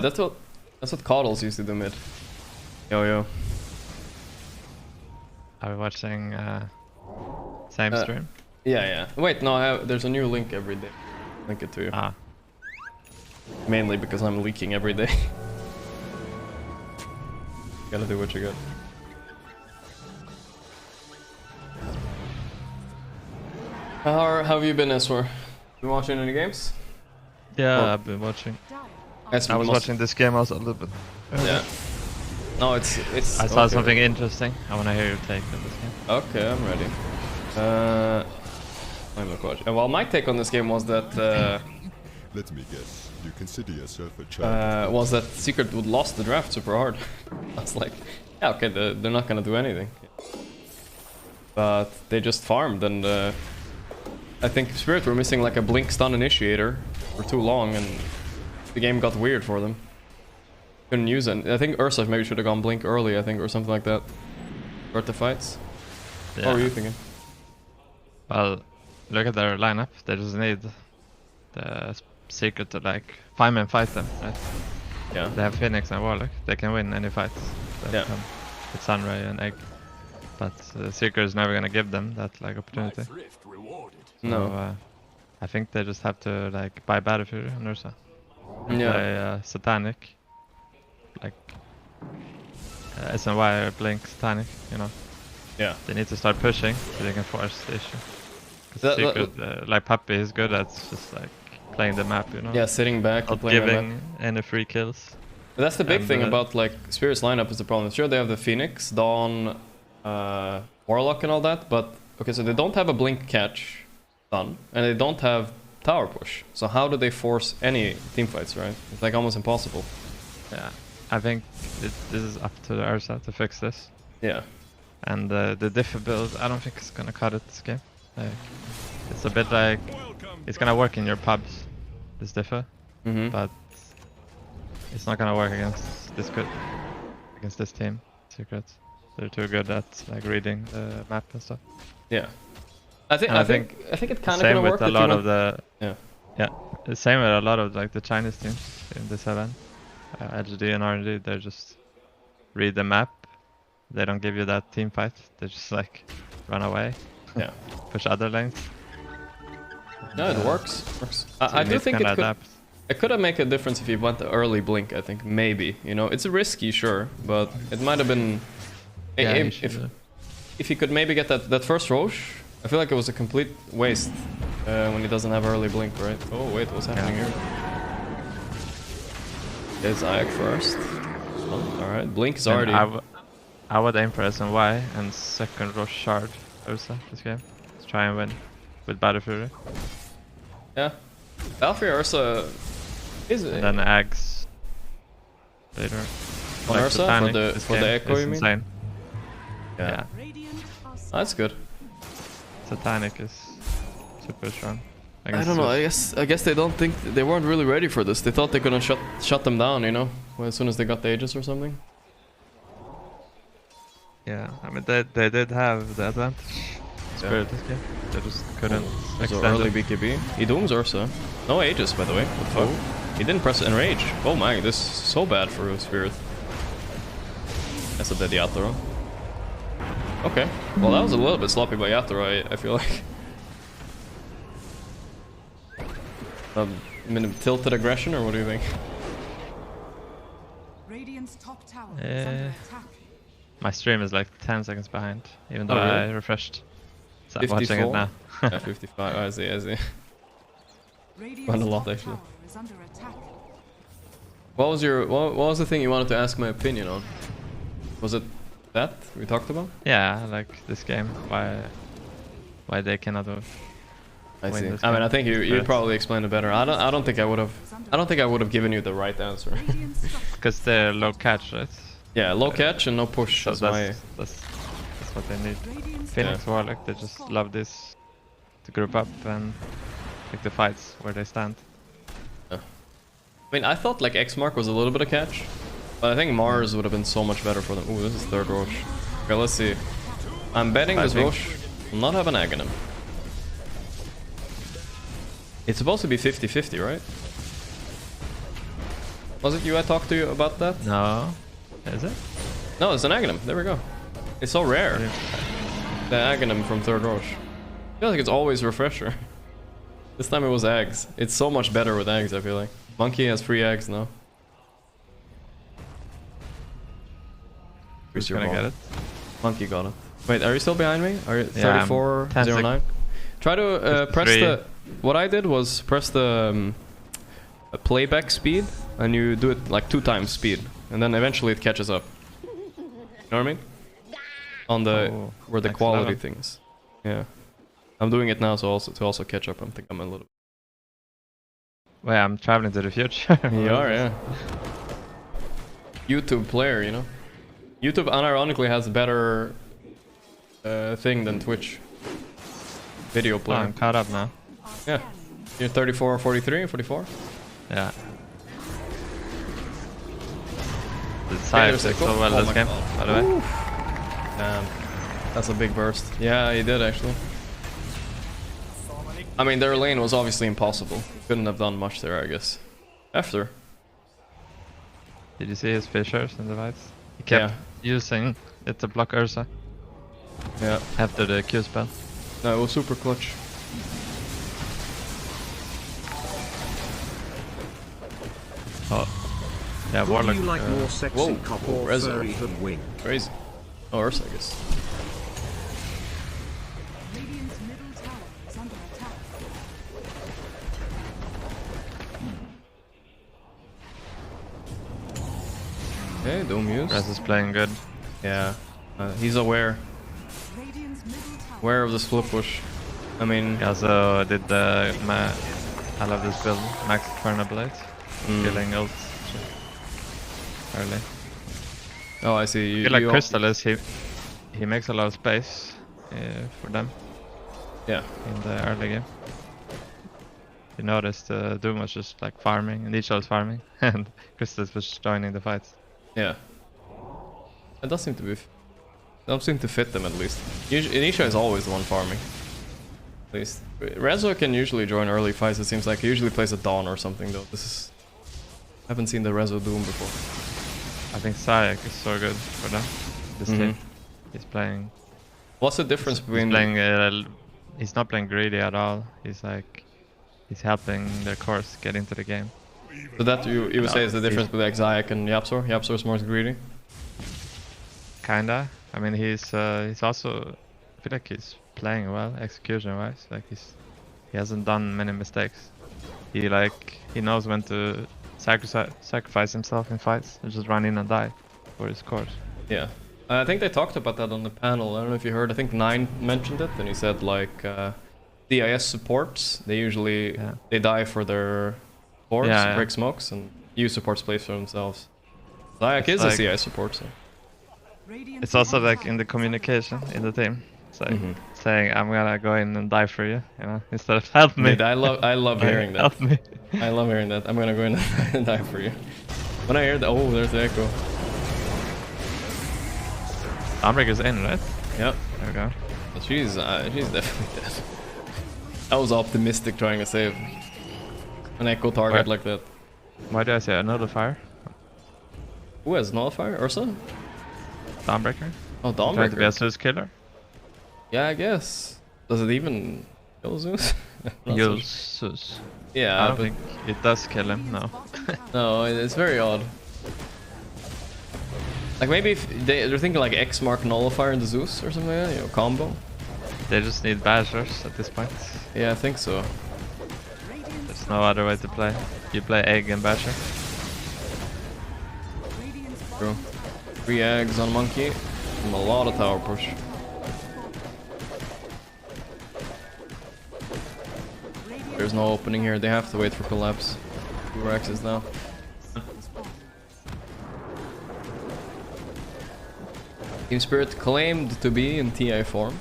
That's what Coddles used to do mid. Yo. Are we watching same stream? Yeah. Wait, no, there's a new link every day. Link it to you. Ah. Mainly because I'm leaking every day. Gotta do what you got. How have you been, Eswar? Been watching any games? Yeah, Oh. I've been watching. I was watching this game also a little bit. Yeah. No, it's. I saw something interesting. I want to hear your take on this game. Okay, I'm ready. I'm a coach. Well, my take on this game was that. Let me guess. You consider yourself a child. Was that Secret would lost the draft super hard. I was like, yeah, okay, they're not gonna do anything. But they just farmed, and I think Spirit were missing like a blink stun initiator for too long, and the game got weird for them. Couldn't use it. I think Ursa maybe should have gone blink early, I think, or something like that. Start the fights. Yeah. What were you thinking? Well, look at their lineup. They just need the Secret to like 5-man fight them, right? Yeah. They have Phoenix and Warlock. They can win any fights. Yeah. With Sunray and Egg. But Seeker is never gonna give them that like opportunity. No. So, I think they just have to like buy Battle Fury on Ursa. Yeah. Play Satanic. Like SNY or Blink Satanic, you know. Yeah. They need to start pushing so they can force the issue. Because Secret, like Puppy is good at just like playing the map, you know. Yeah, sitting back and Not playing the map. giving any free kills. But that's the big And, thing about like Spirit's lineup is the problem. Sure, they have the Phoenix, Dawn, Warlock and all that, but okay, so they don't have a blink catch done, and they don't have tower push. So how do they force any team fights, right? It's like almost impossible. Yeah, I think this is up to the Ursa to fix this. Yeah. And the diff build, I don't think it's gonna cut it this game. Like, it's a bit like it's gonna work in your pubs, this differ, but it's not gonna work against this team. Secrets, they're too good at like reading the map and stuff. Yeah, I think it kind of same gonna with work a lot of the yeah. The same with a lot of like the Chinese teams in this event. LGD and RNG, they just read the map. They don't give you that team fight. They just like run away. Yeah. Push other lanes. No, it works. So I do think it could have made a difference if you went the early blink. I think maybe, you know, it's risky, sure, but it might have been. Yeah, if he could maybe get that first Roche, I feel like it was a complete waste when he doesn't have early blink, right? Oh wait, what's happening here? There's Ayak first. Oh, all right, blink is already. I would aim for SNY and second Roche Shard Ursa this game. Let's try and win with Battle Fury. Yeah, Valkyrie Ursa is. And then Ags later. On Ursa for the Echo, you mean? Insane. Yeah. Oh, that's good. Satanic is super strong. I don't know. I guess they don't think they weren't really ready for this. They thought they're gonna shut them down, you know, as soon as they got the Aegis or something. Yeah, I mean they did have the advantage. Spirit this game. They just couldn't extend so early it. BKB. He dooms Ursa. No Aegis, by the way. What the fuck? He didn't press Enrage. Oh my, this is so bad for Spirit. That's a dead Yatoro. Okay. Well, that was a little bit sloppy by Yatoro, I feel like. Tilted aggression, or what do you think? Radiant's top tower is under attack. My stream is like 10 seconds behind, even though really? I refreshed. So I'm watching it now. Yeah, 55. I see. Quite a lot, actually. What was the thing you wanted to ask my opinion on? Was it that we talked about? Yeah, like this game. Why they cannot win. I see. I mean, I think you probably explained it better. I don't think I would have given you the right answer. Because they're low catch, right? Yeah, low catch and no push. So that's what they need. Phoenix Warlock, they just love this to group up and pick the fights where they stand. Yeah. I mean, I thought like X Mark was a little bit of catch, but I think Mars would have been so much better for them. Ooh, this is third Roche. Okay, let's see. I'm betting this Roche will not have an Aghanim. It's supposed to be 50-50, right? Was it you I talked to you about that? No. Is it? No, it's an Aghanim. There we go. It's so rare. The Aghanim from Third Roche. I feel like it's always Refresher. This time it was eggs. It's so much better with eggs, I feel like. Monkey has 3 eggs now. Who's gonna get it? Monkey got it. Wait, are you still behind me? Are you Yeah, 3409? Try to press the... What I did was press the playback speed, and you do it like 2 times speed, and then eventually it catches up. You know what I mean? On the where the quality thing is. Yeah. I'm doing it now, so to also catch up. I think I'm a little. Wait, I'm traveling to the future. You are, yeah. YouTube player, you know. YouTube unironically has a better thing than Twitch. Video player. Oh, I'm caught up now. Yeah. You're 34, 43, 44? Yeah. The side did so well this game, by the way. Damn. That's a big burst. Yeah, he did actually. I mean, their lane was obviously impossible. Couldn't have done much there, I guess. After. Did you see his fissures in the fights? He kept using it to block Ursa. Yeah. After the Q spell. No, it was super clutch. Oh. Yeah, Warlock. You like more sexy cop or furry hoodwink? Crazy. Oh, Ursa, I guess. Radiant's middle tower is under attack. Okay, don't use. Rez is playing good. Yeah. He's aware. Radiant's middle tower. Aware of the split push. I mean... He also did the... I love this build. Max Inferno Blades. Killing ult. Early. Oh, I see. I feel like Crystal is... He makes a lot of space for them. Yeah. In the early game. You noticed Doom was just like farming, and Nisha was farming, and Crystal was joining the fights. Yeah. It does seem to be... Don't seem to fit them at least. Nisha is always the one farming. At least. Rezo can usually join early fights, it seems like. He usually plays a Dawn or something though. This is... I haven't seen the Rezo Doom before. I think Sayak is so good for them. This team. He's playing... What's the difference between... He's not playing greedy at all. He's like... He's helping their course get into the game. So that you would say is the difference between Xayah and Yapzor? Yapzor is more greedy? Kinda. I mean, he's also... I feel like he's playing well, execution-wise. Like he hasn't done many mistakes. He knows when to sacrifice himself in fights and just run in and die for his course. Yeah. I think they talked about that on the panel. I don't know if you heard. I think Nine mentioned it, and he said like CIS supports, they usually they die for their supports, break smokes, and you supports plays for themselves. Zayak is a CIS support, so. It's also like in the communication in the team. It's like saying, I'm gonna go in and die for you, you know, instead of help me. Dude, I love hearing that. Help me. I love hearing that. I'm gonna go in and die for you. When I hear that, oh, there's the echo. Umbreaker's in, right? Yep. There we go. But she's definitely dead. I was optimistic trying to save an echo target like that. Why do I say another fire? Who has Nullifier? Ursa? Dawnbreaker? Oh, Dawnbreaker. Trying to be a Zeus killer? Yeah, I guess. Does it even kill Zeus? Zeus. Yeah, I don't think it does kill him, no. No, it's very odd. Like maybe if they're thinking like X mark Nullifier into Zeus or something like that, you know, combo. They just need Bashers at this point. Yeah, I think so. There's no other way to play. You play Egg and Basher. True. 3 eggs on Monkey and a lot of tower push. There's no opening here, they have to wait for collapse. 2 Rexes now. Team Spirit claimed to be in TI form.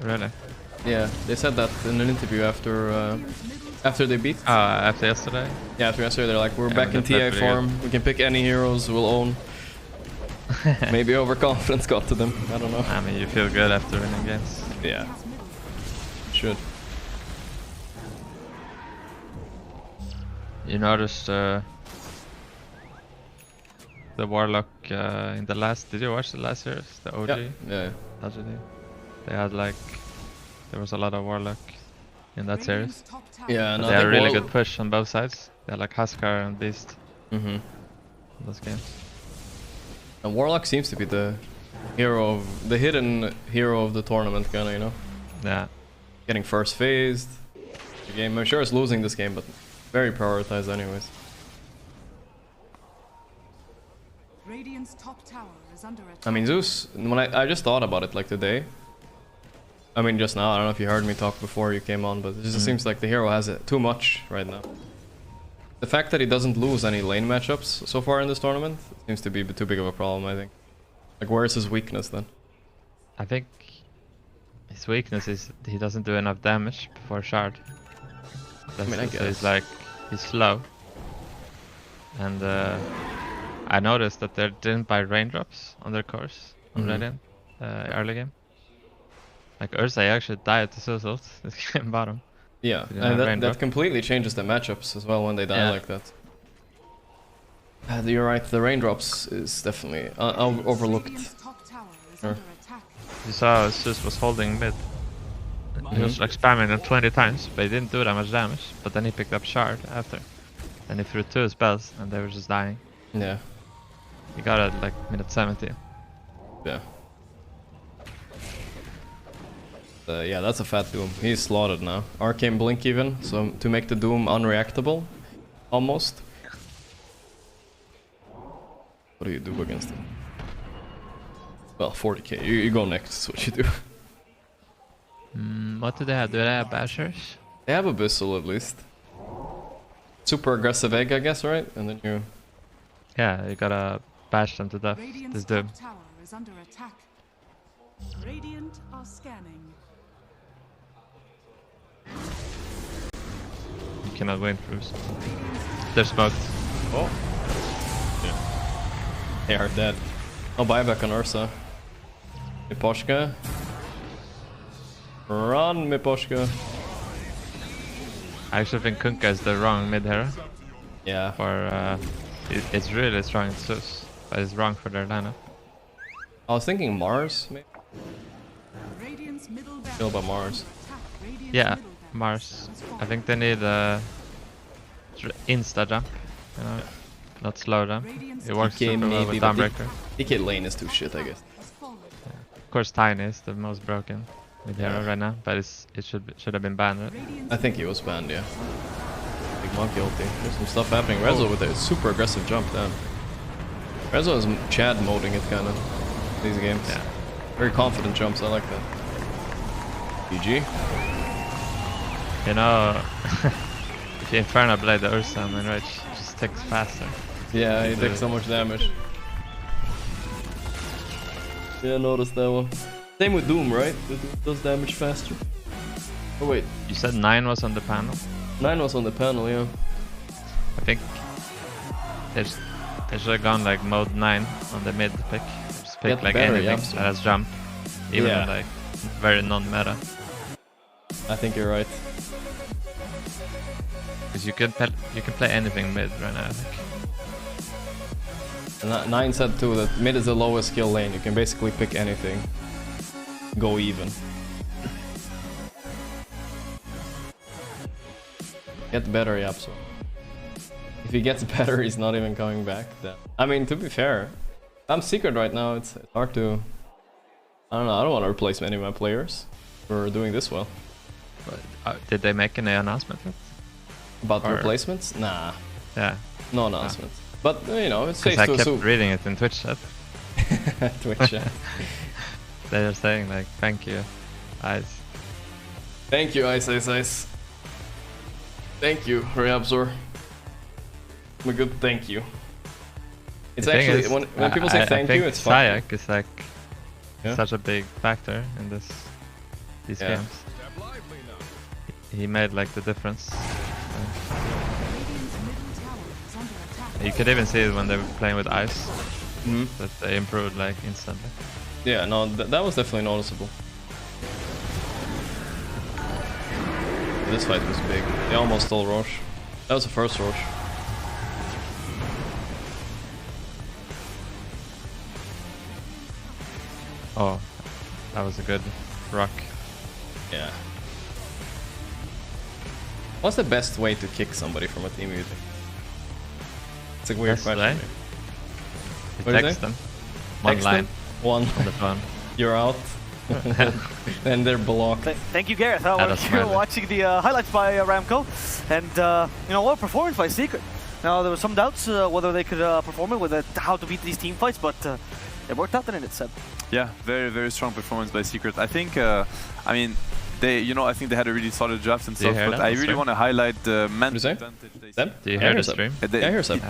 Really? Yeah, they said that in an interview after they beat. After yesterday? Yeah, after yesterday they're like, we're back in TI form, we can pick any heroes, we'll own. Maybe overconfidence got to them, I don't know. I mean, you feel good after winning games. Yeah. Should. You noticed the Warlock in the last... Did you watch the last series? The OG? Yeah. LGD? They had like... There was a lot of Warlock in that series. Yeah, no, They had a really good push on both sides. They had like Huskar and Beast. In those games. And Warlock seems to be the hero of... the hidden hero of the tournament, kinda, you know? Yeah. Getting first phased. The game, I'm sure it's losing this game, but very prioritized anyways. Radiant's top tower is under attack. I mean, Zeus, when I just thought about it like today. I mean, just now, I don't know if you heard me talk before you came on, but it just seems like the hero has it too much right now. The fact that he doesn't lose any lane matchups so far in this tournament seems to be too big of a problem, I think. Like, where is his weakness then? I think his weakness is he doesn't do enough damage before shard. That's I mean, I so guess. he's slow. And I noticed that they didn't buy raindrops on their course on Radiant early game. Like Ursa actually died to Zeus ult this game bottom. Yeah, and that completely changes the matchups as well when they die like that. You're right, the raindrops is definitely overlooked. Radiant's top tower is under attack. You saw Zeus was holding mid. He was like spamming them 20 times, but he didn't do that much damage. But then he picked up shard after. Then he threw 2 spells and they were just dying. Yeah. He got it like minute 70. Yeah. Yeah, that's a fat Doom. He's slaughtered now. Arcane Blink even, so to make the Doom unreactable. Almost. What do you do against him? Well, 40k. You go next, is what you do. What do they have? Do they have bashers? They have Abyssal at least. Super aggressive egg, I guess, right? And then you... Yeah, you gotta bash them to death. Radiant's This Doom. top tower is under attack. Radiant are scanning. You cannot win, Bruce. They're smoked. Oh. Yeah. They are dead. No buyback on Ursa. Miposhka. Run, Miposhka. I actually think Kunkka is the wrong mid hero. Yeah. For it's really strong in Zeus, but it's wrong for their lineup. I was thinking Mars, maybe. Radiant's middle barracks Kill by Mars. attack. Radiant's Yeah, middle barracks Mars. has fallen. I think they need a insta jump, you know, not slow jump. It works DK super well with maybe, but Dawnbreaker. DK lane is too shit, I guess. Has fallen. Of course, Tiny is the most broken mid hero right now, but it should have been banned. Right? Radiant's I think he was banned, yeah. Big monkey ulti. There's some stuff happening. Rezo with a super aggressive jump down. Rezo is Chad moding it kind of these games. Yeah. Very confident jumps, I like that. GG. You know, if you Inferno Blade the Ursa, I mean, right, just ticks faster. Yeah, he takes so much damage. Yeah, I noticed that one. Same with Doom, right? It does damage faster. Oh wait, You said 9 was on the panel. 9 was on the panel, yeah. I think they should have gone like mode 9 on the mid pick. Just pick Get like better, anything yeah. that has jump, even Yeah. like very non-meta. I think you're right. Because you can play anything mid right now. I think. And 9 said too that mid is the lowest skill lane. You can basically pick anything. Go even. Get better, Yapso. If he gets better, he's not even coming back. Then. I mean, to be fair, I'm secret right now. It's hard to... I don't know, I don't want to replace any of my players for doing this well. But, did they make any announcement yet? About the Or- replacements? Nah, Yeah. no announcements. But, you know, it's Because safe I to kept assume. reading it in Twitch chat. Twitch chat. They were saying like, thank you, guys. Thank you, Ice. Thank you, Reabsor. A good thank you. It's The thing actually, is, when people say thank you, it's fun. Sayak is like Yeah. such a big factor in these Yeah. games. He made like the difference. Radiant's middle tower is under attack. You could even see it when they were playing with ice, Mhm. that they improved like instantly. Yeah, no, that was definitely noticeable. This fight was big. They almost stole Roche. That was the first Roche. Oh, that was a good rock. Yeah. What's the best way to kick somebody from a team, you think? It's a weird Best question. way? What You do you text say? them. One Text line them? One. on the phone. You're out. Then they're blocked. Thank you, Gareth. You're watching the highlights by Ramco, and you know what, performance by Secret. Now there were some doubts whether they could perform it, how to beat these team fights, but it worked out, didn't it, Seb? Yeah, very, very strong performance by Secret. I think, I mean, I think they had a really solid draft and stuff, but I really want to highlight the mental advantage they see. Do you hear the stream? I hear some.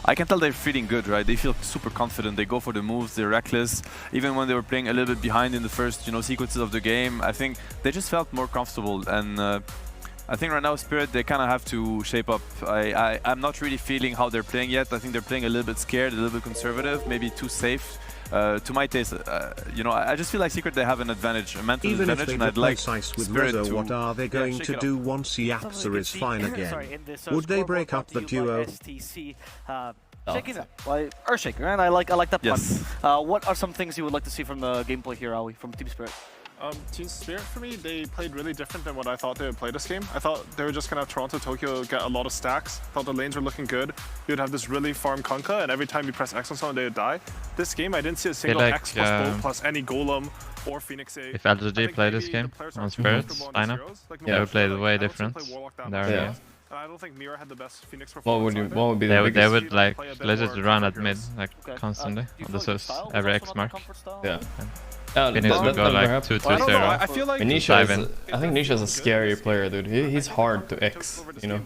I can tell they're feeling good, right? They feel super confident. They go for the moves. They're reckless. Even when they were playing a little bit behind in the first, sequences of the game, I think they just felt more comfortable. And I think right now, Spirit, they kind of have to shape up. I'm not really feeling how they're playing yet. I think they're playing a little bit scared, a little bit conservative, maybe too safe. To my taste, I just feel like Secret, they have an advantage, a mental Even advantage, if and they I'd like precise with Spirit Rezo, to what are they going to do once Yapsa is fine again? Would they break up the duo? Shaking up, Earthshaker, and I like that plan. Yes. What are some things you would like to see from the gameplay here, Aoi, from Team Spirit? Team Spirit, for me, they played really different than what I thought they would play this game. I thought they were just going to have Toronto, Tokyo get a lot of stacks. Thought the lanes were looking good. You would have this really farm Kunkka, and every time you press X on someone, they would die. This game, I didn't see a single X plus Bolt plus any Golem or Phoenix A. If LGD played this game on Spirits, I know. They would play way different. I don't think Mira had the best Phoenix performance. What would be the biggest? They would like legit run at mid like constantly on the sus every X mark. Yeah. Phoenix would go like 2-2-0. I feel like Nisha I think Nisha's a scary player, dude. He's hard to X, you know.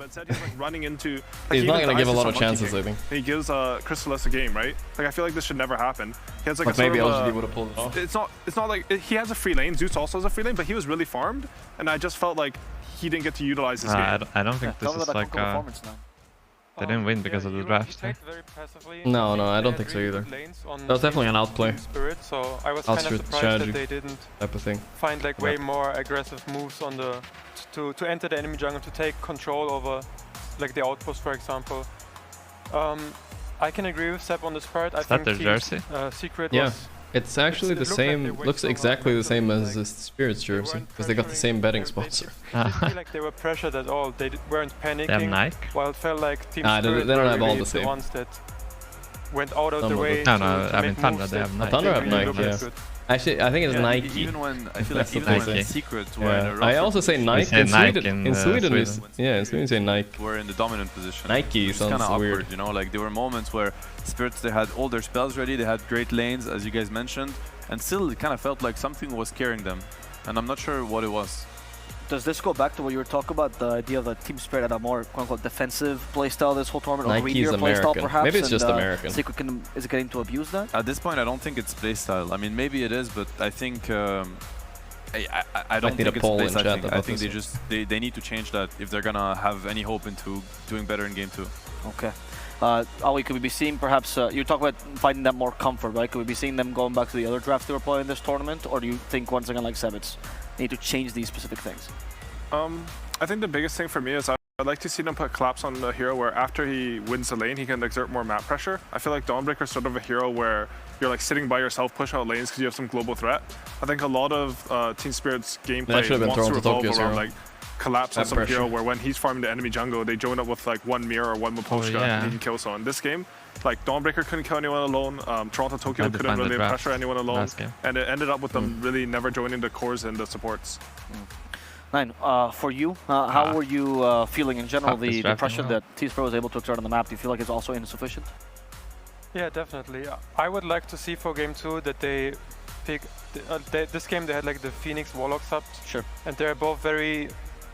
Running into, He's not gonna give a lot of chances, I think. He gives Crystallis a game, right? Like I feel like this should never happen. He has like but maybe LGD would have pulled it off. It's not like he has a free lane. Zeus also has a free lane, but he was really farmed, and I just felt like he didn't get to utilize his game. I don't think this is like they didn't win because of the draft. No, I don't think so either. That was definitely an outplay. Spirit, so I was kind of surprised that they didn't type of thing. Find like way more aggressive moves on the to enter the enemy jungle, to take control over like the outpost, for example. I can agree with Seb on this part. I think their jersey? Secret yeah. was It's actually the same, looks exactly the same as the Spirit's jersey, because they got the same betting sponsor. I didn't feel like they were pressured at all. They weren't panicking. They have Nike? While it felt like Team they Spirit don't were have all really the same. ones that went out of the way. No, to I mean make Thunder, moves they that have Nike. Thunder have really Nike, looked yeah. good. Actually, I think it's Nike. Even when I feel like That's even what they when say. Secret were in a rough I also say Nike say in Nike Sweden. in Sweden, Sweden. in Sweden we say Nike. were in the dominant position. Nike which is sounds kind of weird. awkward, like there were moments where Spirits, they had all their spells ready, they had great lanes, as you guys mentioned, and still it kind of felt like something was carrying them, and I'm not sure what it was. Does this go back to what you were talking about, the idea of the Team Spirit had a more quote-unquote defensive playstyle this whole tournament, or Nike's greedier playstyle American. perhaps? Maybe it's just American. Secret is it getting to abuse that? At this point, I don't think it's playstyle. I mean, maybe it is, but I think I don't think it's playstyle. I think they need to change that if they're gonna have any hope into doing better in game 2. Okay. Aoi, could we be seeing perhaps, you talk about finding that more comfort, right? Could we be seeing them going back to the other drafts they were playing in this tournament? Or do you think, once again, like Sebits, need to change these specific things? I think the biggest thing for me is I'd like to see them put collapse on the hero where after he wins the lane, he can exert more map pressure. I feel like Dawnbreaker is sort of a hero where you're like sitting by yourself, push out lanes because you have some global threat. I think a lot of Team Spirit's gameplay wants to revolve around like collapse on some hero where when he's farming the enemy jungle, they join up with like one mirror or one Maposhka and he can kill someone. This game, like Dawnbreaker couldn't kill anyone alone, Toronto Tokyo couldn't really pressure anyone alone, and it ended up with them really never joining the cores and the supports. Nine, for you, how were you feeling in general, the pressure that Team Spirit was able to exert on the map? Do you feel like it's also insufficient? Yeah, definitely. I would like to see for game 2 that they pick, this game they had like the Phoenix Warlock subs. Sure. And they're both very,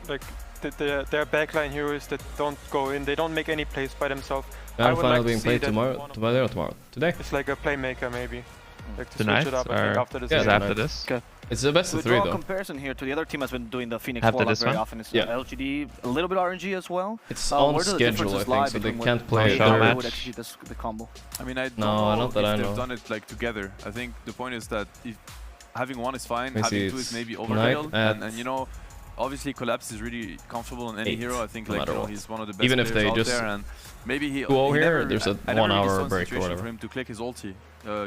like, they're backline heroes that don't go in, they don't make any plays by themselves. I would like being played tomorrow. Today? It's like a playmaker maybe. Like to Tonight, switch it up, I think, after this. Yeah, after this. Okay. It's the best of 3 though. Comparison here to the other team has been doing the Phoenix After Warlock this very one? often. It's Yeah. LGD, a little bit RNG as well. It's on schedule, I think, so they can't play they would execute the combo. I mean, I don't No, know not that if I they've know. done it like together. I think the point is that if having one is fine, Let me having see, 2 is maybe it's overkill, night and obviously Collapse is really comfortable on any hero. I think like he's one of the best even if players they out just there, and maybe he go here, never, there's a I never 1 hour really break or situation whatever for him to click his ulti,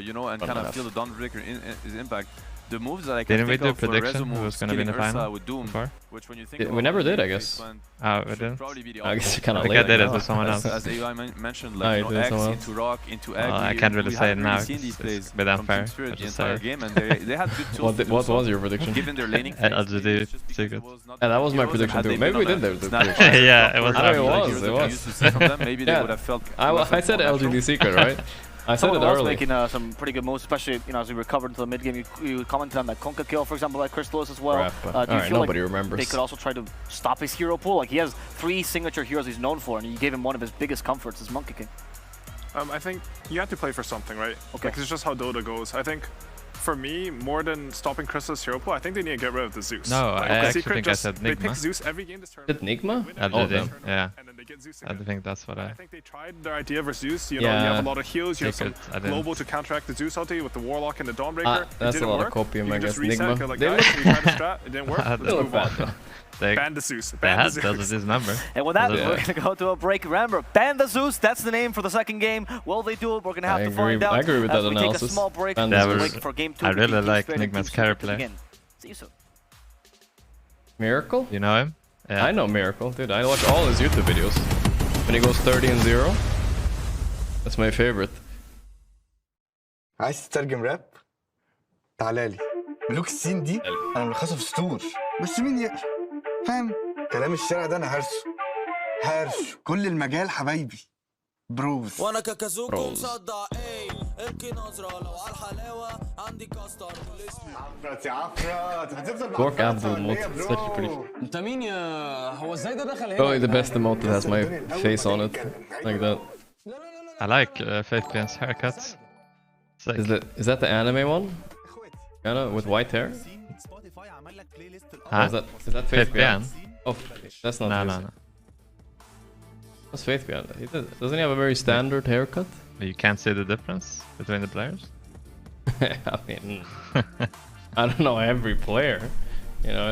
you know, and kind of feel the Dawnbreaker his impact. The moves that I can Didn't we think do of for prediction Rezo who was moves, going to be in the killing Ursa final with Doom, before? which when you think we never did, I guess. Oh, we didn't? I guess you kind of I late. I did it with someone else. As AI mentioned, like you know, X into Rock into Egg. I can't really say it now. Seen these plays it's a bit unfair. the entire game, and they had good tools. What was your prediction? Given their laning At LGD secret. Yeah, that was my prediction too. Maybe we did the prediction. Yeah, it was. I know it was. Maybe they would have felt. I said LGD secret, right? I said it early. Making some pretty good moves, especially as we recovered into the mid game. You commented on that Conca kill, for example, by Crystallis as well. Crap, do you feel nobody like remembers. they could also try to stop his hero pool? Like he has 3 signature heroes he's known for, and you gave him one of his biggest comforts, is Monkey King. I think you have to play for something, right? Okay. Like, it's just how Dota goes. I think for me, more than stopping Crystal's hero pool, I think they need to get rid of the Zeus. No, like, I actually Secret think just, I said they Nigma. pick Zeus every game this tournament. Did Nigma? Yeah. And then they get Zeus I again. think that's what I think they tried their idea for Zeus. You know, you have a lot of heals, you have some global to counteract the Zeus ulti with the Warlock and the Dawnbreaker. That's it a lot work. of copium, I guess. You just reset, Nigma. like, guys, we tried to strat, it didn't work, let's move on. Ban the Zeus. Ban the Zeus. That was his number. And with that, we're going to go to a break. Remember, ban the Zeus, that's the name for the second game. Will they do it? We're going to have to find out. I agree with as that we analysis. take a small break for game 2. I really like Nigma's carry play. See you soon. Miracle? You know him? Yeah. I know Miracle, dude. I watch all his YouTube videos. When he goes 30-0, that's my favorite. عايز تترجم راب؟ تعالى لي. ملوك الصين دي انا ملخصها في سطور، بس مين يقرا؟ فاهم؟ كلام الشارع ده انا هرسه. هرسه كل المجال حبايبي. بروز. وانا كاكازوكو مصدع ايه اركي نظرة لو على الحلاوة عندي كاستر عفرت يا عفرت هتفضل Gorgc Abdul emote, it's actually pretty. انت مين يا هو ازاي ده دخل هنا؟ Probably the best emote that has my face on it, like that. I like Faith Pian's haircuts. Is that the anime one? Anna with white hair? Huh? Is that Faith Pian? Oh, that's not. No. What's Faith Pian? Doesn't he have a very standard haircut? You can't see the difference between the players? I mean, I don't know every player, you know.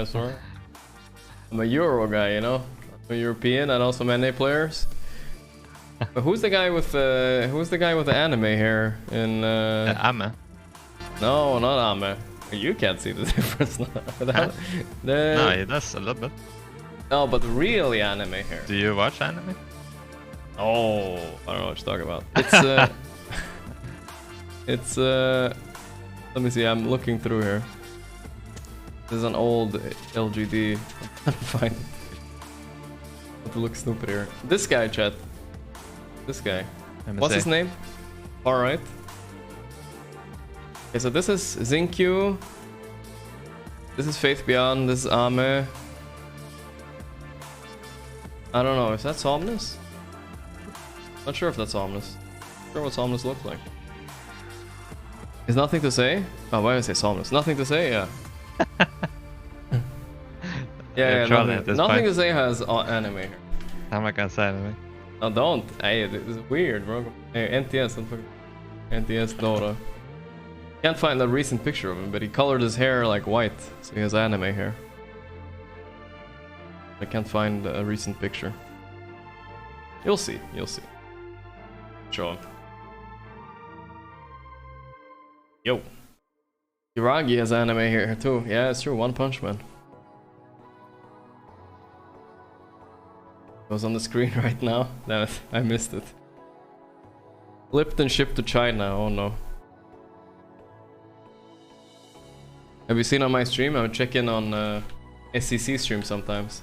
I'm a Euro guy, you know. I'm a European and also many players. But who's the guy with the anime hair in? Ame. No, not Ame. You can't see the difference. No, he does a little bit. No, but really anime hair. Do you watch anime? Oh, I don't know what you're talking about. It's let me see, I'm looking through here. This is an old LGD. I'm trying to find it. But it looks stupid here. This guy, chat. This guy. What's his name? Alright. Okay, so this is Xinkyu. This is Faith Beyond. This is Ame. I don't know, is that Somnus? Not sure if that's Somnus. Not sure what Somnus looks like. Is nothing to say? Oh, why did I say Somnus? Nothing to say? Yeah. yeah, nothing to say has anime here. I'm not gonna say anime. No, don't. Hey, this is weird, bro. Hey, NTS, don't fucking... NTS Dota. Can't find a recent picture of him, but he colored his hair like white, so he has anime hair. I can't find a recent picture. You'll see, you'll see. Show him. Yo. Hiragi has anime here too. Yeah, it's true. One Punch Man. It was on the screen right now. Damn it, I missed it. Flipped and shipped to China. Oh no. Have you seen on my stream? I would check in on SEC stream sometimes.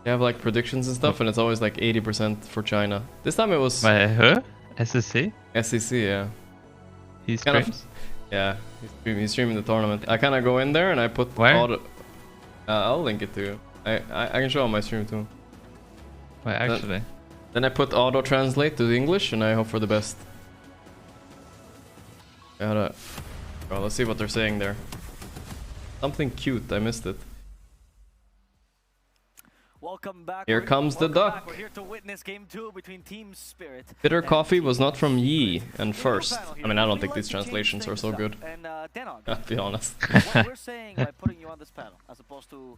They have like predictions and stuff, and it's always like 80% for China. This time it was. Wait, who? SEC? SEC, yeah. He streams? Yeah, he's streaming the tournament. I kind of go in there and I put Where? I'll link it to you. I can show on my stream too. Wait, actually. Then I put auto translate to the English and I hope for the best. Gotta. Oh, let's see what they're saying there. Something cute. I missed it. Welcome back. Here comes the duck. We're here to witness game 2 between Team Spirit. Bitter coffee was not from Yi and first. I mean, I don't think these translations are so good. And I'll be honest. what we're saying by putting you on this panel, as opposed to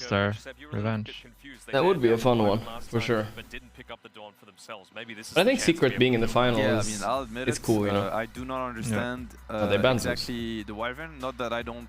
wants their revenge. That would be a fun one, for sure. But I think Secret being in the final is, I'll admit it's cool, you know. I do not understand they banned exactly the Wyvern. Not that I don't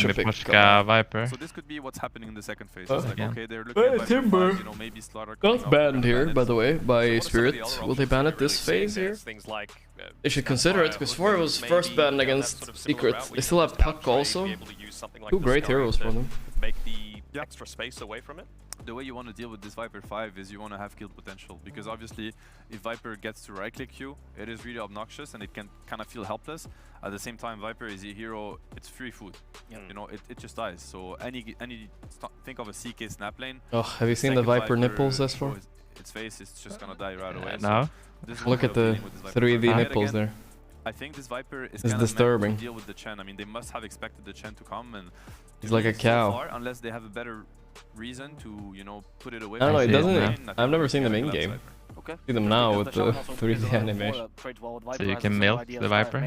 such a big Viper. So this could be what's happening in the second phase. Oh, It's like, yeah. okay, they're looking at Timber. you know, maybe Slaughter Got banned here, by the way, by Spirit. Will they ban it this phase here? They should consider it, because before it was first banned against Secret. They still have Puck also. Two great heroes for them. Make the extra space away from it. the way you want to deal with this Viper 5 is you want to have kill potential, because obviously if Viper gets to right-click you, it is really obnoxious and it can kind of feel helpless. At the same time, Viper is a hero, it's free food. You know, it just dies. So think of a CK snap lane. Oh, have you seen the Viper nipples as far? Its face is just gonna die right away. No. So look at the 3D nipples there. I think this Viper is it's disturbing. Meant to deal with the Chen. I mean, they must have expected the Chen to come, and he's like a cow. So far, unless they have a better reason to, you know, put it away. I don't know. It doesn't. I've never seen them in game. Okay. See them now with the 3D animation. So you can milk the Viper,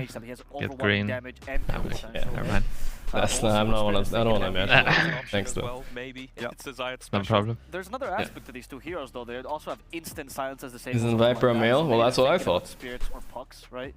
get green. Yeah, Never mind. That's not, I don't want to imagine. Thanks though. Well, maybe it's desired No problem. There's another aspect to these two heroes though. They also have instant silence as the same. Isn't Viper a male? Well, that's what I thought. Spirits or Pucks, right?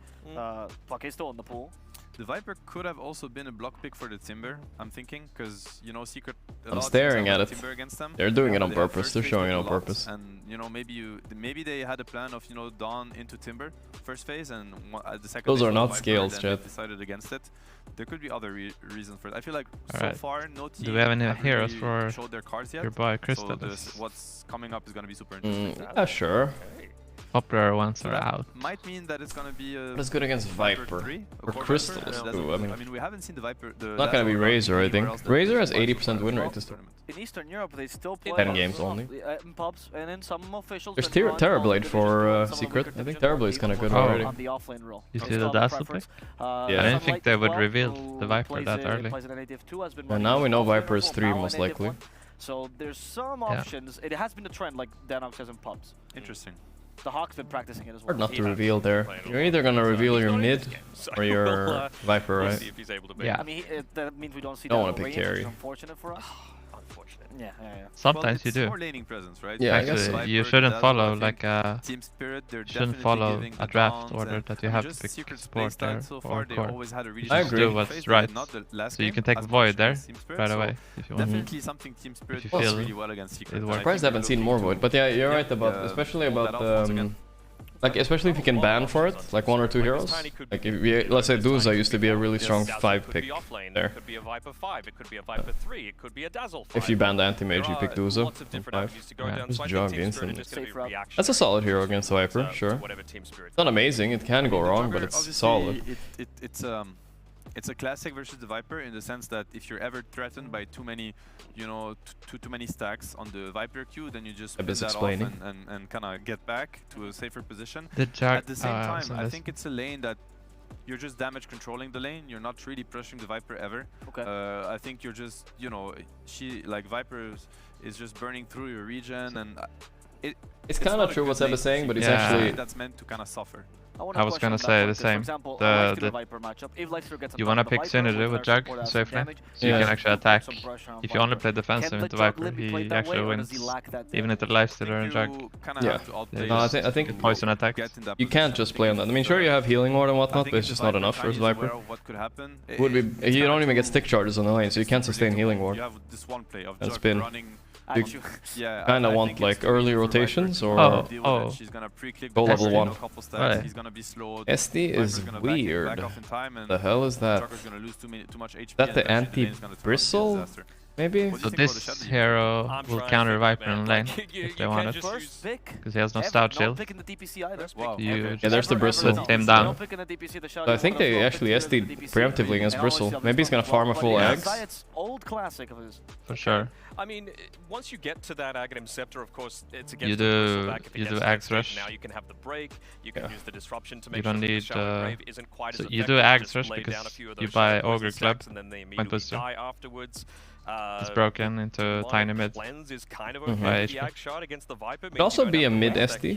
Puck is still in the pool. The Viper could have also been a block pick for the Timber, I'm thinking, because, you know, Secret... I'm staring at it. Against them. They're doing it on purpose. They're showing it on purpose. And, you know, maybe they had a plan of, you know, Dawn into Timber first phase, and the second those phase are not Viper, scales, then Chet. they decided against it. There could be other reasons for it. I feel like so far, no team do we have any heroes for showed their cards yet. your boy Crystal? So what's coming up is going to be super interesting. Yeah, sure. Popular ones are out. Might mean that it's gonna be a. But it's good against Viper. Or Crystal. I mean, we haven't seen the Viper. Not gonna be Razor, I think. Razor has 80% win rate this tournament. In Eastern Europe, they still play 10 games only. In pubs and in some officials. There's Terrorblade for Secret. I think Terrorblade's kind of good already. On the offlane role. You see the Dazzle pick? Yeah. I didn't think they would reveal the Viper that early. And now we know Viper is 3 most likely. So there's some options. It has been a trend, like Danox says in pubs. Interesting. The Hawk's been practicing it as well. Hard not to reveal there. You're either gonna reveal your mid or your Viper, right? Yeah. I mean, that means we don't see. Don't want to pick carry. Unfortunate for us. Unfortunate. Yeah. Sometimes you do. More laning presence, right? Yeah, I guess so. You shouldn't follow like a. Team Spirit, they're shouldn't follow a draft order that you have to pick support there or core. I agree. Do what's right. So you can take Void there right away if you want. Definitely something Team Spirit if you feel really well against Secret. I'm surprised I haven't seen more Void, but yeah, you're right about, especially about like, especially if you can ban for it, like 1 or 2 heroes. Like, if we, let's say Duza used to be a really strong 5 pick there. It could be a Viper 5, it could be a Viper 3, it could be a Dazzle 5. If you ban the anti-mage, you pick Duza. Just jog instantly. That's a solid hero against Viper, sure. It's not amazing, it can go wrong, but it's solid. It's a classic versus the Viper in the sense that if you're ever threatened by too many, you know, too many stacks on the Viper queue, then you just put that off and kind of get back to a safer position. At the same time, I think it's a lane that you're just damage controlling the lane. You're not really pressuring the Viper ever. Okay. I think you're just, you know, Viper is just burning through your region, and it's kind of true what Seb is saying, but it's actually that's meant to kind of suffer. I was gonna say the same. You wanna pick Synergy with Jug in safe lane, so you can actually attack. If you only play defensive with the Viper, he actually wins, even if the lifestealer and Jug. Yeah. No, I think poison attacks. You can't just play on that. I mean, sure you have healing ward and whatnot, but it's just not enough for Viper. Would be you don't even get stick charges on the lane, so you can't sustain healing ward. And spin. You kind of want like early rotations or go level 1. SD is weird. The hell is that? Is that the anti-bristle? Maybe? So this hero will counter Viper in lane if they want it, because he has no stout shield. Yeah, there's the bristle. Put him down. So I think they actually SD'd preemptively against bristle. Maybe he's gonna farm a full eggs. For sure. I mean, once you get to that Aghanim Scepter, of course, it's against you do Axe Rush. Now you can have the break, you can use the disruption to make you don't need, so you do Axe Rush because you buy Ogre Club, and then they immediately die afterwards. It's broken into tiny mid. Is kind of a shot against the Viper. Could also be a mid SD,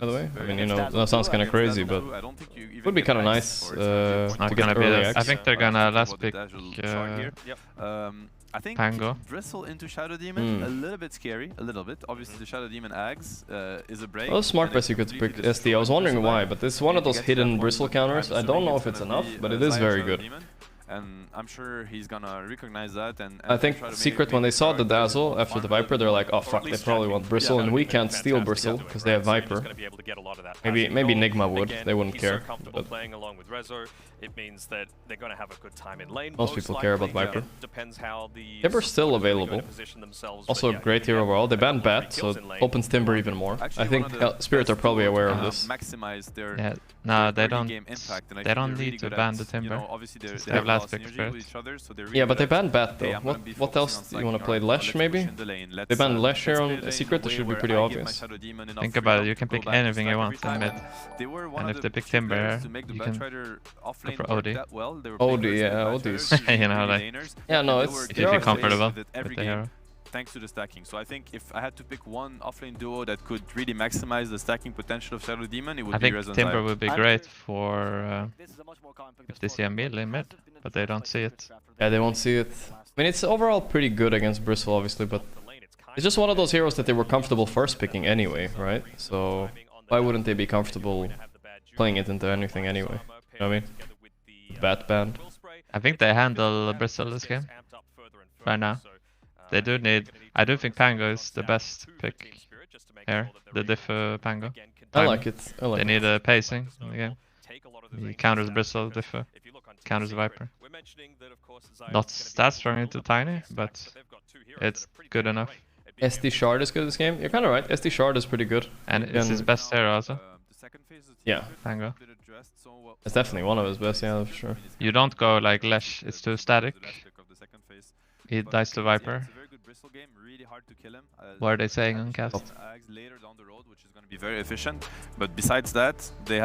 by the way. I mean, you know, that sounds kind of crazy, but it would be kind of nice to get early X. I think they're gonna last pick I think Pango. Bristle into Shadow Demon, a little bit scary, a little bit. Obviously the Shadow Demon Ags is a break. Well, smart best you could pick SD. I was wondering why, but this is one of those hidden Bristle counters. I don't know if it's enough, but it is very good. and I'm sure he's gonna recognize that. And I think Secret, when they saw the Dazzle after the Viper, they're like, oh fuck, they probably want Bristle, and we can't steal Bristle because they have Viper. Maybe Nigma would, they wouldn't care. But playing along with Rezo, it means that they're going to have a good time in lane. Most people care about Viper. Depends how the Timber's still available. Also a great hero overall. They banned Bat, so it opens Timber even more. I think Spirit are probably aware of this. Yeah, no, they don't need to ban the Timber. They have last pick Spirit. Yeah, but they banned Bat though. What else do you want to play? Lesh maybe? They banned Lesh here on Secret, it should be pretty obvious. Think about it, you can pick anything you want in mid. And if they pick Timber, you can go for OD. OD, yeah, OD's. You know, like, yeah, no, it's... if you feel comfortable with the hero. Thanks to the stacking. So I think if I had to pick one offlane duo that could really maximize the stacking potential of Shadow Demon, it would be Rezo. I think Timber would be great for if they see a mid lane mid, but they don't see it. Yeah, they won't see it. I mean, it's overall pretty good against Bristle, obviously, but it's just one of those heroes that they were comfortable first picking anyway, right? So why wouldn't they be comfortable playing it into anything anyway? You know what I mean? Bat band. I think they handle Bristle this game right now. They do need. I do think Pango is the best pick here. The diff Pango. I like it. I like they need a pacing in the game. He counters Bristle, diff counters Viper. Not that strong into Tiny, but it's good enough. SD Shard is good this game. You're kind of right. SD Shard is pretty good. And it's his best hero also. Yeah. Pango. It's definitely one of his best, yeah, for sure. You don't go like Lesh, it's too static. He dies to Viper. What are they saying on cast? Later down the road, which is going to be very efficient. But besides that, they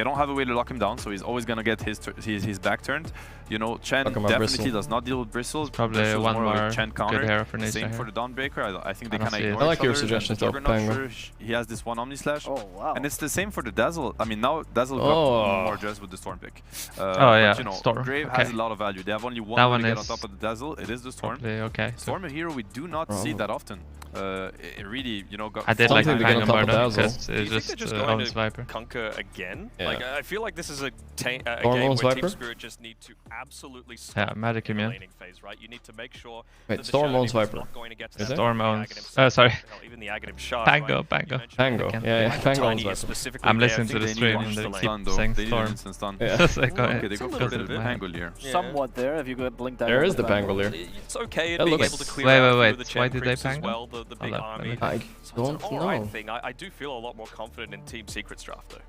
don't have a way to lock him down, so he's always gonna get his back turned. You know, Chen definitely does not deal with bristles. Probably one more Chen good hero for Nisa. Same for the Dawnbreaker. I think they kind of ignore I like each your other. suggestions though, Sure he has this one Omni Slash. Oh wow! And it's the same for the Dazzle. I mean, now Dazzle got more just with the Storm pick. Oh yeah, but, you know, Storm. Grave has a lot of value. They have only one way to get on top of the Dazzle. It is the Storm. Okay. Storm a hero we do not see that often. It really, you know, got. I did like the Pango more though, because it's just owns Viper. Conquer again. Yeah. Like I feel like this is a game owns where Viper? Team Spirit just need to absolutely stop Magic the Immune. laning phase, right? You need to make sure. Wait, that the Storm Shadow owns Demon's Viper. not going to get to Is that it? Storm Aghanim owns. Shard, Sorry. hell, even the Aghanim Shard, Pango, right? Pango. Pango. Yeah, Pango owns Viper. Specifically I'm there, listening to the they stream need and they to keep lane. saying They need Storm. instant stun. Yeah. Okay, they go for a bit of Pangle here. Somewhat there, if you could blink that. There is the Pangolier. It's okay That at being looks- able to clear Wait, out wait, through the wait. Chen Why did they creeps as Pango? well, the big army. I don't It's an alright know. thing. I do feel a lot more confident in Team Secret's draft though.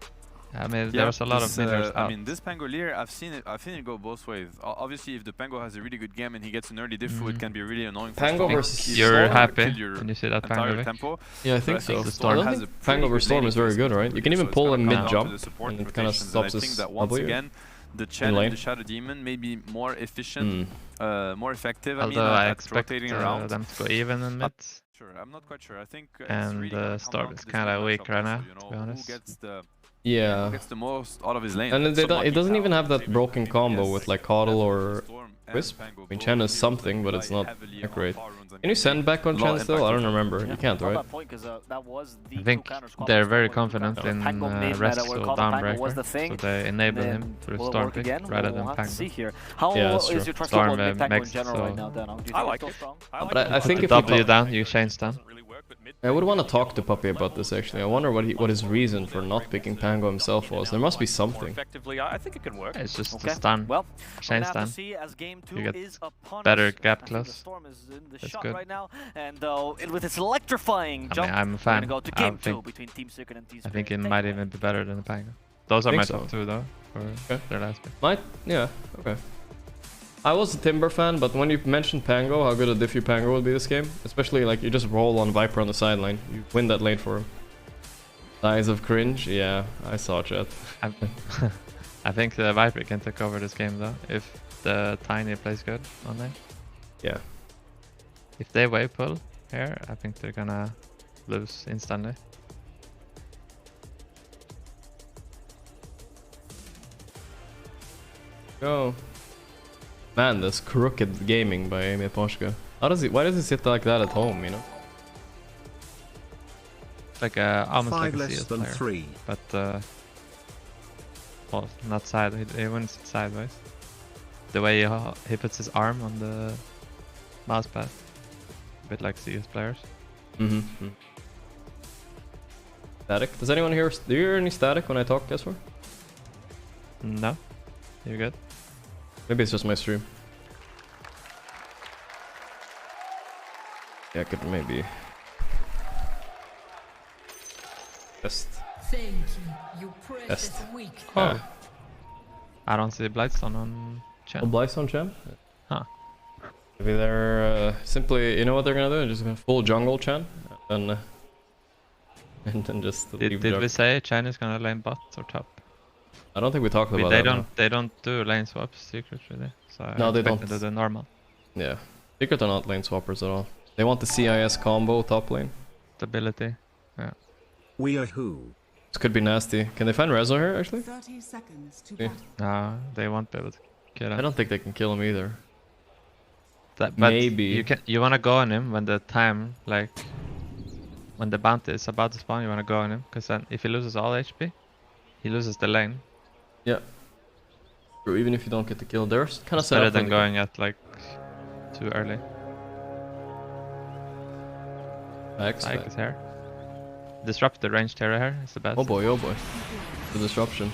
I mean, there was a lot of winners I out. mean, this Pangolier, I've seen it go both ways. Obviously, if the Pango has a really good game and he gets an early diff, it can be really annoying. For Pango Storm. versus You're Storm? happy Kill your when you see that entire Pango. tempo. Yeah, I think But so. the I Storm don't has think a pretty Pango good versus Storm laning is very phase good, right? You can even so it's pull gonna him come down to mid-jump, the support and it kind of rotations, stops and I his think that once W. again, the Chen lane. and the Shadow Demon may be more efficient, more effective. Although I I mean, at expect rotating around. them to go even in mid. Sure, I'm not quite sure. I think And really gonna come Storm down is to this kinda one weak matchup right also, now, you to know, be honest. Who gets the Yeah. who gets the most out of his lane? And That's it somewhat doesn't equal. even have that Same broken with combo BPS, with like Coddle or Storm and Wisp. Pango I mean, both Chen is really something, but rely it's not heavily that on great. farms and Can you send back on a lot Chen of still? I don't impact. remember. You can't, right? I think they're very confident in Rex or Dawnbreaker, so they enable him through Storm pick rather than Pango. See here. How Yeah, that's is true. your trust Storm, level with Pango in makes general so- right now, Dan? Do you think I it's like still it. strong? But I think if W you down, you change down. I would want to talk to Puppy about this actually. I wonder what his reason for not picking Pango himself was. There must be something. Effectively, I think it can work. It's just Okay. a stun. Well, Chain we're gonna have stun. to see as game 2 You get is upon better us. gap I think close. the Storm is in the That's shot good. right now, and with its electrifying I jump, mean, I'm a we're fan. gonna go to I game 2 think- between Team Secret and Team I Spirit. think it Take might away. even be better than the Pango. Those are Think my so. top 2 though, for their last pick. Yeah, okay. I was a Timber fan, but when you mentioned Pango, how good a Diffy Pango would be this game, especially like you just roll on Viper on the sideline, you win that lane for him. Size of cringe, yeah, I saw chat. I think the Viper can take over this game though, if the Tiny plays good on lane. Yeah. If they wave pull here, I think they're gonna lose instantly. Go. Man, this crooked gaming by Emil Poshka. Why does he sit like that at home, you know? Like almost like 5 a less CS than player. 3. But well, not side. He wouldn't sit sideways. the way he puts his arm on the mousepad. A bit like CS players. Static? Does anyone hear? Do you hear any static when I talk, Kesfor? No. You're good. Maybe it's just my stream. Yeah, I could maybe... Test. Thank you. You Test. weak. Oh. I don't see Blightstone on Chen. Oh, Blightstone Chen? Huh. Maybe they're simply... You know what they're gonna do? They're just gonna full jungle Chen. And then just leave Did we say Chen is gonna lane bot or top? I don't think we talked about that. They don't do lane swaps secret really. So No, they don't. They do the normal. Yeah. Secret are not lane swappers at all. They want the CIS combo top lane. Stability. Yeah. We are who? This could be nasty. Can they find Rezo here actually? 30 seconds to Yeah. No, they won't be able to kill him. I don't think they can kill him either. But Maybe. You wanna go on him when the time, like when the bounty is about to spawn, you wanna go on him, because then if he loses all HP, he loses the lane. Yeah. True, even if you don't get the kill, they're kind of set better up than going at like too early. X is here. Disrupt the ranged terror here is the best. Oh boy, oh boy. The disruption.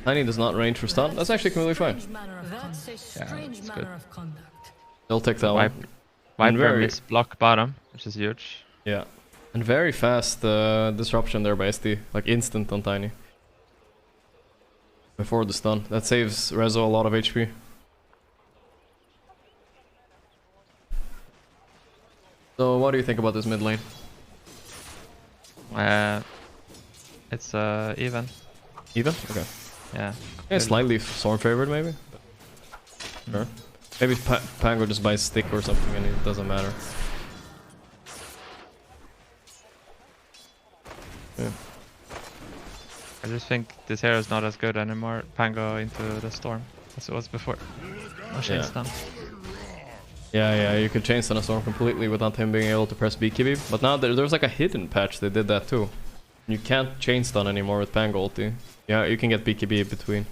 Tiny does not range for stun. That's actually completely fine. That's a strange manner of conduct. They'll take that one. Viper miss block bottom, which is huge. Yeah. And very fast disruption there by SD. Like instant on Tiny. Before the stun. That saves Rezo a lot of HP. So what do you think about this mid lane? It's even. Even? Okay. Yeah. Slightly Storm favored maybe? Sure. Maybe Pango just buys stick or something and it doesn't matter. Yeah. I just think this hero is not as good anymore. Pango into the storm as it was before. Oh, chain stun. Yeah, you could chain stun a storm completely without him being able to press BKB. But now there's like a hidden patch they did that too. You can't chain stun anymore with Pango ulti. Yeah, you can get BKB in between.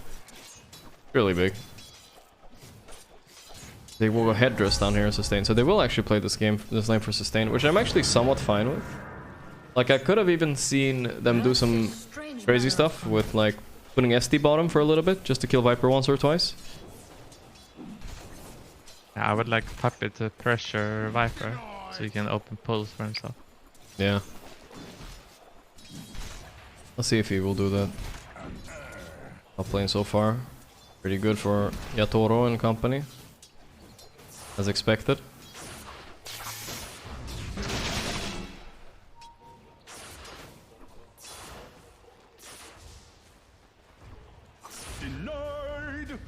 Really big. They will go headdress down here and sustain. So they will actually play this lane for sustain, which I'm actually somewhat fine with. Like I could have even seen them do some crazy stuff with like putting SD bottom for a little bit just to kill Viper once or twice. Yeah, I would like Puppy to pressure Viper so he can open pulls for himself. Yeah. Let's see if he will do that. Not playing so far. Pretty good for Yatoro and company. As expected. Denied.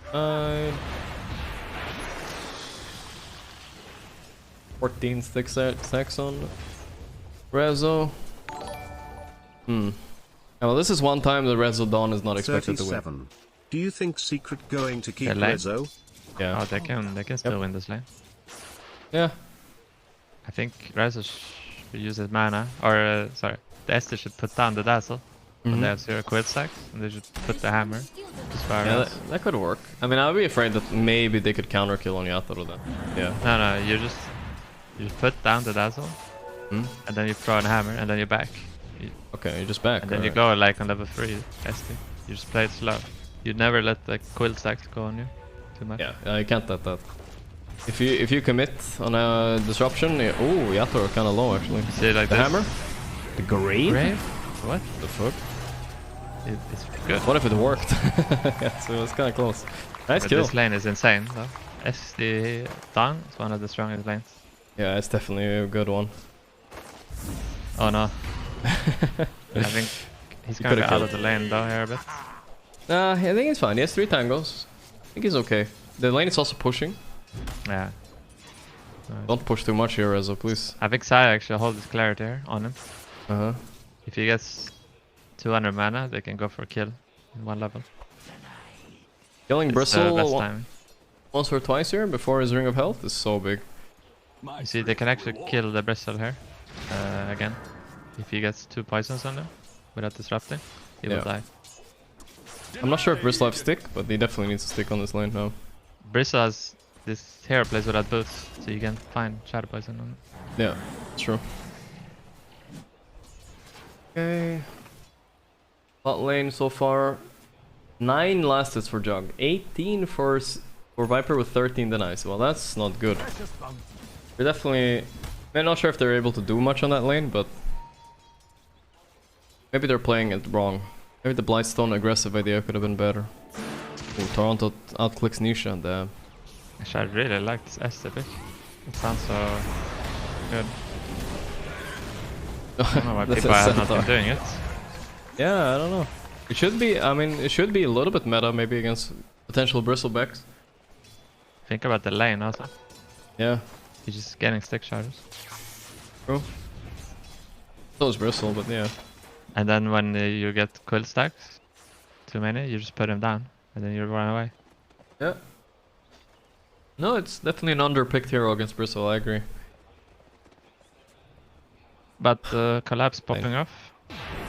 14 stacks on Rezo. Well, this is one time the Rezo Dawn is not expected to win. Do you think Secret going to keep Rezo? Yeah. Oh, they can still win this lane. Yeah. I think Rezo should use his mana, or sorry, the Esther should put down the Dazzle when they have 0 quill stacks, and they should put the hammer to spare Yeah, that could work. I mean, I would be afraid that maybe they could counter kill on Yatoro then. Yeah. No, you just put down the Dazzle, and then you throw a hammer, and then you're back. Okay, you're just back. And then you go like on level 3 SD. You just play it slow. You never let the quill stacks go on you too much. Yeah, you can't let that. If you commit on a disruption, oh, Yatoro kind of low actually. See like the this? hammer, the grave. What the fuck? It's good. What if it worked? Yeah, so it was kind of close. Nice but kill. This lane is insane though. SD down is one of the strongest lanes. Yeah, it's definitely a good one. Oh no. I think he's gonna get out of the lane though here a bit. Nah, I think he's fine. He has 3 tangos. I think he's okay. The lane is also pushing. Yeah. Don't push too much here, Rezo, please. I think Sai actually hold his clarity here on him. If he gets 200 mana, they can go for a kill in 1 level. Killing Bristle time. Once or twice here before his Ring of Health is so big. You see, they can actually kill the Bristle here again. If he gets 2 poisons on him without disrupting, he will die. I'm not sure if Bristle have stick, but he definitely needs to stick on this lane now. Bristle has this hero plays without boots, so you can find Shadow Poison on it. Yeah, true. Okay. Bot lane so far. 9 last hits for Jug. 18 for Viper with 13 denies. Well, that's not good. They're definitely... I'm not sure if they're able to do much on that lane, but... maybe they're playing it wrong. Maybe the Blightstone aggressive idea could have been better. Ooh, Toronto outclicks Nisha, damn. Actually, I really like this S pick. It sounds so good. I don't know why people have not been doing it. Yeah, I don't know. It should be, I mean, it should be a little bit meta maybe against potential Bristlebacks. Think about the lane also. Yeah. He's just getting stick shatters. True. So is Bristle, but yeah. And then when you get quill stacks, too many, you just put him down, and then you run away. Yeah. No, it's definitely an underpicked hero against Bristle, I agree. But the collapse popping off.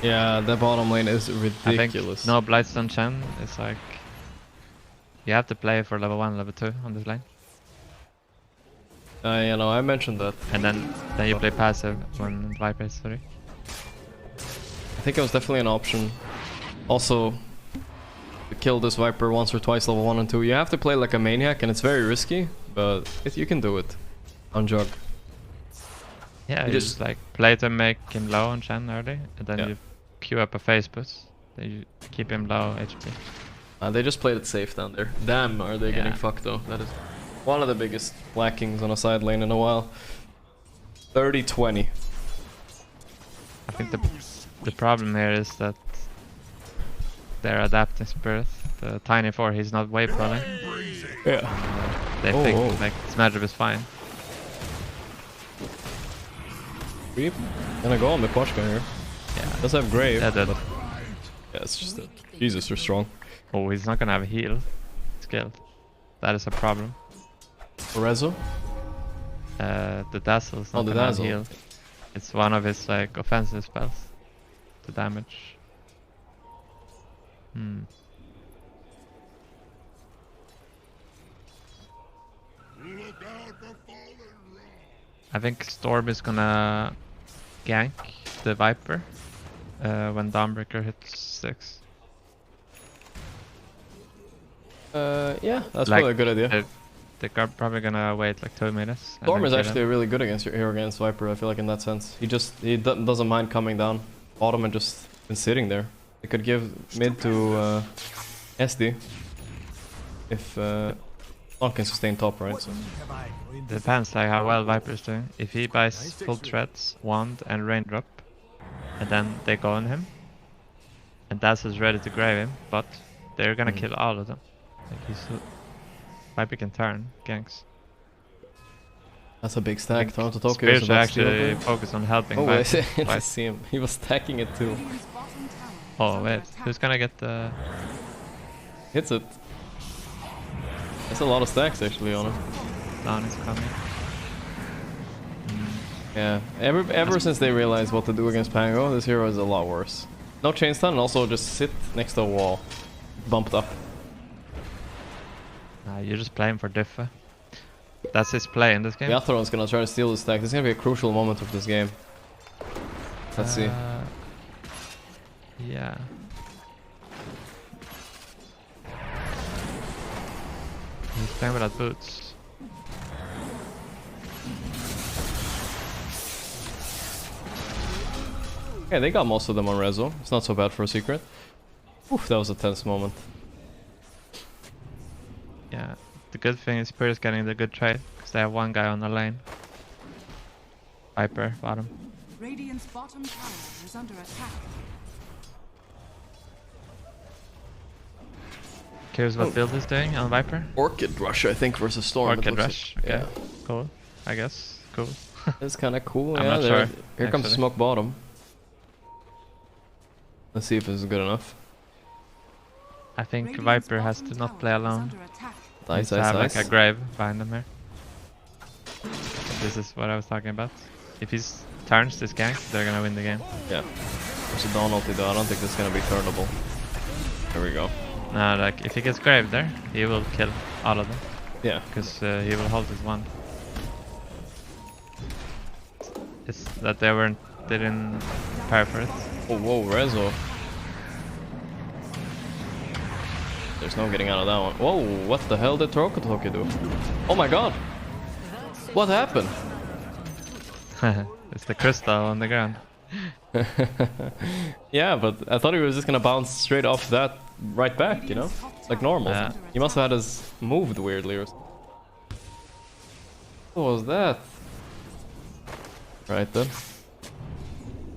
Yeah, the bottom lane is ridiculous. I think no Blightstone Chen is like... you have to play for level 1, level 2 on this lane. You know, I mentioned that. And then you play passive when Viper is 3. I think it was definitely an option. Also, to kill this Viper once or twice level 1 and 2, you have to play like a maniac and it's very risky, but you can do it on Jug. Yeah, you just like play to make him low on Chen early, and then you queue up a phase boost. Then you keep him low HP. They just played it safe down there. Damn, are they getting fucked though. That is one of the biggest lackings on a side lane in a while. 30-20. I think the problem here is that they're adapting Spirit. The Tiny 4, he's not wave rolling. Yeah. They think like this matchup is fine. Creep. Gonna go on the Koshka here. Yeah. Does have Grave. Yeah, but yeah, it's just that. Jesus, they're strong. Oh, he's not gonna have a heal skill. That is a problem. Rezo? The Dazzle is not the gonna have Dazzle. heal. It's one of his like offensive spells. The damage. I think Storm is gonna gank the Viper when Dawnbreaker hits 6. Yeah, that's probably a good idea. They're probably gonna wait like 2 minutes. Storm is actually really good against your hero against Viper, I feel like in that sense. He doesn't mind coming down bottom and just been sitting there. They could give mid to SD if Long can sustain top, right? So. Depends like how well Viper is doing. If he buys full threats, wand and raindrop, and then they go on him, and Daz is ready to grave him, but they're gonna kill all of them. Like Viper can turn ganks. That's a big stack. Toronto Tokyo Spirit is should actually focus on helping. Oh, I see him. He was stacking it too. Oh wait, who's gonna get the... Hits it. That's a lot of stacks actually on him. Down is coming. Yeah, ever since they realized what to do against Pango, this hero is a lot worse. No chain stun and also just sit next to a wall. Bumped up. You're just playing for Diffa. That's his play in this game. The Atheron's gonna try to steal the stack. This is gonna be a crucial moment of this game. Let's see. Yeah. He's playing without boots. Yeah, they got most of them on Rezo. It's not so bad for a secret. Oof, that was a tense moment. Yeah, the good thing is Spirit's getting the good trade, because they have one guy on the lane. Viper, bottom. Radiant's bottom tower is under attack. Curious what build is doing on Viper? Orchid Rush, I think, versus Storm. Orchid Rush, okay. Yeah. Cool, I guess. Cool. It's kinda cool, I'm yeah. not sure, Here comes Smoke bottom. Let's see if this is good enough. I think Viper has to not play alone. Nice, have nice. like a grave behind him here. This is what I was talking about. If he turns this gank, they're gonna win the game. Yeah. There's a Dawn ulti though. I don't think this is gonna be turnable. There we go. No, like if he gets Grave there, he will kill all of them. Yeah. Because he will hold his one. It's that they didn't prepare for it. Oh, whoa, Rezo. There's no getting out of that one. Whoa, what the hell did Toki do? Oh my god! What happened? It's the crystal on the ground. Yeah, but I thought he was just gonna bounce straight off that right back, you know? Like normal. Yeah. He must have had his moved weirdly or something. What was that? Right then.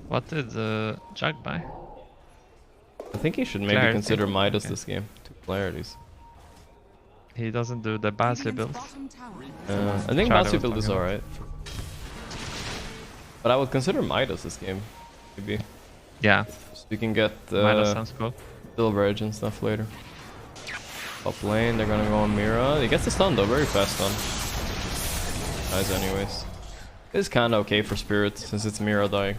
What did Jug buy? I think he should maybe Clarity. consider Midas Okay. this game. 2 clarities. He doesn't do the Bazi build. I think Shadow Battlefield was is talking alright. But I would consider Midas this game. Maybe. Yeah. So you can get Midas sounds cool. Silver Edge and stuff later. Top lane, they're gonna go on Mira. He gets the stun though, very fast stun. Nice anyways. It's kinda okay for Spirit since it's Mira dying.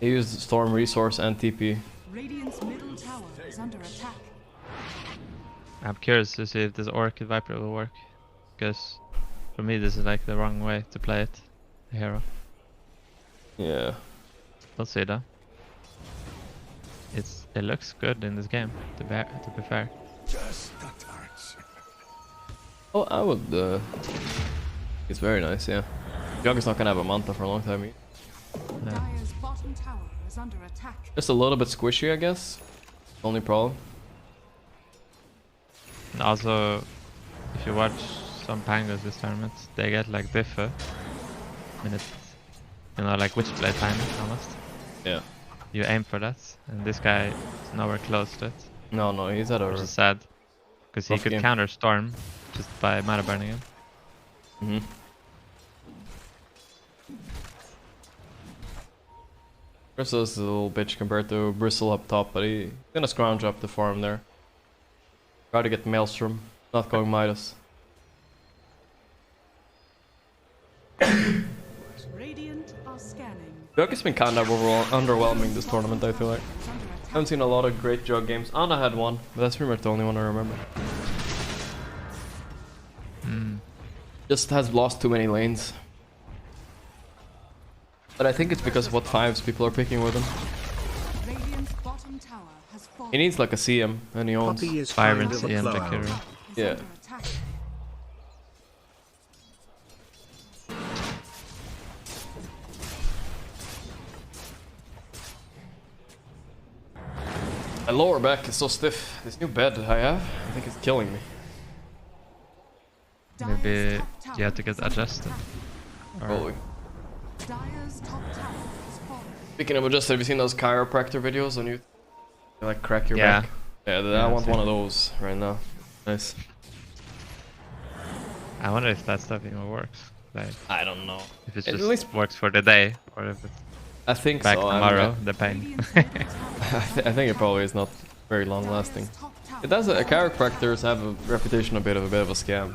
He used Storm Resource and TP. Radiant's middle tower is under attack. I'm curious to see if this Orchid Viper will work. Because for me this is like the wrong way to play it. The hero. Yeah. We'll see though. It looks good in this game, to be fair. Just a touch. Oh, I would it's very nice, yeah. Jug is not gonna have a Manta for a long time. No. Dire's bottom tower is under attack. Just a little bit squishy, I guess. Only problem. And also, if you watch some Pangos this tournament, they get like differ. I mean, it's, you know, like Witchblade timing almost. Yeah. You aim for that, and this guy is nowhere close to it. No, he's at a... Which is sad. Because he rough could game. counter Storm just by mana burning him. Mm-hmm. Bristle's a little bitch compared to Bristle up top, but he's gonna scrounge up the farm there. Try to get Maelstrom, not going Midas. Radiant are scanning. Jug has been kind of overall underwhelming this tournament, I feel like. I haven't seen a lot of great Jug games. Anna had one, but that's pretty much the only one I remember. Just has lost too many lanes. But I think it's because of what 5s people are picking with him. Radiant's bottom tower has fallen. He needs like a CM, and he owns Puppy is Fire kind and of a CM blowout. like hero. Yeah. Under attack. My lower back is so stiff. This new bed I have, I think it's killing me. Maybe you have to get adjusted. Or Probably. Dire's top tower has fallen. Speaking of adjusted, have you seen those chiropractor videos on YouTube? They like crack your Yeah. back. Yeah, Yeah, I I've want seen one of it. those right now. Nice. I wonder if that stuff even works. Like, I don't know. if it At just least- works for the day, or if it's I think back so. tomorrow, the pain. I think it probably is not very long lasting. It does. Chiropractors have a reputation a bit of a scam.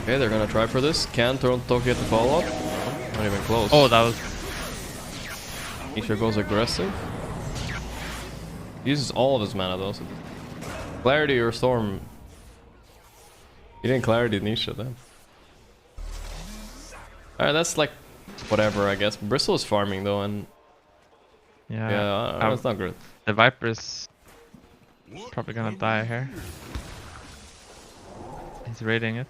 Okay, they're gonna try for this. Can Toronto get the follow up? Not even close. Oh, that was... Nisha goes aggressive. He uses all of his mana though. So Clarity or Storm. He didn't Clarity Nisha then. Alright, that's like whatever I guess. Bristle is farming though, and yeah, that's not good. The Viper is probably gonna die here. He's raiding it.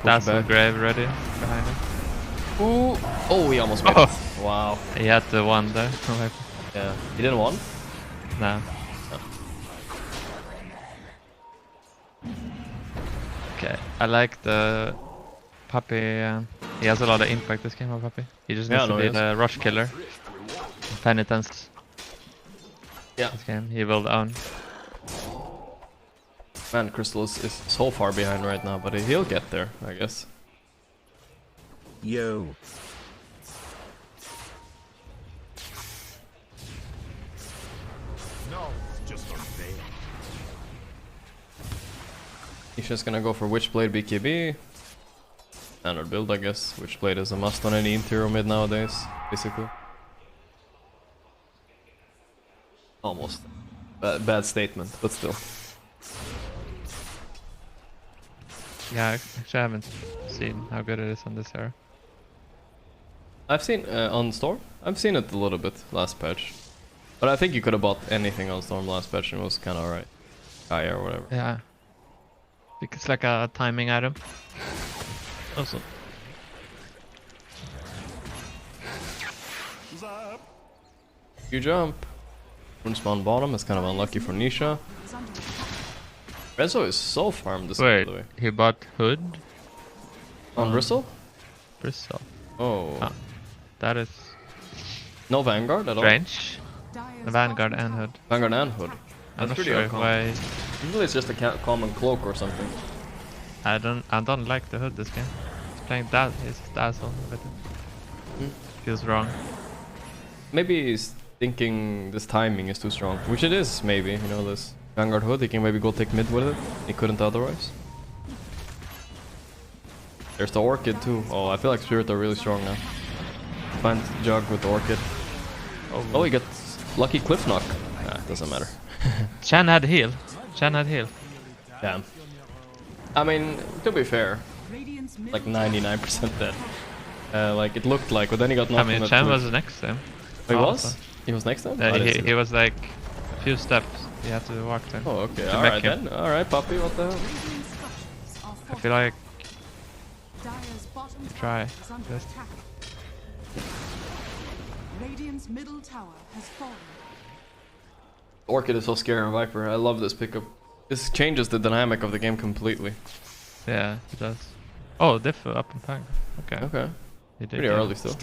That's the grave ready behind him. Ooh! Oh, he almost made it. Wow. He had the one there. Yeah. He didn't want? No. Okay, I like the Puppy. He has a lot of impact this game, Puppy. He just needs to be the rush killer. Penitence. Yeah. This game, he will own. Man, Crystal is so far behind right now, but he'll get there, I guess. Yo. No, just unfair. He's just gonna go for Witchblade BKB. Standard build, I guess, which played as a must on any interior mid nowadays, basically. Almost. Bad statement, but still. Yeah, actually I haven't seen how good it is on this era. I've seen on Storm. I've seen it a little bit last patch, but I think you could have bought anything on Storm last patch and it was kind of alright. Or whatever. Yeah, because it's like a timing item. Also. You jump. Rune spawn bottom is kind of unlucky for Nisha. Rezo is so farmed this Wait, by the way. He bought Hood? On Bristle? Bristle. Oh. Ah, that is... No Vanguard at all? Strange. The Vanguard and Hood. Vanguard and Hood. I'm That's not pretty sure uncommon. why... Usually it's just a common cloak or something. I don't like the Hood this game. He's playing that, his Dazzle with it. Feels wrong. Maybe he's thinking this timing is too strong, which it is maybe, you know, this Vanguard Hood, he can maybe go take mid with it. He couldn't otherwise. There's the Orchid too. Oh, I feel like Spirit are really strong now. Find Jug with the Orchid. Oh, he gets lucky Cliff Knock. Nah, doesn't matter. Chan had heal. Chan had heal. Damn. I mean, to be fair, like 99% dead. Like it looked like, but then he got knocked. I mean, Chan was next to him. Oh, he was? He was next to him? He was like a few steps. He had to walk then. Oh, okay. Alright then. Alright, puppy, what the hell? I feel like... Try. Just. Radiant's middle tower has fallen. Orchid is so scary on Viper. I love this pickup. This changes the dynamic of the game completely. Yeah, it does. Oh, diff up and pang. Okay. Okay. He did Pretty early still.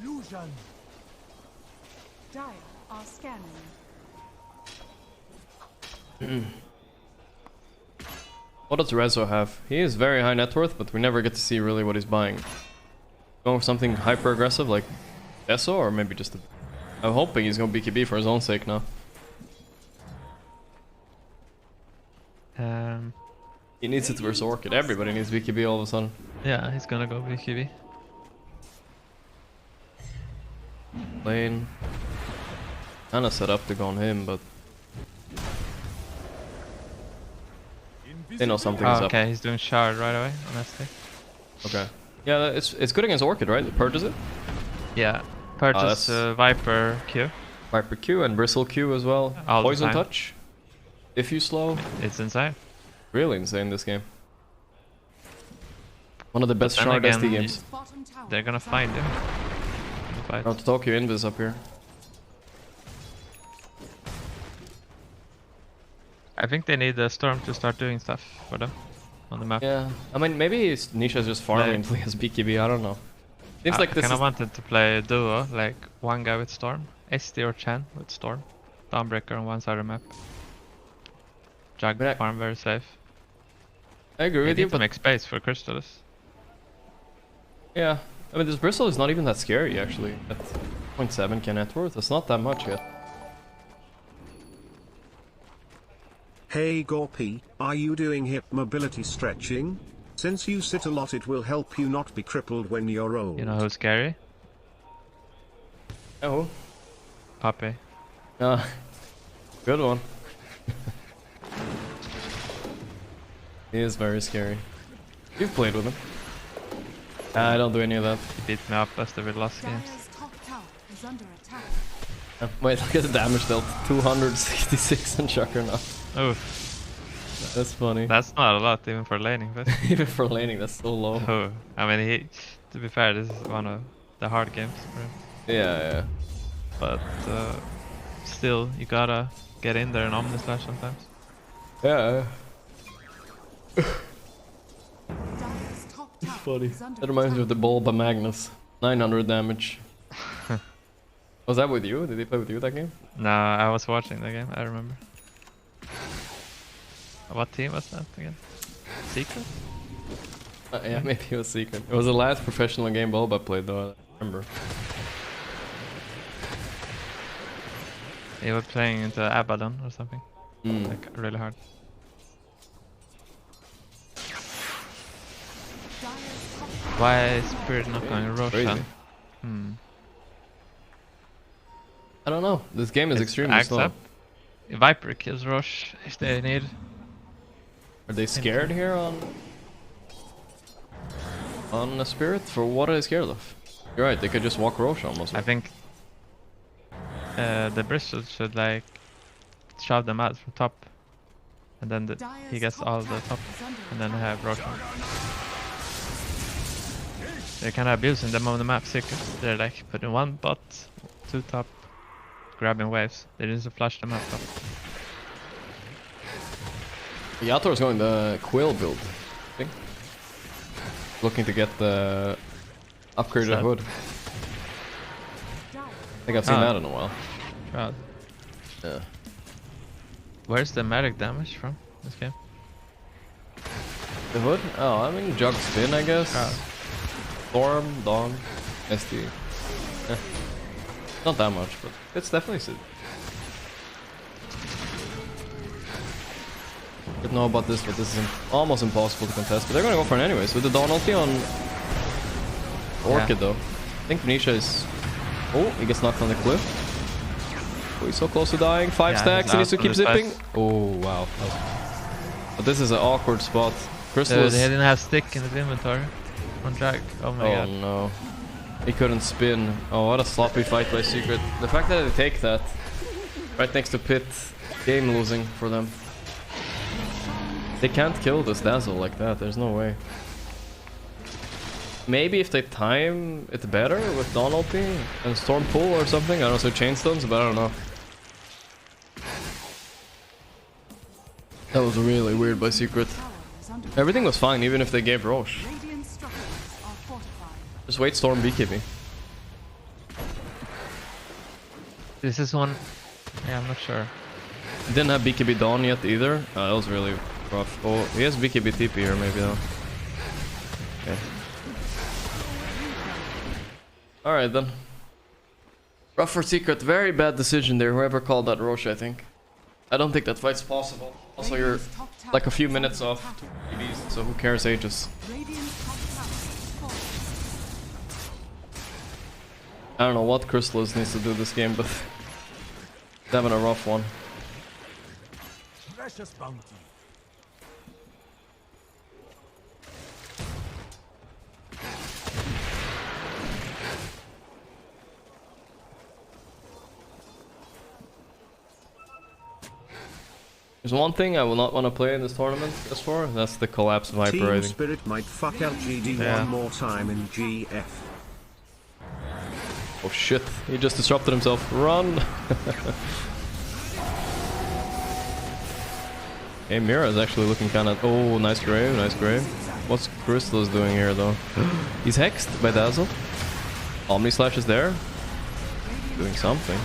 Illusion. Dire are scanning. What does Rezo have? He is very high net worth, but we never get to see really what he's buying. Going for something hyper aggressive like Esso, or maybe just I'm hoping he's going BKB for his own sake now. He needs it versus Orchid. Everybody needs BKB all of a sudden. Yeah, he's gonna go BKB. Lane. Kinda set up to go on him, but they know something's up. Okay, he's doing shard right away on ST. Okay. Yeah, it's good against Orchid, right? It purges it? Yeah. Purges Viper Q. Viper Q and Bristle Q as well. All Poison the time. Touch. If you slow. It's insane. Really insane this game. One of the best Then shard again, ST games. They're gonna find him. Out to Tokyo Invis up here. I think they need the Storm to start doing stuff for them on the map. Yeah, I mean maybe Nisha's just farming until he has BKB, I don't know. Seems like this I kinda wanted to play a duo, like one guy with Storm, ST or Chan with Storm, Dawnbreaker on one side of the map. Jug farm very safe. I agree with you, but make space for Crystallis. Yeah, I mean this Bristle is not even that scary actually. At 0.7k net worth, it's not that much yet. Hey Gorgc, are you doing hip mobility stretching? Since you sit a lot it will help you not be crippled when you're old. You know who's scary? Oh. Puppy. Good one. He is very scary. You've played with him. I don't do any of that. He beat me up as the last games. Wait, look at the damage dealt. 266 on Juggernaut. Oh. That's funny. That's not a lot even for laning, but even for laning, that's so low. Oh, I mean, to be fair, this is one of the hard games for him. Yeah. But still, you gotta get in there and Omnislash sometimes. Yeah. It's funny. That reminds me of the Bulba Magnus. 900 damage. Was that with you? Did he play with you that game? No, I was watching the game, I remember. What team was that again? Secret? Yeah, maybe it was Secret. It was the last professional game Bulba played though, I remember. He was playing into Abaddon or something. Like really hard. Why is Spirit not going Roshan? I don't know. This game is extremely slow. Up. Viper kills Rosh if they need. Are they scared here on a Spirit? For what are they scared of? You're right, they could just walk Rosh almost. I think the Bristol should like shove them out from top, and then he gets all the top, and then have Rosh. They're kind of abusing them on the map secret. They're like putting one bot, two top, grabbing waves. They need to flush them out top. Yator's going the Quill build, I think. Looking to get the upgraded hood. I think I've seen that in a while. Proud. Yeah. Where's the magic damage from this game? The hood? Oh, I mean jug spin, I guess. Storm, Dawn, SD. Not that much, but it's definitely Sid. Didn't know about this, but this is almost impossible to contest. But they're gonna go for it anyways. With the Dawn ulti on Orchid though. I think Venetia is... Oh, he gets knocked on the cliff. Oh, he's so close to dying. 5 stacks, he needs to keep zipping. Oh, wow. But this is an awkward spot. Crystal is... He didn't have stick in his inventory. On drag. Oh my god. Oh no. He couldn't spin. Oh, what a sloppy fight by Secret. The fact that they take that right next to Pit, game losing for them. They can't kill this Dazzle like that, there's no way. Maybe if they time it better with Dawn ulti and Storm Pull or something, I don't know, so Chain Stones, but I don't know. That was really weird by Secret. Everything was fine, even if they gave Roche. Just wait Storm BKB. This is one... Yeah, I'm not sure. Didn't have BKB Dawn yet either. That was really rough. Oh, he has BKB TP here maybe though. Okay. Alright then. Rough for Secret. Very bad decision there. Whoever called that Roche, I think. I don't think that fight's possible. Also, you're like a few minutes off TVs, so who cares ages? I don't know what Chrysalis needs to do this game, but he's having a rough one. Precious bounty. There's one thing I will not want to play in this tournament as far, that's the Collapse Viper. Team I think. Spirit might fuck LGD one more time in GF. Oh shit, he just disrupted himself. Run! Hey, Mira is actually looking kind of... Oh, nice grave, nice grave. What's Crystal doing here though? He's hexed by Dazzle. Omni Slash is there. Doing something.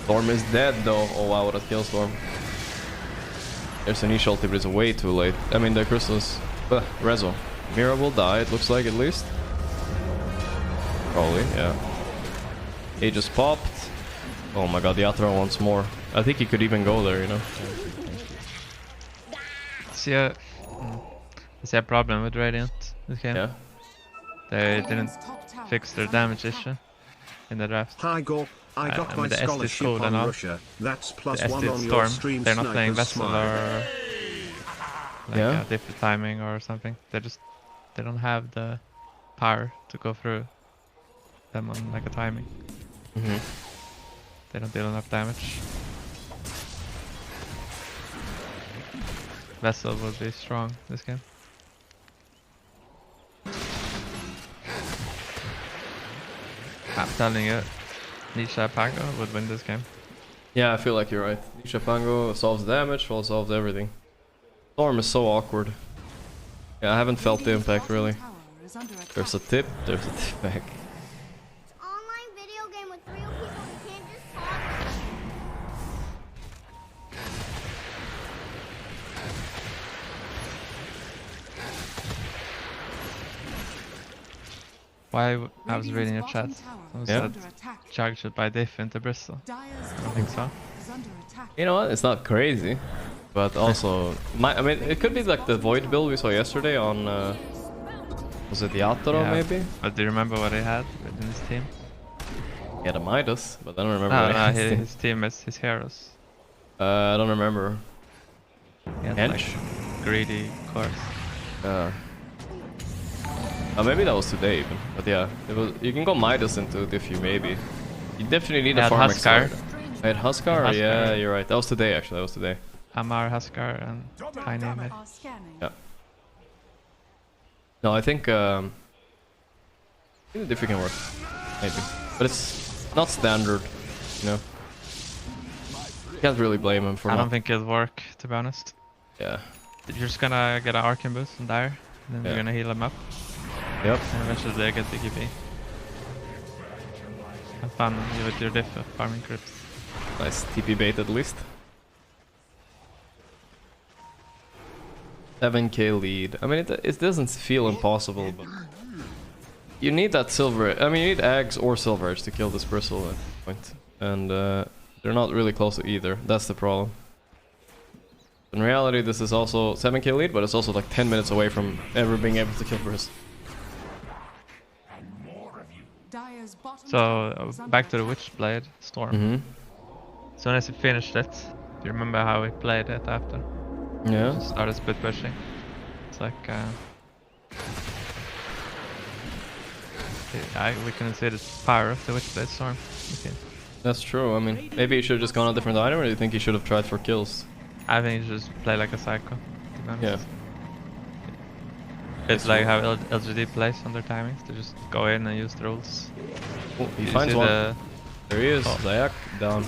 Storm is dead though. Oh wow, what a kill Storm. There's an ulti, but it's way too late. I mean, the Crystal's... Rezo. Mira will die, it looks like at least. Probably, yeah. He just popped. Oh my god, the Athra wants more. I think he could even go there, you know. See a problem with Radiant this game. Yeah. They didn't fix their damage issue in the draft. Hi Gorgc, I got my scholarship on Russia. That's +1 on your stream. They're not playing Vessel or like different timing or something. They don't have the power to go through them on like a timing. They don't deal enough damage. Vessel will be strong this game. I'm telling you, Nisha Pango would win this game. Yeah, I feel like you're right. Nisha Pango solves damage, well solves everything. Storm is so awkward. Yeah, I haven't felt the impact really. There's a tip back. Online video game with real people, you can't just talk. Why I was reading your chat. Someone said Chug should buy diff into Bristol. I don't think so. You know what? It's not crazy, but also I mean it could be like the Void build we saw yesterday on Was it Yatoro maybe? But do you remember what he had within his team? He had a Midas, but I don't remember. No, his team is his heroes. I don't remember. He had like greedy course. Maybe that was today even. But yeah, it was. You can go Midas into Diffu maybe. You definitely need a farm accelerator. I had Huskar? Yeah, you're right. That was today actually. That was today. Amar, Huskar, and Tiny mid. Yeah. No, I think the Diffu can work. Maybe. But it's not standard, you know. Can't really blame him for I don't think it'll work, to be honest. Yeah. You're just gonna get an Arcane boost and Dire, and then you're gonna heal him up. Yep. And eventually they get the GP. Have fun with your diff of farming crypts. Nice TP bait at least. 7k lead. I mean, it doesn't feel impossible, but you need that silver. I mean, you need eggs or silver edge to kill this bristle at this point, and they're not really close to either. That's the problem. In reality, this is also 7k lead, but it's also like 10 minutes away from ever being able to kill bristle. So back to the Witchblade Storm. As soon as he finished it, do you remember how he played it after? Yeah. Just started split pushing. It's like we can see the power of the Witchblade Storm. Okay. That's true. I mean, maybe he should have just gone a different item, or do you think he should have tried for kills? I think he should just play like a psycho, to be honest. Yeah. It's like how LGD plays on their timings, to just go in and use the rules. Oh, he finds one. There he is, Zayak down.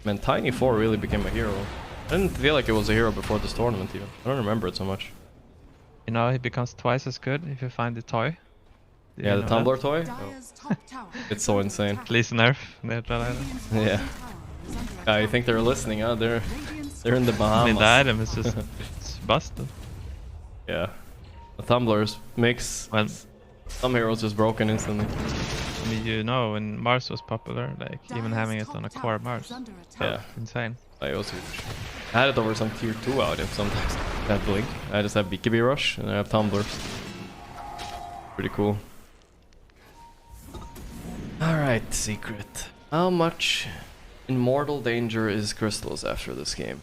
Man, Tiny 4 really became a hero. I didn't feel like it was a hero before this tournament even. I don't remember it so much. You know, he becomes twice as good if you find the toy. Yeah, the Tumbler toy? Oh. It's so insane. Please nerf. Yeah. I think they're listening, huh? They're in the Bahamas. I mean, the item is just it's busted. Yeah. The Tumblers makes some heroes just broken instantly. I mean, you know, when Mars was popular, like even having it on a core Mars. Yeah. Insane. It was huge. I had it over some tier 2 items sometimes. That Blink. I just have BKB Rush and I have Tumblers. Pretty cool. Alright, Secret. How much in mortal danger is Crystals after this game?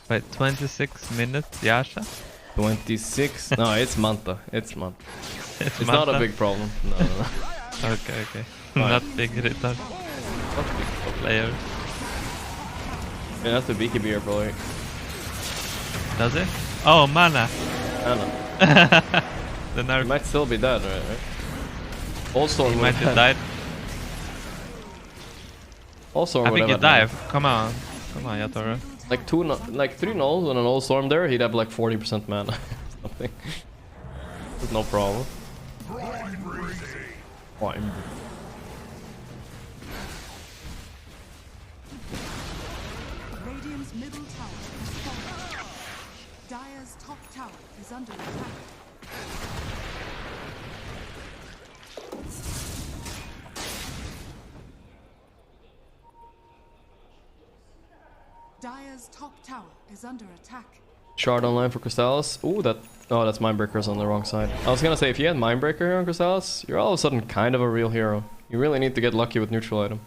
Wait, 26 minutes, Yasha? 26? No, it's Manta. It's Manta. It's Manta? not a big problem. No. Okay. Not big retard. Not big player. Yeah, that's the BKB here, probably. Does it? Oh, mana! Mana. The nerf. He might still be dead, right? Also, he might have died. Also, I think you dive. Come on, Yatoro. Like 3 nulls and an old storm there, he'd have like 40% mana. Something. There's no problem. Fine. Radiant's middle tower is falling. Dire's top tower is under attack. Dire's top tower is under attack. Shard online for Crystallis. Ooh, that's Mindbreaker's on the wrong side. I was gonna say, if you had Mindbreaker here on Crystallis, you're all of a sudden kind of a real hero. You really need to get lucky with neutral item.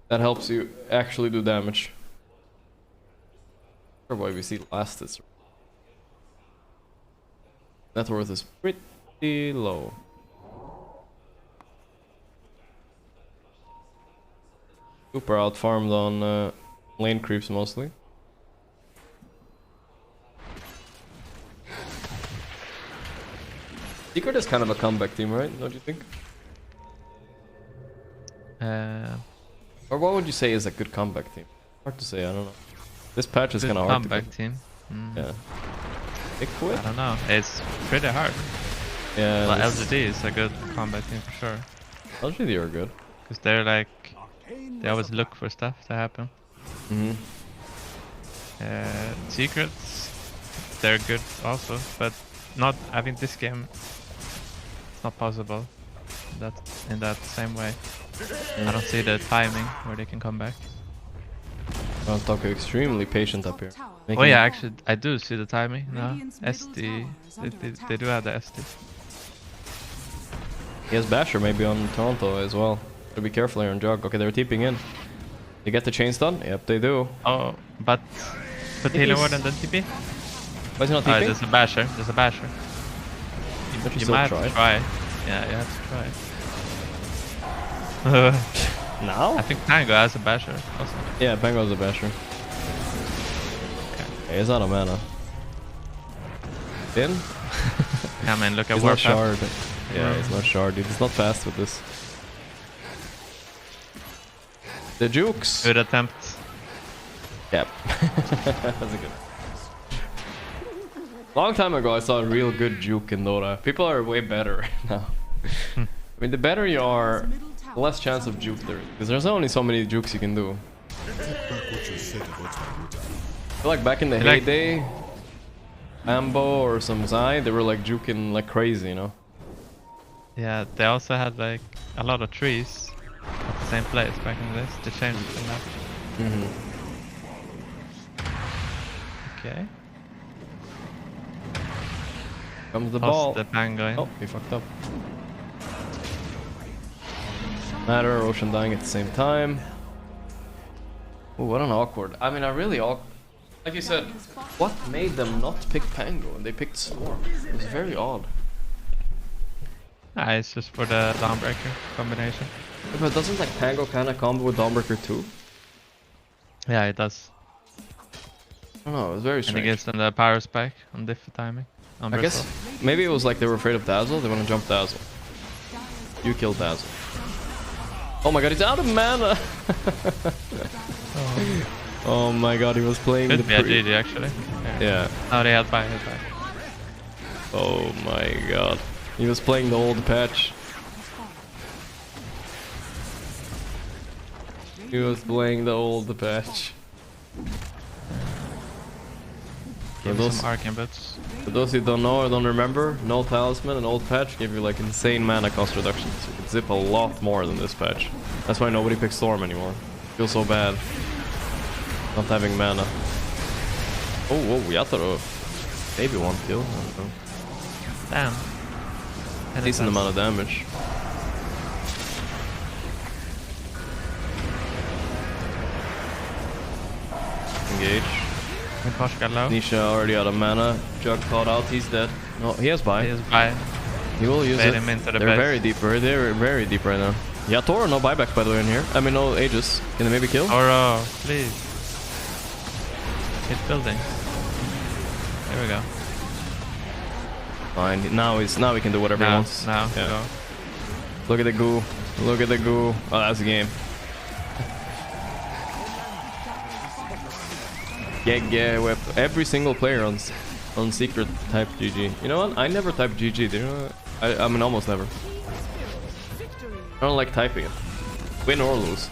That helps you actually do damage. Or why we see last is net worth is pretty low. Super out farmed on lane creeps mostly. Secret is kind of a comeback team, right? Don't you think? Or what would you say is a good comeback team? Hard to say, I don't know. This patch is kind of hard to comeback team. Yeah. They quit? I don't know. It's pretty hard. Yeah. But LGD is a good comeback team for sure. LGD are good. Because they're like... They always look for stuff to happen. Secrets, they're good also, but not. I think this game, it's not possible. In that same way. I don't see the timing where they can come back. Well, Taco extremely patient up here. Oh yeah, actually, I do see the timing now. SD, they do have the SD. He has Basher maybe on Toronto as well. So be careful here on Jug. Okay, they're TPing in. They get the chain stun? Yep, they do. Oh, but put healing ward and then TP? Why is he not TPing? There's a Basher. There's a Basher. You might have to try. Yeah, you have to try. Now? I think Pango has a Basher also. Yeah, Pango has a Basher. Okay, he's out of mana. In? Yeah, man, look at he's Warpath. Shard. Yeah, he's not Shard, dude. He's not fast with this. The jukes. Good attempt. Yep. That's a good. Long time ago, I saw a real good juke in Dota. People are way better now. I mean, the better you are, the less chance of juke there is. Because there's only so many jukes you can do. I feel like back in the heyday, Ambo or some Zai, they were like juking like crazy, you know? Yeah, they also had like a lot of trees at the same place back in this. They changed it from that. Okay. Comes the ball. The Pango in. Oh, he fucked up. Matter, Ocean dying at the same time. Oh, what an awkward. I mean, like you said, what made them not pick Pango and they picked Storm? It was very odd. Ah, it's just for the Dawnbreaker combination. Yeah, but doesn't like Pango kind of combo with Dawnbreaker too? Yeah, it does. I don't know, it was very strange. And it gives them the power spike on diff timing. I guess maybe it was like they were afraid of Dazzle, they want to jump Dazzle. You killed Dazzle. Oh my god, he's out of mana! Oh my god, he was playing Could the be a GG actually. Yeah. Oh, they had buy, Oh my god. He was playing the old patch. He was playing the old patch. Give me some arcane boots. For those who don't know or don't remember, no talisman and old patch give you like insane mana cost reductions. You can zip a lot more than this patch. That's why nobody picks Storm anymore. Feels so bad. Not having mana. Oh, whoa, Yatoro. Maybe one kill. I don't know. Damn. Decent amount of damage. Engage. Nisha already out of mana. Jug caught out, he's dead. No, he has buy. He has buy. He will use Bait it. him into the They're base. very deep, they're very deep right now. Yatoro, no buyback by the way in here. I mean, no Aegis. Can they maybe kill? Oro, please. It's building. There we go. Fine. Now he can do whatever he wants. Now, yeah. go. Look at the goo. Look at the goo. Oh, that's the game. Yeah, we have every single player on secret type GG. You know what? I never type GG. Do you know what? I mean, almost never. I don't like typing it. Win or lose.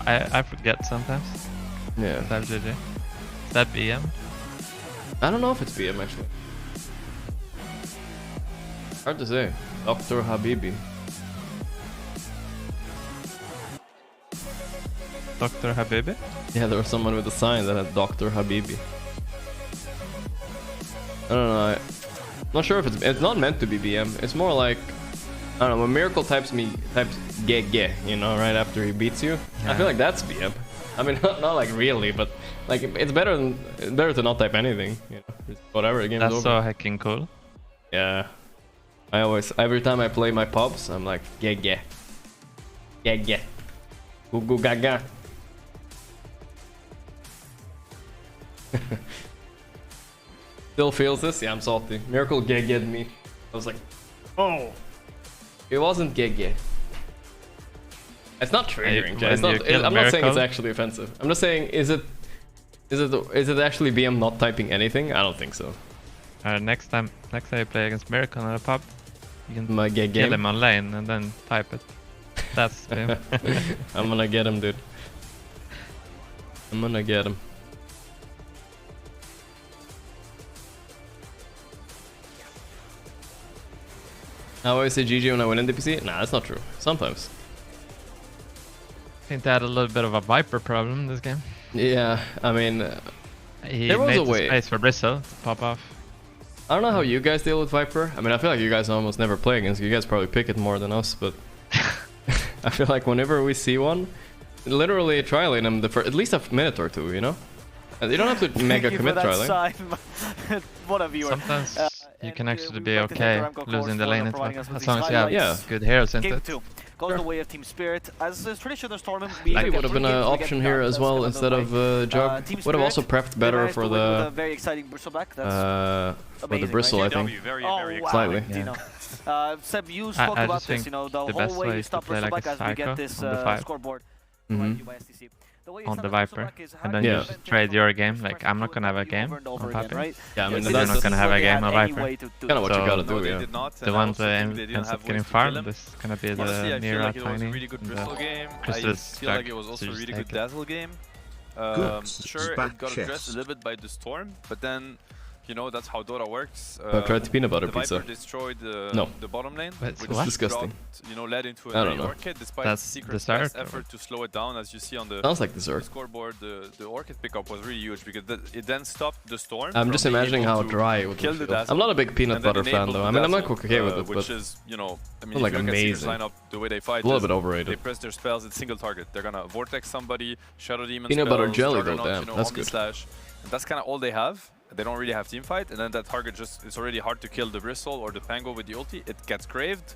I forget sometimes. Yeah. Type GG. Is that BM? I don't know if it's BM actually. Hard to say. Dr. Habibi. Dr. Habibi? Yeah, there was someone with a sign that had Dr. Habibi. I don't know. I'm not sure if it's not meant to be BM. It's more like, I don't know, when Miracle types ge, you know, right after he beats you. Yeah. I feel like that's BM. I mean, not like really, but like it's better to not type anything. You know, just whatever. The game's over. That's so hecking cool. Yeah. Every time I play my pubs, I'm like ge. Goo goo gaga. Still feels this? Yeah, I'm salty. Miracle gegged me. I was like, oh. It wasn't gegge. It's not triggering. I'm not saying it's actually offensive. I'm just saying, is it actually BM not typing anything? I don't think so. Next time you play against Miracle in a pub, you can kill kill him on lane and then type it. That's BM. I'm gonna get him, dude. I'm gonna get him. I always say GG when I win in DPC. Nah, that's not true. Sometimes. think they had a little bit of a Viper problem this game. Yeah, I mean, he there was made a way. space for Bristle to pop off. I don't know how you guys deal with Viper. I mean, I feel like you guys almost never play against. You guys probably pick it more than us, but I feel like whenever we see one, literally tri lane them at least a minute or two, you know? And you don't have to mega commit tri lane. What a viewer. Sometimes you can actually be okay losing the lane as long as you have good heroes in it. Goes the way of Team Spirit. As is tradition, this tournament Maybe would have been an option here as well instead of Jug. Would have also prepped better for the very exciting Bristleback. for the Bristle, I think. Slightly. Yeah. Seb, you spoke about this. You know, the whole way you stop Bristleback as we get this scoreboard. On the Viper, and then you just trade your game. Like, I'm not gonna have a game on Papi. Yeah, I mean, you're not gonna have a game on Viper. Kind of what you gotta do, yeah. The one that ends up getting farmed is gonna be the Mira Tiny. I feel like it was also a really good Dazzle game. Sure, it got addressed a little bit by the Storm, but then, you know, that's how Dota works. Tried to peanut butter the pizza. Viper destroyed the bottom lane, it's which disgusting. Brought, you know, led into a Orchid, despite Secret's best effort to slow it down. As you see on the, sounds like dessert. The scoreboard, the Orchid pickup was really huge because it then stopped the Storm. I'm just imagining how dry it would feel. I'm not a big peanut butter fan though. I mean, I'm not okay with it, but which is, you know, I mean, like if you look amazing. at Secret's lineup, the way they fight, a little bit overrated. They press their spells, it's single target. They're gonna Vortex somebody, Shadow Demon peanut spells, butter jelly though, Juggernaut, damn, you know, that's Omni good. Slash. And that's kind of all they have. They don't really have team fight, and then that target just, it's already hard to kill the Bristle or the Pango with the ulti. It gets craved,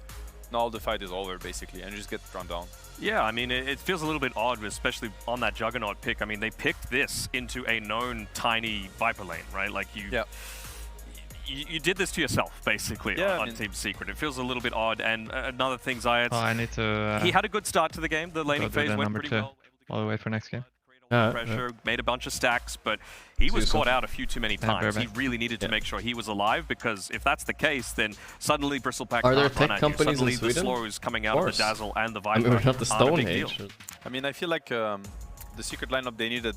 now the fight is over basically, and you just get run down. Yeah, I mean, it feels a little bit odd, especially on that Juggernaut pick. I mean, they picked this into a known tiny Viper lane, right? Like, you did this to yourself, basically, on Team Secret. It feels a little bit odd, and another thing, Zayat, I need to... he had a good start to the game. The laning phase went pretty well. All the way for next game. Pressure, made a bunch of stacks, but he was caught out a few too many times. He really needed to make sure he was alive, because if that's the case, then suddenly Bristleback are there tech companies suddenly in Sweden? the slows coming out of the Dazzle and the Viper. I mean, we're not the Stone Age. I mean, I feel like the Secret lineup they needed.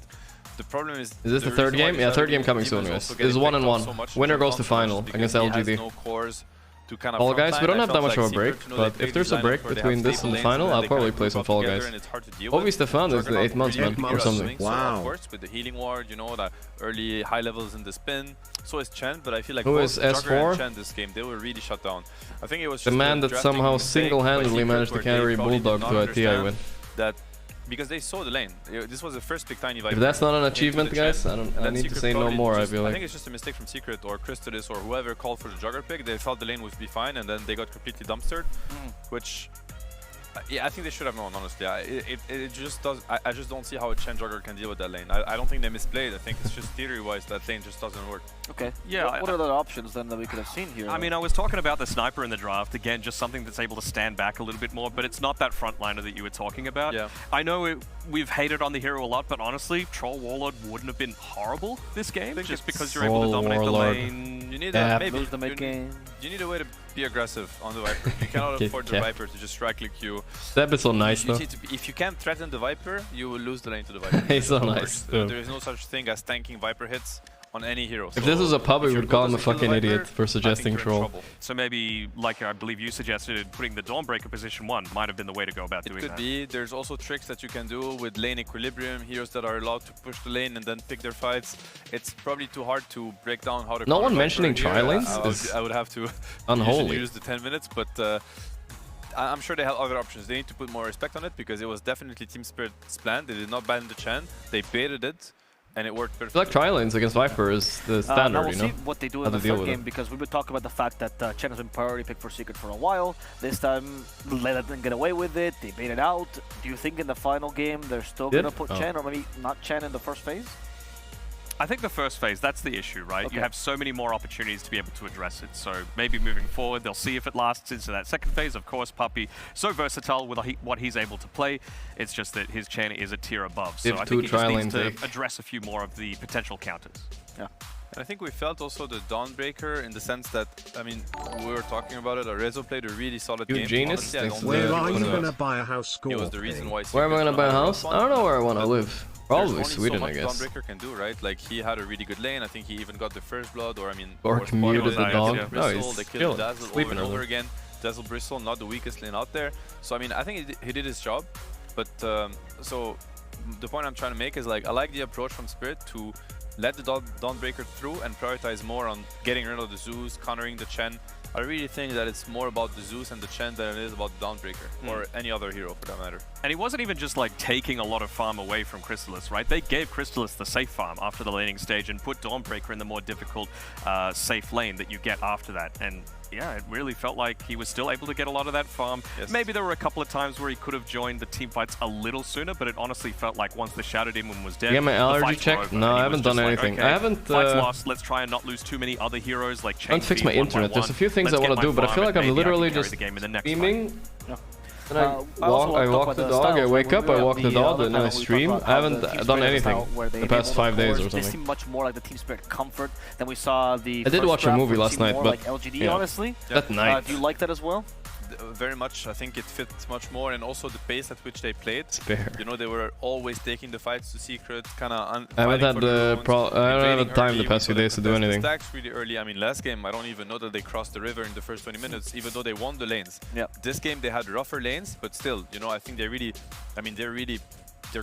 The problem is this the third game? Yeah, third game coming soon, guys. This is 1-1. Winner goes to final against LGD. No cores to kind of Fall Guys, we don't have that much of a break, but if there's a break between this and the final, I'll probably play some Fall Guys. Obi Stefan is the 8 months, man, or something. Wow. Of course, with the healing ward, you know, the early high levels in the spin. So is Chen, but I feel like who both is Jugger S4? and Chen this game, they were really shut down. I think it was the just man that somehow single-handedly managed to carry Bulldog to a TI win. That because they saw the lane. This was the first pick Tiny Viper. If that's not an achievement, guys, I need to say no more, I feel like. I think it's just a mistake from Secret or Crystadis or whoever called for the Jugger pick. They thought the lane would be fine, and then they got completely dumpstered, which... yeah, I think they should have known, honestly. It just does. I just don't see how a Chen Jugger can deal with that lane. I don't think they misplayed. I think it's just theory-wise that lane just doesn't work. Okay. Yeah. What are the options then that we could have seen here? I mean, I was talking about the sniper in the draft. Again, just something that's able to stand back a little bit more, but it's not that frontliner that you were talking about. Yeah. I know we've hated on the hero a lot, but honestly, Troll Warlord wouldn't have been horrible this game, just because you're able to dominate the lane. You need maybe lose the mid game. You need a way to be aggressive on the Viper. You cannot afford the Viper to just right-click you. That bit's so nice, though. If you can't threaten the Viper, you will lose the lane to the Viper. He's so nice. There is no such thing as tanking Viper hits on any hero. If this was a pub, we would call him a fucking idiot for suggesting Troll. So maybe, like I believe you suggested, putting the Dawnbreaker position 1 might have been the way to go about doing that. It could be. There's also tricks that you can do with lane equilibrium, heroes that are allowed to push the lane and then pick their fights. It's probably too hard to break down how to... No one mentioning tri-lanes is I would have to unholy. use the 10 minutes, but I'm sure they have other options. They need to put more respect on it, because it was definitely Team Spirit's plan. They did not ban the Chen, they baited it, and it worked perfectly. I feel like tri-lanes against Viper is the standard, now we'll you know? see what they do in the third game, because we would talk about the fact that Chen has been priority pick for Secret for a while. This time, let them get away with it. They bait it out. Do you think in the final game they're still going to put Chen, or maybe not Chen in the first phase? I think the first phase, that's the issue, right? Okay. You have so many more opportunities to be able to address it. So maybe moving forward, they'll see if it lasts into that second phase. Of course, Puppy, so versatile with what he's able to play. It's just that his Chen is a tier above. So I think he just needs to address a few more of the potential counters. Yeah. And I think we felt also the Dawnbreaker in the sense that, I mean, we were talking about it, Arezzo played a really solid game. Genius, where are you going to buy a house? It was the reason why... Where am I going to buy a house? I don't know where I want to live. Probably Sweden, so I guess. Dawnbreaker can do, right? Like, he had a really good lane. I think he even got the first blood, or I mean... Gorgc muted the Dawn. No, he's they killed Dazzle over and over again. Dazzle Bristle, not the weakest lane out there. So, I mean, I think he did his job. But so the point I'm trying to make is like I like the approach from Spirit to let the Dawnbreaker through and prioritize more on getting rid of the Zeus, countering the Chen. I really think that it's more about the Zeus and the Chen than it is about the Dawnbreaker, or any other hero for that matter. And he wasn't even just like taking a lot of farm away from Crystallis, right? They gave Crystallis the safe farm after the laning stage and put Dawnbreaker in the more difficult safe lane that you get after that. And yeah, it really felt like he was still able to get a lot of that farm. Yes. Maybe there were a couple of times where he could have joined the team fights a little sooner, but it honestly felt like once the Shadow Demon was dead, you get my allergy check? No, I haven't done anything. Like, okay, I haven't. Fight's lost. Let's try and not lose too many other heroes like Chain. I haven't fixed my internet. There's a few things I want to do, but I feel like I'm literally just streaming. And I walk the dog, I wake up, I walk the dog, and I stream. I haven't done anything the past 5 days or They something. seem much more like the Team Spirit comfort than we saw the. I did watch a movie last night, but like LGD, honestly. That night. Do you like that as well? Very much. I think it fits much more, and also the pace at which they played. Spare. You know, they were always taking the fights to secret, kind of. I haven't had I haven't had time the past few days to do anything. Stacks really early. I mean, last game I don't even know that they crossed the river in the first 20 minutes, even though they won the lanes. Yeah. This game they had rougher lanes, but still, you know, I think they really. I mean, they're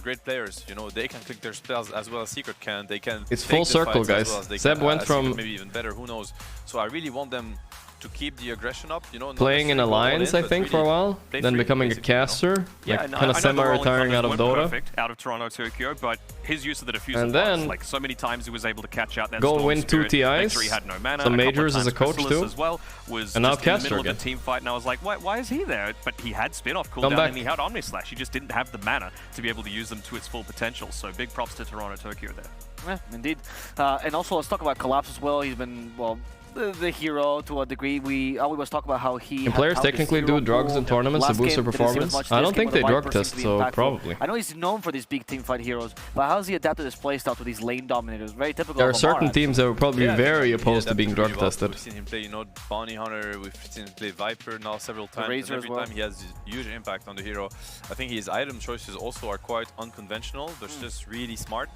great players. You know, they can click their spells as well as Secret can. They can. It's full circle, guys. Zeb went from maybe even better. Who knows? So I really want them to keep the aggression up, you know, playing in Alliance, I think, for a while, then becoming a caster, like kind of semi-retiring out of Dota. Perfect out of Toronto Tokyo, but his use of the diffuser and then like so many times he was able to catch out that go win 2 TIs, had no mana, some majors as a coach too, as well, was and now just in the caster middle again. of the team fight, and I was like, why is he there? But he had spin-off cooldown and he had Omni Slash. He just didn't have the mana to be able to use them to its full potential. So big props to Toronto Tokyo there. Yeah, indeed. And also let's talk about Collapse as well. He's been, well, the hero to a degree. We always talk about how he. Can players technically do drugs in tournaments to boost their performance? I don't think they drug test, so probably. I know he's known for these big team fight heroes, but how's he adapted his playstyle to these lane dominators? Very typical. There are certain teams that would probably be very opposed to being drug tested. We've seen him play, you know, Bounty Hunter. We've seen him play Viper now several times. And every time he has huge impact on the hero. I think his item choices also are quite unconventional. They're just really smart.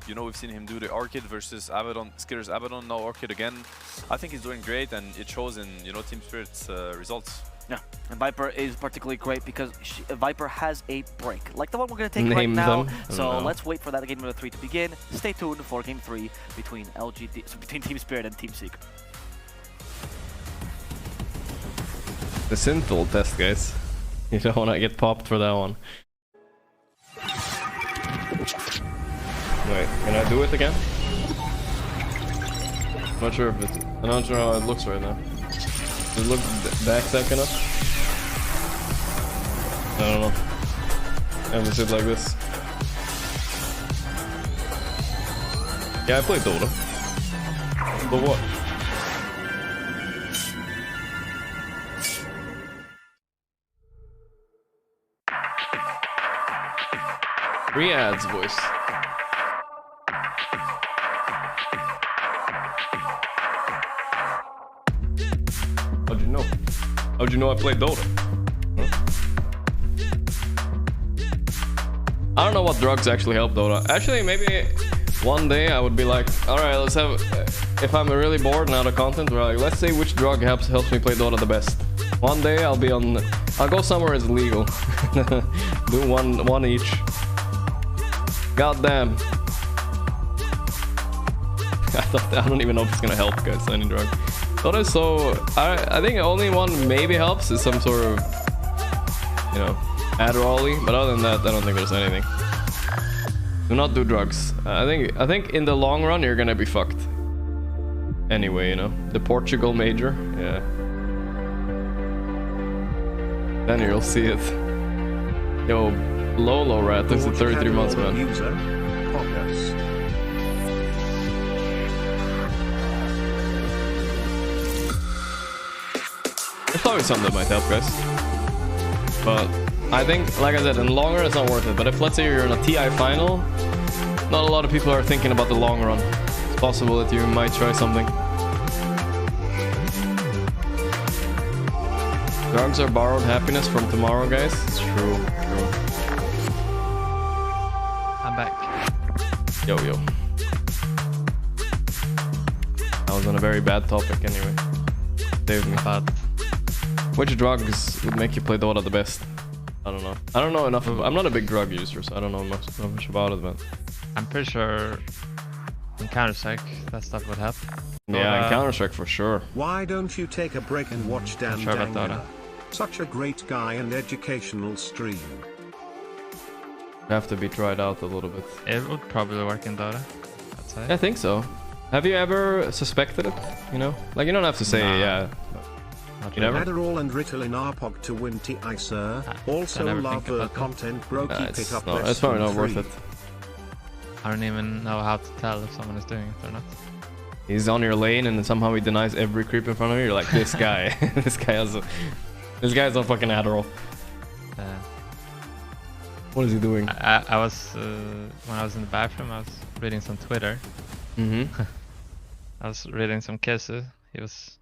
You know, we've seen him do the Orchid versus Abaddon, Skitter's Abaddon, now Orchid again. I think he's doing great, and it shows in, you know, Team Spirit's results. Yeah, and Viper is particularly great because Viper has a break, like the one we're going to take right now. So let's wait for that game number 3 to begin. Stay tuned for game 3 between between Team Spirit and Team Secret. The Synthol test, guys. You don't want to get popped for that one. Wait, can I do it again? I'm not sure if it's... I'm not sure how it looks right now. Does it look back enough? I don't know. I haven't seen it like this. Yeah, I played Dota. But what? Riyadh's voice. How'd you know? How'd you know I played Dota? Huh? I don't know what drugs actually help Dota. Actually, maybe one day I would be like, alright, let's have... if I'm really bored and out of content, we're like, let's say which drug helps me play Dota the best. One day I'll be on... I'll go somewhere it's legal. Do one each. God damn. I don't even know if it's gonna help, guys, any drug. Dota is so... I think only one maybe helps is some sort of, you know, Adderall-y, but other than that, I don't think there's anything. Do not do drugs. I think in the long run you're gonna be fucked. Anyway, you know, the Portugal major, yeah. Then you'll see it. Yo, Lolo Rat, this is 33 months, man. There's probably something that might help, guys. But I think, like I said, in the long run it's not worth it. But if, let's say, you're in a TI final, not a lot of people are thinking about the long run. It's possible that you might try something. Drugs are borrowed happiness from tomorrow, guys. It's true. I'm back. Yo. I was on a very bad topic anyway. Save me. Bad. Which drugs would make you play Dota the best? I don't know. I don't know enough. I'm not a big drug user, so I don't know much about it, but I'm pretty sure in Counter-Strike that stuff would help. Yeah, in Counter-Strike for sure. Why don't you take a break and watch Dan Sure about Danger? Dota. Such a great guy and educational stream. Have to be tried out a little bit. It would probably work in Dota, I'd say. I think so. Have you ever suspected it? You know, like you don't have to say yeah. You never. Adderall and Ritalin Arpog to win TI sir. Also love the content bro. Keep it up. No, it's probably not worth it. I don't even know how to tell if someone is doing it or not. He's on your lane and somehow he denies every creep in front of you. You're like, this guy, this guy's on fucking Adderall. What is he doing? I was when I was in the bathroom, I was reading some Twitter. Mm-hmm. I was reading some cases. He was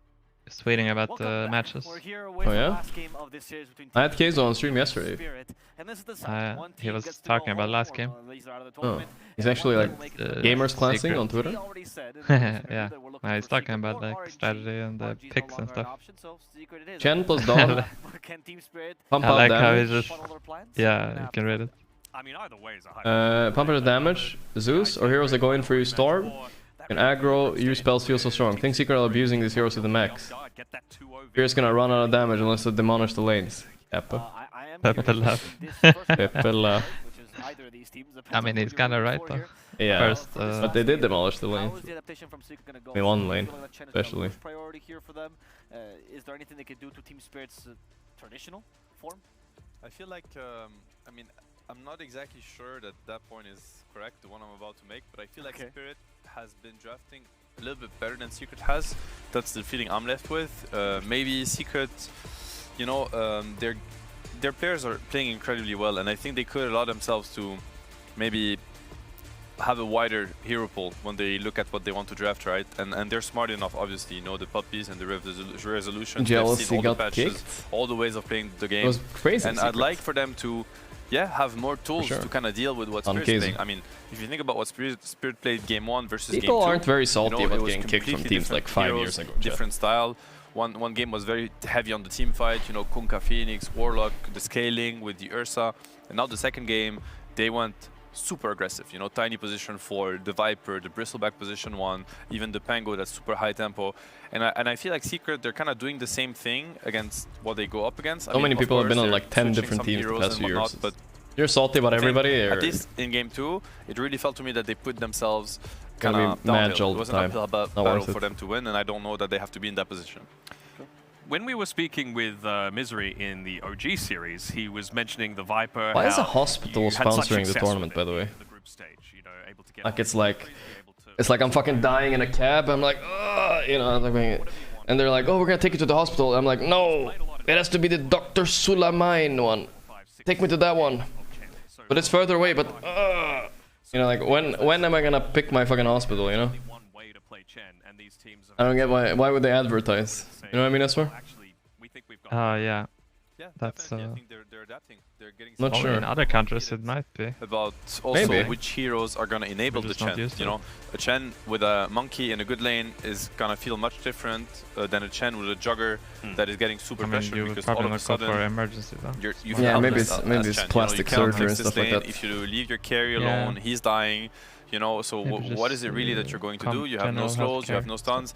tweeting about the matches. Oh yeah? I had Keizo on stream yesterday. He was talking about last game. Oh. He's actually like gamers classing on Twitter? Yeah. He's talking about like strategy and the picks and stuff. Chen plus Dawn. Pump I out like how he damage. just... Yeah, you can read it. I mean, either way is a Pump out damage. Zeus or heroes that go in for you Storm. And aggro, your spells feel so strong. Think Secret are abusing these heroes to the max. Fear's gonna run out of damage unless they demolish the lanes. Pepe. Pepe love. Pepe love. I mean, he's kinda right though. Yeah, First, but they did demolish the lane. I mean, one lane, especially. Priority here for them. Is there anything they could do to Team Spirit's traditional form? I feel like, I mean, I'm not exactly sure that point is correct, the one I'm about to make, but I feel like Spirit has been drafting a little bit better than Secret has. That's the feeling I'm left with. Maybe Secret, you know, their players are playing incredibly well, and I think they could allow themselves to maybe have a wider hero pool when they look at what they want to draft, right? And they're smart enough, obviously, you know, the puppies and the resolution. Jealousy all the got patches, kicked. all the ways of playing the game. It was crazy. And I'd like for them to, yeah, have more tools to kind of deal with what Spirit's playing. I mean, if you think about what Spirit played game 1 versus game 2, people aren't very salty you know, about getting kicked from teams like 5 years ago. Different style. One game was very heavy on the team fight, you know, Kunkka, Phoenix, Warlock, the scaling with the Ursa. And now the second game, they went super aggressive, you know, tiny position 4, the Viper, the Bristleback position 1, even the Pango, that's super high tempo. And I feel like Secret, they're kind of doing the same thing against what they go up against. So many people have been on like 10 different teams the past few years. But you're salty about everybody? At least in game 2, it really felt to me that they put themselves kind of downhill. It was an uphill battle for them to win, and I don't know that they have to be in that position. When we were speaking with Misery in the OG series, he was mentioning the Viper. Why is a hospital sponsoring the tournament, by the way? Like it's like I'm fucking dying in a cab. I'm like, you know, and they're like, oh, we're gonna take you to the hospital. I'm like, no, it has to be the Dr. Sulaiman one. Take me to that one. But it's further away. But you know, like when am I gonna pick my fucking hospital? You know. I don't get why would they advertise? You know what I mean, Esmer? Yeah. Yeah, that's I think they're adapting. They're getting not sure. In other countries it might be. About also which heroes are gonna enable the Chen. You know, a Chen with a monkey in a good lane is gonna feel much different than a Chen with a jugger that is getting super pressure because all of a sudden for emergency though. Yeah, maybe it's plastic surgery and stuff like that. If you leave your carry alone, he's dying. You know, so what is it really that you're going to do? You have no slows, you have no stuns.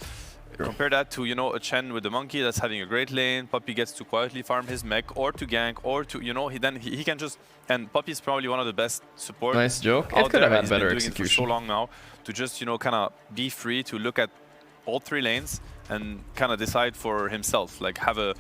Compare that to, you know, a Chen with the monkey that's having a great lane. Puppy gets to quietly farm his mech or to gank or to, you know, he can just, and Puppy is probably one of the best support. Nice joke. It could have had better execution. For so long now to just, you know, kind of be free to look at all 3 lanes and kind of decide for himself, like have a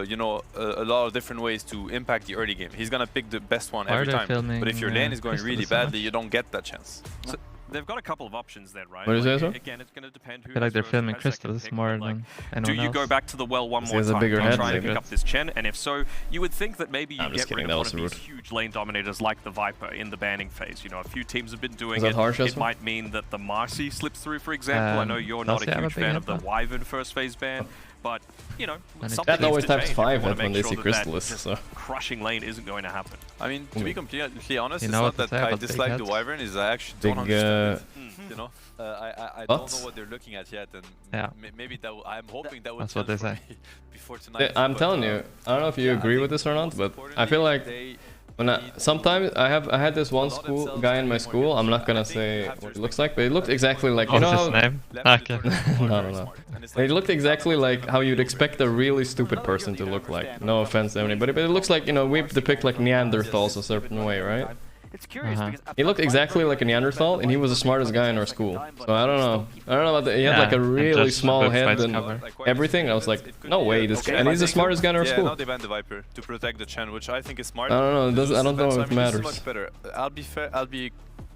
you know, a lot of different ways to impact the early game. He's gonna pick the best one every time. But if your lane is going really badly, you don't get that chance. So they've got a couple of options there, right? What is that? Again, it's going to depend who. I feel like they're filming Crystals more than anyone else. Do you go back to the well one more time and try and pick up this Chen? And if so, you would think that maybe you get rid of one of these huge lane dominators like the Viper in the banning phase. You know, a few teams have been doing it. It might mean that the Marcy slips through, for example. I know you're not a huge fan of the Wyvern first phase ban. But, you know, something that always needs to types change. 5 We wanna when make they sure see that Crystallis, just so... crushing lane isn't going to happen. I mean, to be completely honest, You it's know not what to that say I about big dislike the heads? Wyvern, is I actually Big, don't understand it. You know, I don't What? know what they're looking at yet, and Yeah. maybe that I'm hoping that will That's what they change say. for me before tonight. I'm but, telling you, I don't know if you yeah, agree I with think this or not, most but I feel like importantly, when sometimes I had this one school guy in my school. I'm not gonna say what he looks like, but he looked exactly like you What's know. his name? Okay. No. He looked exactly like how you'd expect a really stupid person to look like. No offense to anybody, but it looks like, you know, we depict like Neanderthals a certain way, right? It's curious because He looked exactly like a Neanderthal, and he was the smartest guy in our school. So I don't know. About that. He had Yeah, like a and really just small book head fights and cover. everything. I was like, no way, this and he's the smartest guy in our yeah, school. now they banned the Viper to protect the Chen, which I think is smart. I don't know. I don't know So, if it I mean, this is matters. much better. I'll be fair. I'll be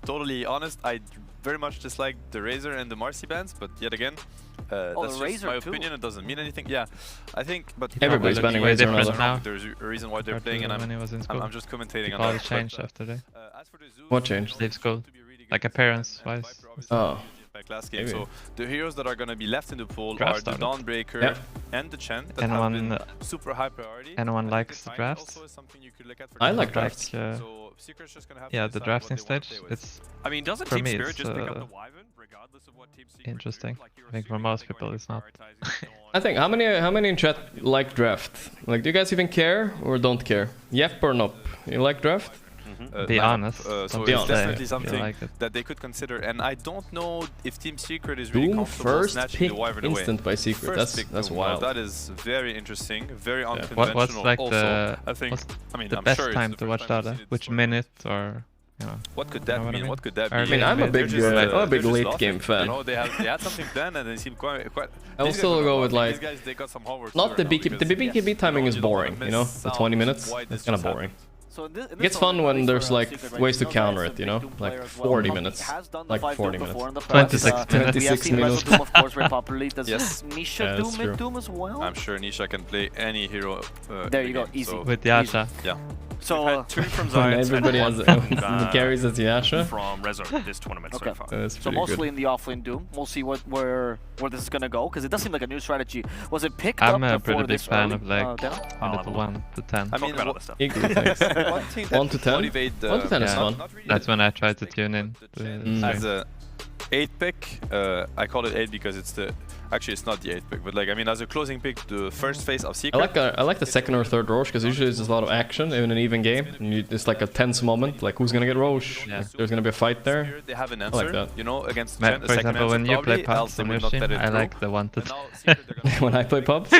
totally honest. I very much dislike the Razor and the Marcy bans, but yet again, that's just my opinion. It doesn't mean anything. Yeah, I think. But Everybody's banning Razor now. There's a reason why they're playing, and I'm just commentating on All that. changed after that. What changed? Leaves gold. Like appearance-wise. Oh. Like last game. Maybe. So the heroes that are going to be left in the pool Draft are the started. Dawnbreaker and the Chen that have been super high priority. Anyone likes the drafts? I like drafts. So Secret's just gonna have Yeah, to the decide drafting what they wanna stage. play with. It's I mean, doesn't for Team me, Spirit it's, just pick up the Wyvern, regardless of what Team Secret interesting. do? Like, you're I think for assuming most they're people going it's to be not. prioritizing Dawn. I think how many in chat like draft? Like, do you guys even care or don't care? Yep or nope? You like draft? Be honest. So Don't it's say definitely you something like it. that they could consider, and I don't know if Team Secret is really Doom comfortable first snatching pick the Wyvern away. instant by Secret. First That's pick Doom. wild. Now, that is very interesting, very unconventional. What's like also, the I think, the I'm best sure it's time the to first watch time that? we've seen it Which before. minute or you know? What could You that know what mean? I mean? What could that be? Early I mean, I'm a mid. big late game fan. You know, they had something planned and they seem quite. I will these still guys go are- with like these guys, they got some homework to not the learn now BKB. The because, BKB timing you is know, you don't wanna boring. You know, miss the out 20 minutes. why this It's kind of just boring. So in It gets fun when there's like ways to counter it, you know, like 40 minutes, like 40 minutes. 26 minutes. 26 minutes. Doom, of course, very popularly. Does Yes. Nisha Yeah, do that's mid true. Doom as well? I'm sure Nisha can play any hero. There in you the go, game, easy. so- With Yasha. Yeah. So We've had two from And Zion, everybody has from, carries as Yasha. from Rezo this tournament Okay. so far. That's So pretty mostly good. in the offlane Doom. We'll see where this is gonna go because it does seem like a new strategy. Was it picked I'm up a before pretty big this fan early? of like Dana? minute 1 to 10. I mean, Talk about other stuff. Equal, thanks. one thing that 1 to 10? motivate the 1 to 10 is Yeah. fun. not really That's when I try to tune in. as a 8 pick. I call it 8 because it's the actually it's not the 8 pick, but like I mean as a closing pick, the first phase of Secret. I like the second or third Roche because usually there's a lot of action in an even game. And it's like a tense moment, like who's gonna get Roche? Yeah. Like, there's gonna be a fight there. They have an I answer, like that. you know, against For Chen, the second example, answer when you play probably, else pubs they on would your not stream, let it I through. like the 1 to And 10. now Secret, they're gonna When I play pubs,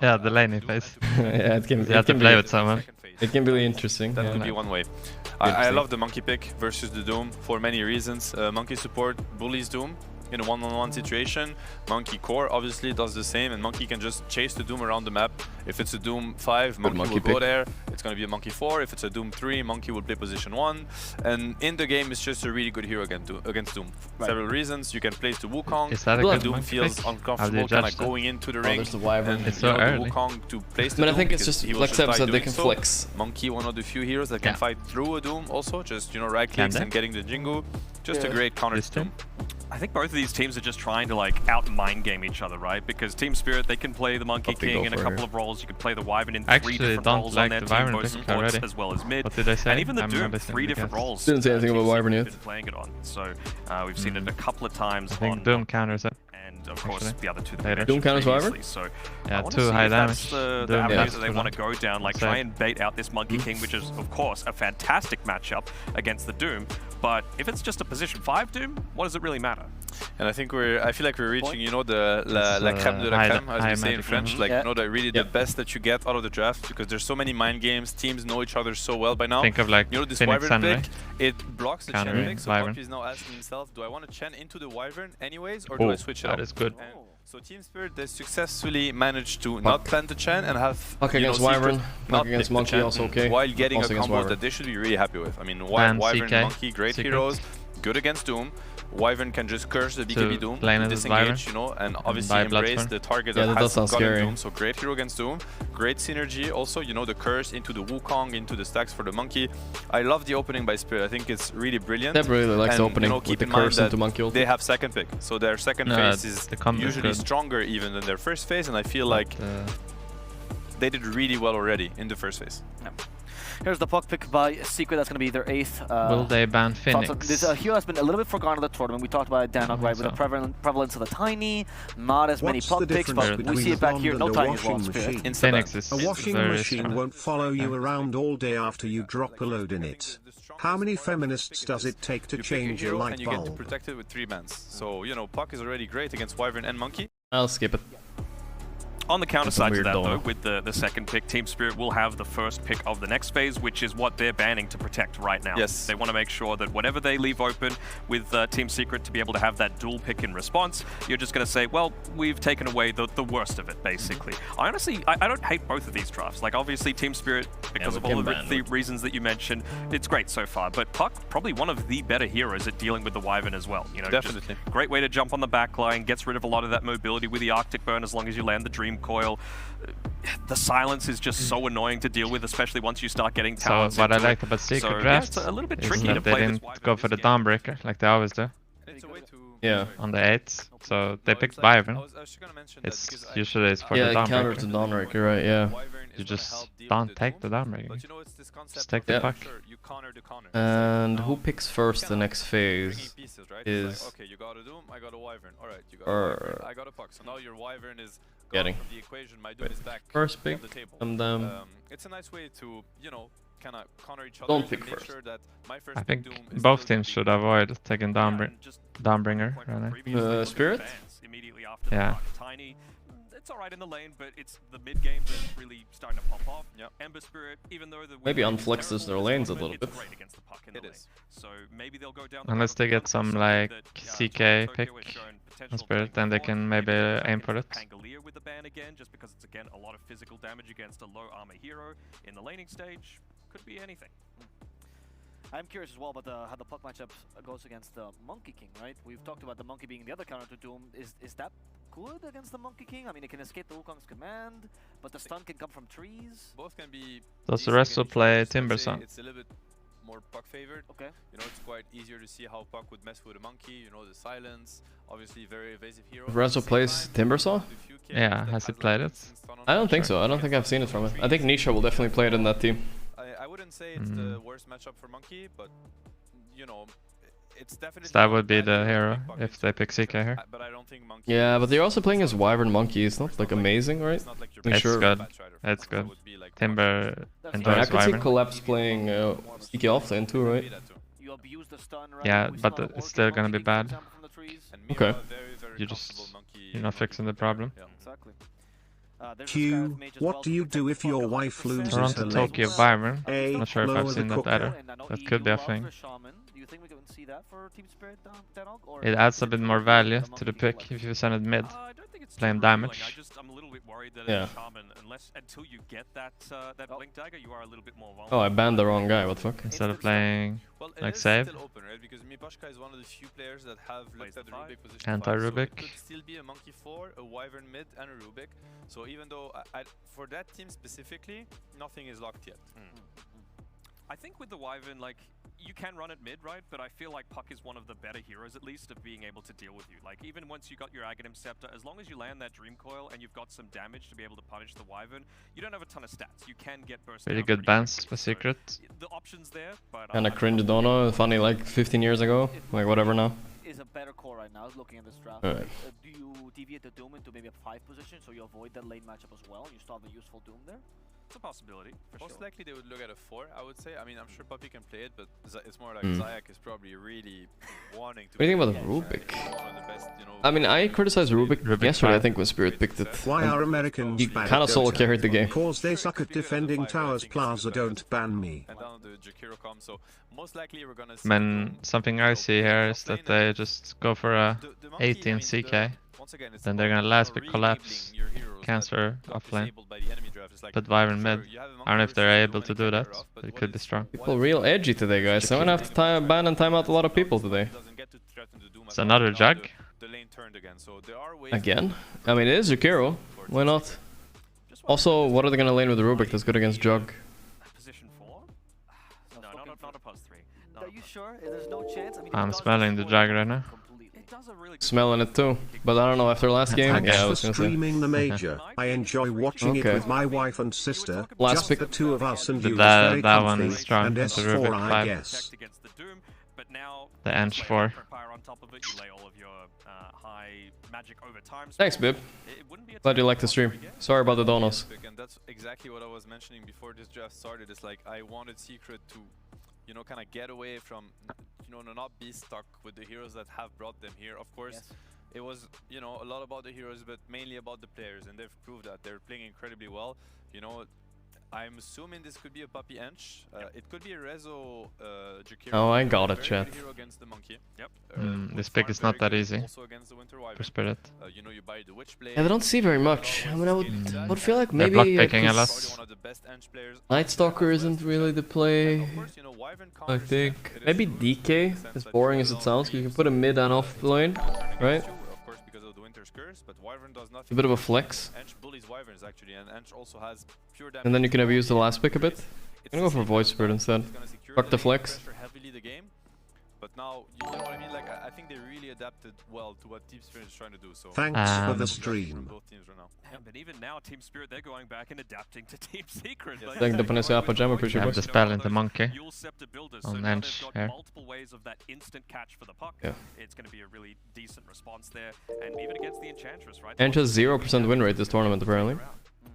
Yeah, the laning phase. yeah, it can. You have to play with someone. It can be really interesting. That yeah. could be one way. I Interesting. love the Monkey pick versus the Doom for many reasons. Monkey support bullies Doom in a one-on-one situation. Monkey core obviously does the same, and Monkey can just chase the Doom around the map. If it's a Doom 5, Monkey Monkey will go pick. there. It's going to be a Monkey 4. If it's a Doom 3, Monkey will play position 1. And in the game, it's just a really good hero against Doom. Several reasons. You can place the Wukong. Is that a Well, good Doom monkey feels pick? How do uncomfortable you kind judge of that? going into the Oh, ring. there's the Wyvern. And It's you so know, the early. Wukong to place the But I Doom think it's because just he will flex die eps that they doing can so. flex. Monkey, one of the few heroes that can Yeah. fight through a Doom also, just, you know, right clicks they? and getting the Jingu. Just a great counter This to Doom. I think both of these teams are just trying to like out mind game each other, right? Because Team Spirit, they can play the Monkey What they King go in a for couple here. of roles. You can play the Wyvern in Actually, 3 different don't roles like on their the team, Wyvern both pick supports already. as well as mid. What did I say? And even the I'm Doom, listening 3 to the different guys. roles. Didn't say anything Team about Wyvern Secret's yet. been playing it on. So we've seen it a couple of times I think on Doom counters it. and of course actually, the other two that later. we Doom mentioned counters Wyvern? previously. So Yeah, I wanna 2 see high if that's damage. the Doom avenues damage that they to want to them. go down, like So- try and bait out this Monkey King, which is of course a fantastic matchup against the Doom. But if it's just a position 5 Doom, what does it really matter? And I feel like we're reaching, you know, the la crème de la high- crème, as high we say in magic. French. Like, Yeah. you know, the really the best that you get out of the draft, because there's so many mind games. Teams know each other so well by now. Think of like You know, this Phoenix Wyvern Sun, pick, it blocks the Chen Countering pick, so Wyvern. Poppy is now asking himself, do I want to Chen into the Wyvern anyways, or do I switch it up? That is good. And so Team Spirit, they successfully managed to not plant the Chen and have Puck you know, against Secret Wyvern, not Puck against pick the Monkey Chen, also okay. while getting Also a against combo Wyvern. that they should be really happy with. I mean, And Wyvern, CK, Monkey, great Secret. heroes, good against Doom. Wyvern can just curse the BKB Doom, disengage, you know, and obviously embrace the target that has gotten Doom. So great hero against Doom, great synergy also, you know, the curse into the Wukong, into the stacks for the Monkey. I love the opening by Spirit, I think it's really brilliant. Deb really likes the opening, you know, with the curse into Monkey ulti. They have second pick, so their second phase is usually stronger even than their first phase, and I feel like they did really well already in the first phase. Yeah. Here's the Puck pick by Secret. That's going to be their 8th. Will they ban Phoenix? This hero has been a little bit forgotten in the tournament. We talked about it, Danok, right? With the prevalence of the Tiny, not as many Puck picks, but we see it back here. No Tiny as well. Phoenix is a washing machine won't follow you around all day after you drop a load in it. How many feminists does it take to change your light bulb? And you get to protect it with 3 bans. So, you know, Puck is already great against Wyvern and Monkey. I'll skip it. On the counter side to that, though, with the second pick, Team Spirit will have the first pick of the next phase, which is what they're banning to protect right now. Yes. They want to make sure that whatever they leave open with Team Secret to be able to have that dual pick in response, you're just going to say, well, we've taken away the worst of it, basically. I honestly, I don't hate both of these drafts. Like, obviously, Team Spirit, because of all the reasons that you mentioned, it's great so far. But Puck, probably one of the better heroes at dealing with the Wyvern as well. You know, definitely. Just great way to jump on the back line, gets rid of a lot of that mobility with the Arctic Burn as long as you land the Dream Coil. The silence is just so annoying to deal with, especially once you start getting towers. So what I like about Secret Draft a little bit is tricky that to they play didn't go for the Dawnbreaker like they always do. Yeah. On the 8s, so they picked Wyvern. It's usually for the Dawnbreaker. Counter to Dawnbreaker, right? Yeah. You just don't take the Dawnbreaker. Just take the Puck. And who picks first the next phase is... Okay, you got a Doom, I got a Wyvern. Alright, you got a Wyvern, I got a Puck. So now your Wyvern is gone from the equation, my Doom is back first pick, on the table. and it's a nice way to, you know, kind of counter each other. Don't pick make first. Sure that my first I think Doom is both teams should avoid taking Dawnbringer. Really. Spirit? Yeah. Tiny. It's alright in the lane, but it's the mid game that's really starting to pop off. Ember Spirit, even though the maybe unflexes their lanes a little bit. So maybe they'll go down unless they get some like CK pick on Spirit, then they can maybe aim for it. Pangolier with the ban again, just because it's again a lot of physical damage against a low armor hero in the laning stage. Could be anything. I'm curious as well about how the Puck matchup goes against the Monkey King, right? We've talked about the Monkey being the other counter to Doom. Is that good against the Monkey King? I mean, it can escape the Wukong's command, but the stun can come from trees. Both can be. Does the rest will play Timbersaw? It's a little bit more Puck favored. Okay. You know, it's quite easier to see how Puck would mess with a Monkey. You know, the silence, obviously very evasive hero. Rezo plays Timbersaw? Yeah, has he played it? I don't think so. I don't think I've seen it from it. I think Nisha will definitely play it in that team. I wouldn't say it's the worst matchup for Monkey, but you know, it's definitely. So that would be the hero if they pick CK here. But I don't think Monkey. Yeah, but they're also playing as Wyvern Monkey. It's not like amazing, right? It's good. It's good. Timber enjoys I could see Wyvern. Collapse playing CK offlane too, right? Yeah, but it's still gonna be bad. Okay. You're not fixing the problem. Exactly. Q, what do you do if your wife loses Toronto her Tokyo legs? Wyvern. A, Not sure if I've lower seen the that cooker. either. That could be a thing. Do you think we can see that for Team Spirit, Danok? It adds a bit more value to the pick if you send it mid. Play him damage. I'm a little bit worried that Yeah. Shaman, until you get that Blink Dagger, you are a little bit more Oh, vulnerable. I banned the wrong guy. What the fuck? Instead of playing like save. Still open, right? Because Mipashka is one of the few players that have looked at the Rubik position. Anti-Rubik. So it could still be a Monkey 4, a Wyvern mid, and a Rubik. So even though for that team specifically, nothing is locked yet. I think with the Wyvern, like, you can run it mid, right? But I feel like Puck is one of the better heroes, at least, of being able to deal with you. Like, even once you got your Aghanim Scepter, as long as you land that Dream Coil and you've got some damage to be able to punish the Wyvern, you don't have a ton of stats. You can get burst Really down good pretty bans quickly. for Secret. The options there, but Kinda cringe Dono, funny like 15 years ago, like whatever now. Is a better core right now, looking at this draft. Alright. Do you deviate the Doom into maybe a 5 position so you avoid that lane matchup as well? You still have the useful Doom there? it's a possibility, for Most sure. likely they would look at a 4, I would say. I mean, I'm sure Puppy can play it, but it's more like Zayak is probably really wanting to. What do you think about Rubik? I mean, I criticized Rubik yesterday, I think, when Spirit picked it. Why are Americans He bad kind of at solo Dota? carried the game. Cause they suck at defending towers. Plaza, don't ban me. And down the Jakiro com, so most likely we're gonna see Man, something I see here is that they just go for a 18 CK. Then they're gonna last pick collapse, Cancer offlane, but Wyvern mid. I don't know if they're able to do that, but it could be strong. People real edgy today, guys. I'm gonna have to ban and time out a lot of people today. threaten the Doom. It's another jug. The lane turned again, so there are ways. Again? I mean, it is Jakiro. Why not? Also, what are they gonna lane with the Rubik that's good against Jug? Position 4? No, not a plus 3. Are you sure? There's no chance? I mean, I'm smelling the jug right now. Smelling it too, but I don't know, after last game, Thanks yeah, I for was gonna say. streaming the major. I enjoy watching it Okay. with my wife and sister. Last Just pick. the two of us and you That- is very that one is comfy. strong And with the S4 Rubik I 5. guess. Against the Doom, but now The Ench 4. on top of it, you lay all of your high magic over time. Thanks, Bib. Glad you liked the stream. Sorry about the donos. And that's exactly what I was mentioning before this draft started. It's like I wanted Secret to, you know, kind of get away from, you know, not be stuck with the heroes that have brought them here. Of course, it was, you know, a lot about the heroes, but mainly about the players, and they've proved that they're playing incredibly well. You know, I'm assuming this could be a Puppy Ench. It could be a Rezo Jakiro. Oh, I got it, Very chat. good hero against the monkey. Yep. This pick is not that easy for Spirit. You know, you buy the Witch Blade. Yeah, they don't see very much. I mean, I would feel like They're maybe block picking a lot. Night Stalker isn't really the play. I think maybe DK, as boring as it sounds, 'cause you can put a mid and off lane, right? But Wyvern does nothing. A bit of a flex. Ench bullies Wyverns actually, and Ench also has pure damage. And then you can abuse the last pick a bit. I'm gonna go for Void Spirit instead. Fuck the flex. Heavily the game. But now, you know what I mean? Like, I think they really adapted well to what Team Spirit is trying to do. So Thanks for the stream. both teams right now. Yeah, but even now, Team Spirit, they're going back and adapting to Team Secret. Thank the Panacea Pajama, appreciate I have it. the spell into Monkey Dual Scepter builders, so on now Ench they've got here. multiple ways of that instant catch for the puck. Yeah. It's going to be a really decent response there, and even against the Enchantress, right? Ench has 0% win rate this tournament, apparently.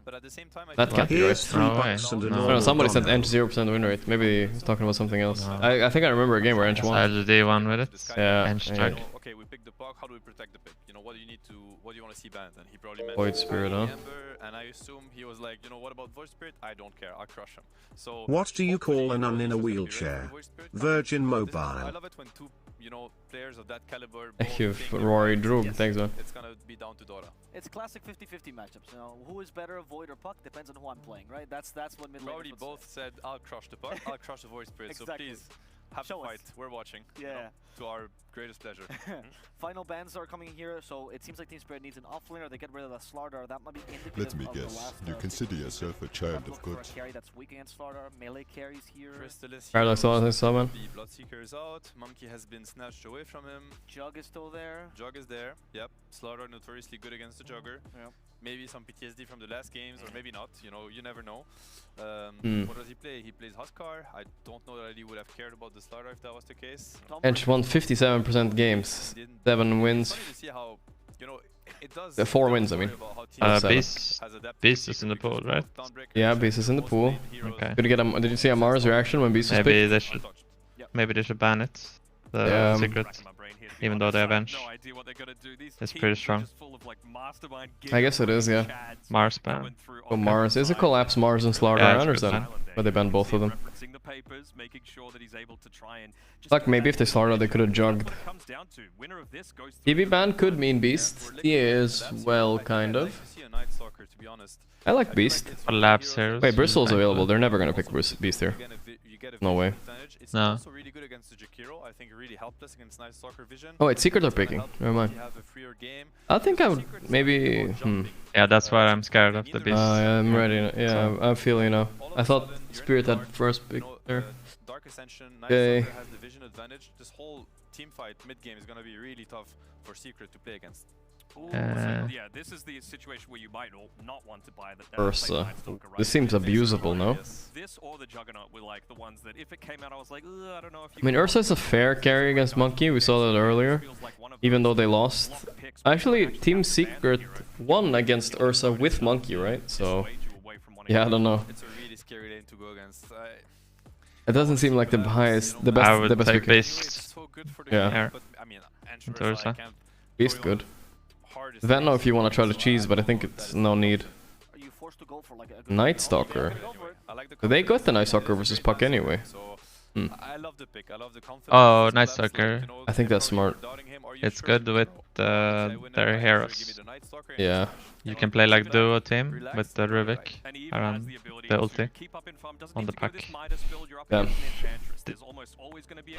But at the same time, That can't be Here's right. 3 No way. bucks and a No. I don't know, normal somebody said donut. Ench 0% win rate. Maybe he's talking about something else. No. I think I remember a game where Ench won. LGD one with it. Yeah, Ench yeah. jug. Okay, we picked the puck. How do we protect the pick? You know, what do you need to, what do you want to see banned? And he probably meant Void Spirit, huh? Ember, and I assume he was like, you know, what about Void Spirit? I don't care. I'll crush him. So What do you call a hopefully, nun in a he's just gonna be ready wheelchair? for Void Spirit. Virgin I Mobile. love it when two, you know, players of that caliber. Thank both you, think Rory they're Droog. right. Thanks, man. It's gonna be down to Dora. It's classic 50-50 matchups. You know, who is better, Void or Puck? Depends on who I'm playing, right? That's what mid Probably laners would both said, I'll crush the puck, I'll crush the Void Spirit. So Exactly. please, have Show the us. fight. We're watching. you know, Yeah. to our greatest pleasure. Final bans are coming here, so it seems like Team Spirit needs an offlaner. They get rid of the Slardar. That might be indicative Let me of the guess, last, you consider yourself a child look of for a good. carry that's weak against Slardar. Melee carries here. Crystallis Paradox heroes, Alliance summon. the Bloodseeker is out. Monkey has been snatched away from him. Jug is still there. Jug is there. Yep. Slaughter notoriously good against the Jugger. Yep. Maybe some PTSD from the last games, or maybe not. You know, you never know. Hmm. What does he play? He plays Huskar. I don't know that he would have cared about the Slaughter if that was the case. Ench won 57% games. 7 wins. Funny to see how, you know, it does. The 4 wins, I mean. Beast is in the pool, right? Yeah, Beast is in the pool. Okay. Did you get did you see Amara's reaction when Beast was Maybe picked? they should ban it. The Yeah, secret, even though they have Ench. It's pretty strong. I guess it is, yeah. Mars ban. Oh, Mars is a collapse. Mars and Slaughter, Yeah, I it's good understand. ban. But they banned both of them. Like, maybe if they Slaughter, they could have jugged. TV ban could mean Beast. He is, well, kind of. I like Beast. Collapse heroes. Wait, Bristol's available. They're never gonna pick Beast here. No way. It's No. also really good against the Jakiro. I think really helpless against Night Stalker Vision. Oh wait, Secret are picking. Never mind. I think I would maybe. Yeah, that's why I'm scared of the Beast. I'm ready. Yeah, I'm feeling now. I thought Spirit had first pick there. Dark Ascension, Night Okay. Stalker has the vision advantage. This whole team fight mid game is gonna be really tough for Secret to play against. Yeah, this is the situation where you might not want to buy that. Ursa. This seems abusable, no? This or the Juggernaut were like the ones that if it came out, I was like, I don't know if you. I mean, Ursa's a fair carry against Monkey. We saw that earlier. Even though they lost. Actually, Team Secret won against Ursa with Monkey, right? So, yeah, I don't know. It's a really scary lane to go against. It doesn't seem like the highest, the best, I would the best take pick. Beast. Yeah. But I mean, Into Ursa. Beast good. Venno if you want to try to cheese, but I think it's no need. Night Stalker. They got the Night Stalker versus Puck anyway. I love the pick. I love the confidence. Oh, Night Stalker. I think that's smart. It's good with their heroes. Yeah. You can play like duo team with the Rubik around the ulti on the Puck. Yeah.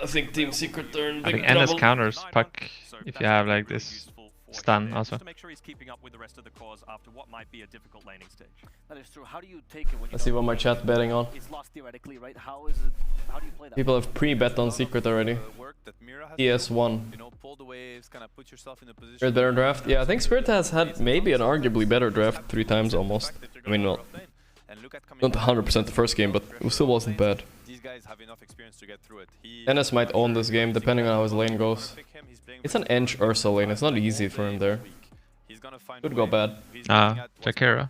I think Team Secret are in I big think NS trouble. counters Puck if you have like this stun also. To make sure he's keeping up with the rest of the cores after what might be a difficult laning stage. That is true. How do you take it when you Let's see what my chat betting on. it's lost theoretically, right? How is it? How do you play that? People have pre-bet on Secret already. ES1. You know, pull the waves, kind of put yourself in a position. Spirit better draft? Yeah, I think Spirit has had maybe an arguably better draft 3 times almost. I mean, well, not 100% the first game, but it still wasn't bad. These guys have enough experience to get through it. NS might own this game depending on how his lane goes. It's an Ench Ursa lane, it's not easy for him there. Could go bad. Jakiro.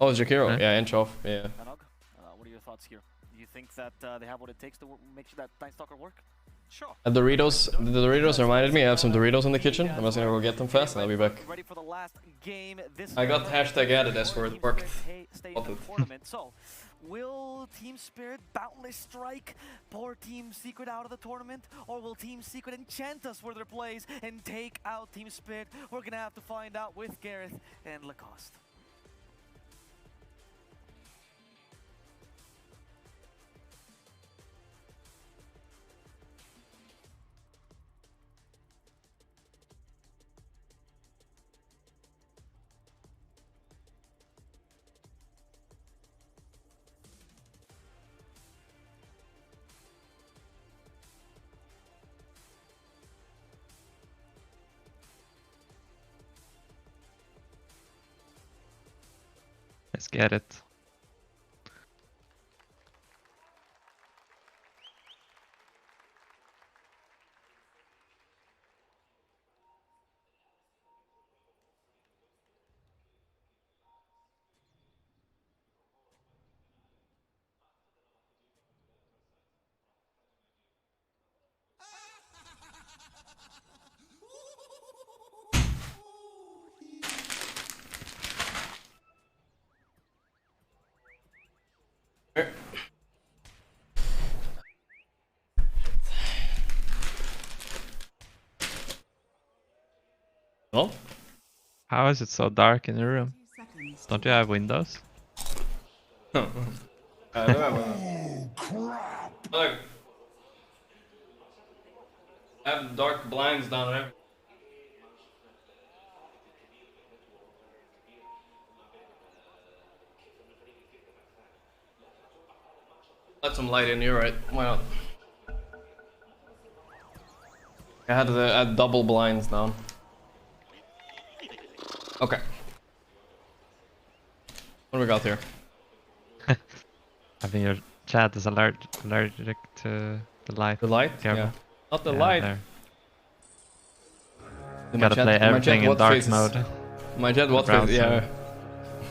Oh, it's Jakiro. Yeah, Ench off. Yeah. What are your thoughts here? Do you think that they have what it takes to make sure that Night Stalker work? Sure. The Doritos reminded me I have some Doritos in the kitchen. I'm just gonna go get them fast and I'll be back. Ready for the last game. This I got hashtag added as for it worked. So, will Team Spirit Boundless Strike pour Team Secret out of the tournament? Or will Team Secret enchant us for their plays and take out Team Spirit? We're gonna have to find out with Gareth and Lacoste. Let's get it. Oh? How is it so dark in your room? Don't you have windows? I don't have Look. I have dark blinds down there. Let some light in, you're right. Why not? I had double blinds down. Okay. What do we got here? I think your chat is allergic to the light. The light? Careful. Yeah. Not the light. There. You gotta play everything in dark mode. My chat what phase? Yeah.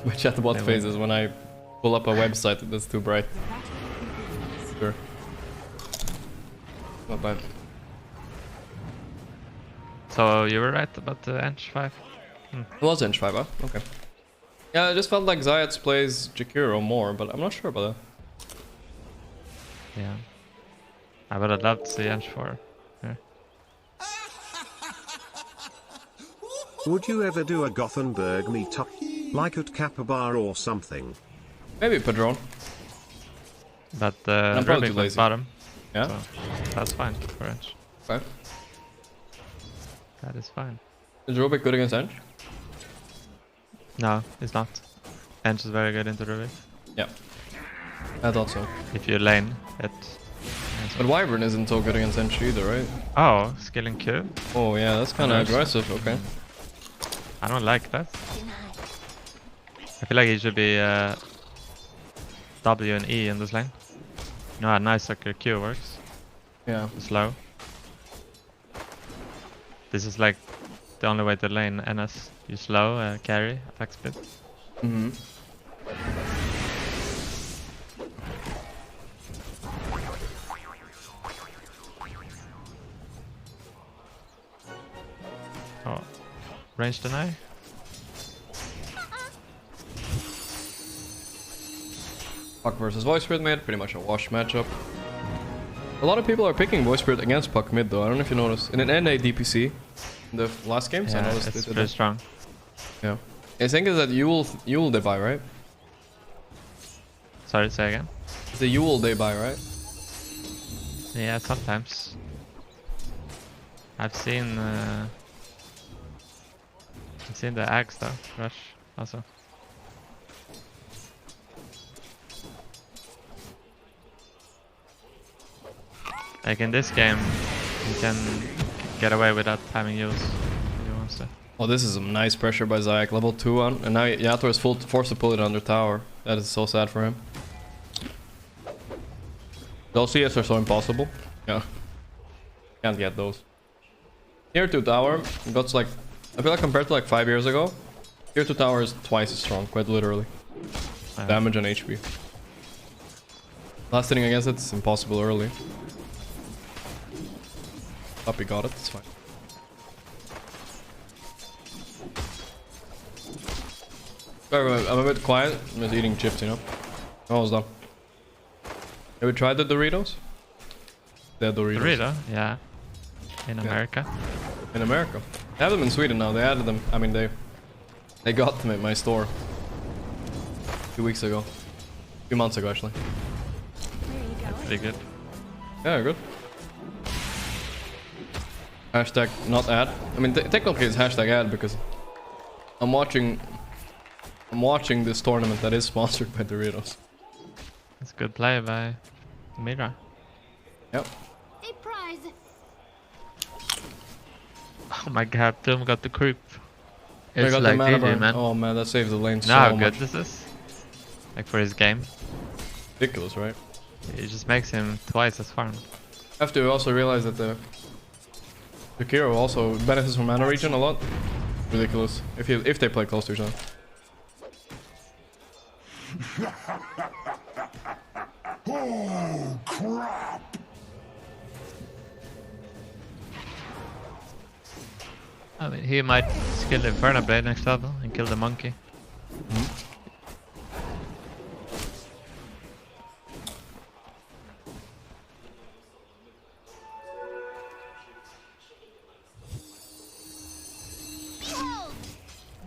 My chat what phases when I pull up a website that's too bright. Sure. Not bad. So you were right about the Ench 5? It was Ench 5, huh? Okay. Yeah, I just felt like Zayats plays Jakiro more, but I'm not sure about that. Yeah. I would have loved to see Ench 4. Yeah. Would you ever do a Gothenburg meetup? Like at Kappa Bar or something? Maybe Padron. But I'm probably Rubik too went lazy. bottom. Yeah? So that's fine for Ench. Okay. That is fine. Is Rubik good against Ench? No, it's not. Ench is very good into Rubik. Yeah. I thought so. If you lane it. But Wyvern isn't so good against Ench either, right? Oh, skilling Q? Oh yeah, that's kind of aggressive, okay. I don't like that. I feel like it should be W and E in this lane. You know how nice sucker Q works? Yeah. Slow. This is like the only way to lane NS. You slow, carry, attack speed. Mm-hmm. Oh, range deny? Puck versus Voice Spirit mid, pretty much a wash matchup. A lot of people are picking Voice Spirit against Puck mid though, I don't know if you noticed. In an NA DPC, in the last games, I noticed it's pretty strong. Yeah. I think is that you will divide, right? Sorry, say again. It's the Yule they buy, right? Yeah, sometimes. I've seen the Axe though, Rush also. Like in this game, you can get away without having use if you want to. Oh, this is some nice pressure by Zayak, level 2 on, and now Yator is forced to pull it under tower. That is so sad for him. Those CS are so impossible. Yeah. Can't get those. Tier 2 tower got like, I feel like compared to like 5 years ago, Tier 2 tower is twice as strong, quite literally. Damage and HP. Last hitting against it's impossible early. Puppy got it, it's fine. Sorry, I'm a bit quiet. I'm just eating chips, you know. Almost done. Have we tried the Doritos? The Doritos. Dorito? Yeah. In America. In America. They have them in Sweden now. They added them. I mean, they got them at my store. 2 weeks ago. 2 months ago, actually. Pretty good. Yeah, good. Hashtag not ad. I mean, technically it's hashtag ad because I'm watching this tournament that is sponsored by Doritos. That's a good play by Mira. Yep. A prize. Oh my god, Doom got the creep. They It's got like the mana GG, burn. man. Oh man, that saves the lane so Know how much. good this is? Like for his game. Ridiculous, right? It just makes him twice as farmed. Have to also realize that the Kiro also benefits from mana regen a lot. Ridiculous. If they play close to each other. Oh, crap! I mean, he might skill the Inferno Blade next level and kill the monkey.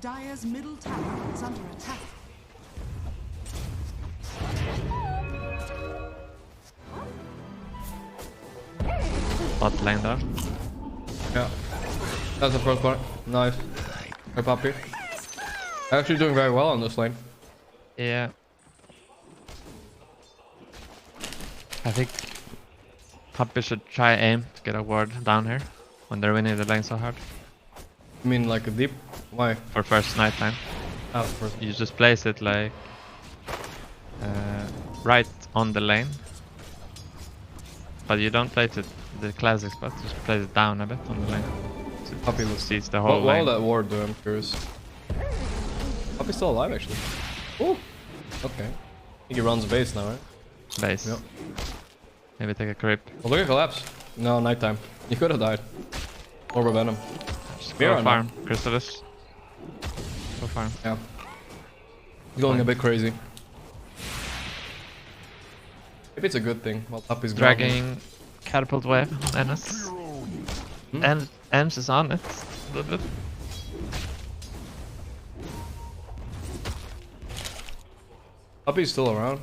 Dire's middle tower is under attack. Bot lane there. Yeah. That's the first part. Nice. Hey, Puppy. Actually doing very well on this lane. Yeah. I think Puppy should try aim to get a ward down here when they're winning the lane so hard. You mean like a deep? Why? For first night time. Ah, first. You just place it like right on the lane. But you don't place it the classic spot, just place it down a bit on the lane. So Puppy sees the whole lane. What will that ward do? I'm curious. Puppy's still alive actually. Ooh. Okay. I think he runs base now, right? Base. Yep. Maybe take a creep. Oh, look at collapse. No, nighttime. You could have died. Orb of Venom. Just go farm. Chrysalis. Go farm. Yeah. He's going a bit crazy. Maybe it's a good thing. While Puppy's dragging catapult wave on NS. And Ems is on it a little bit. Puppy's still around.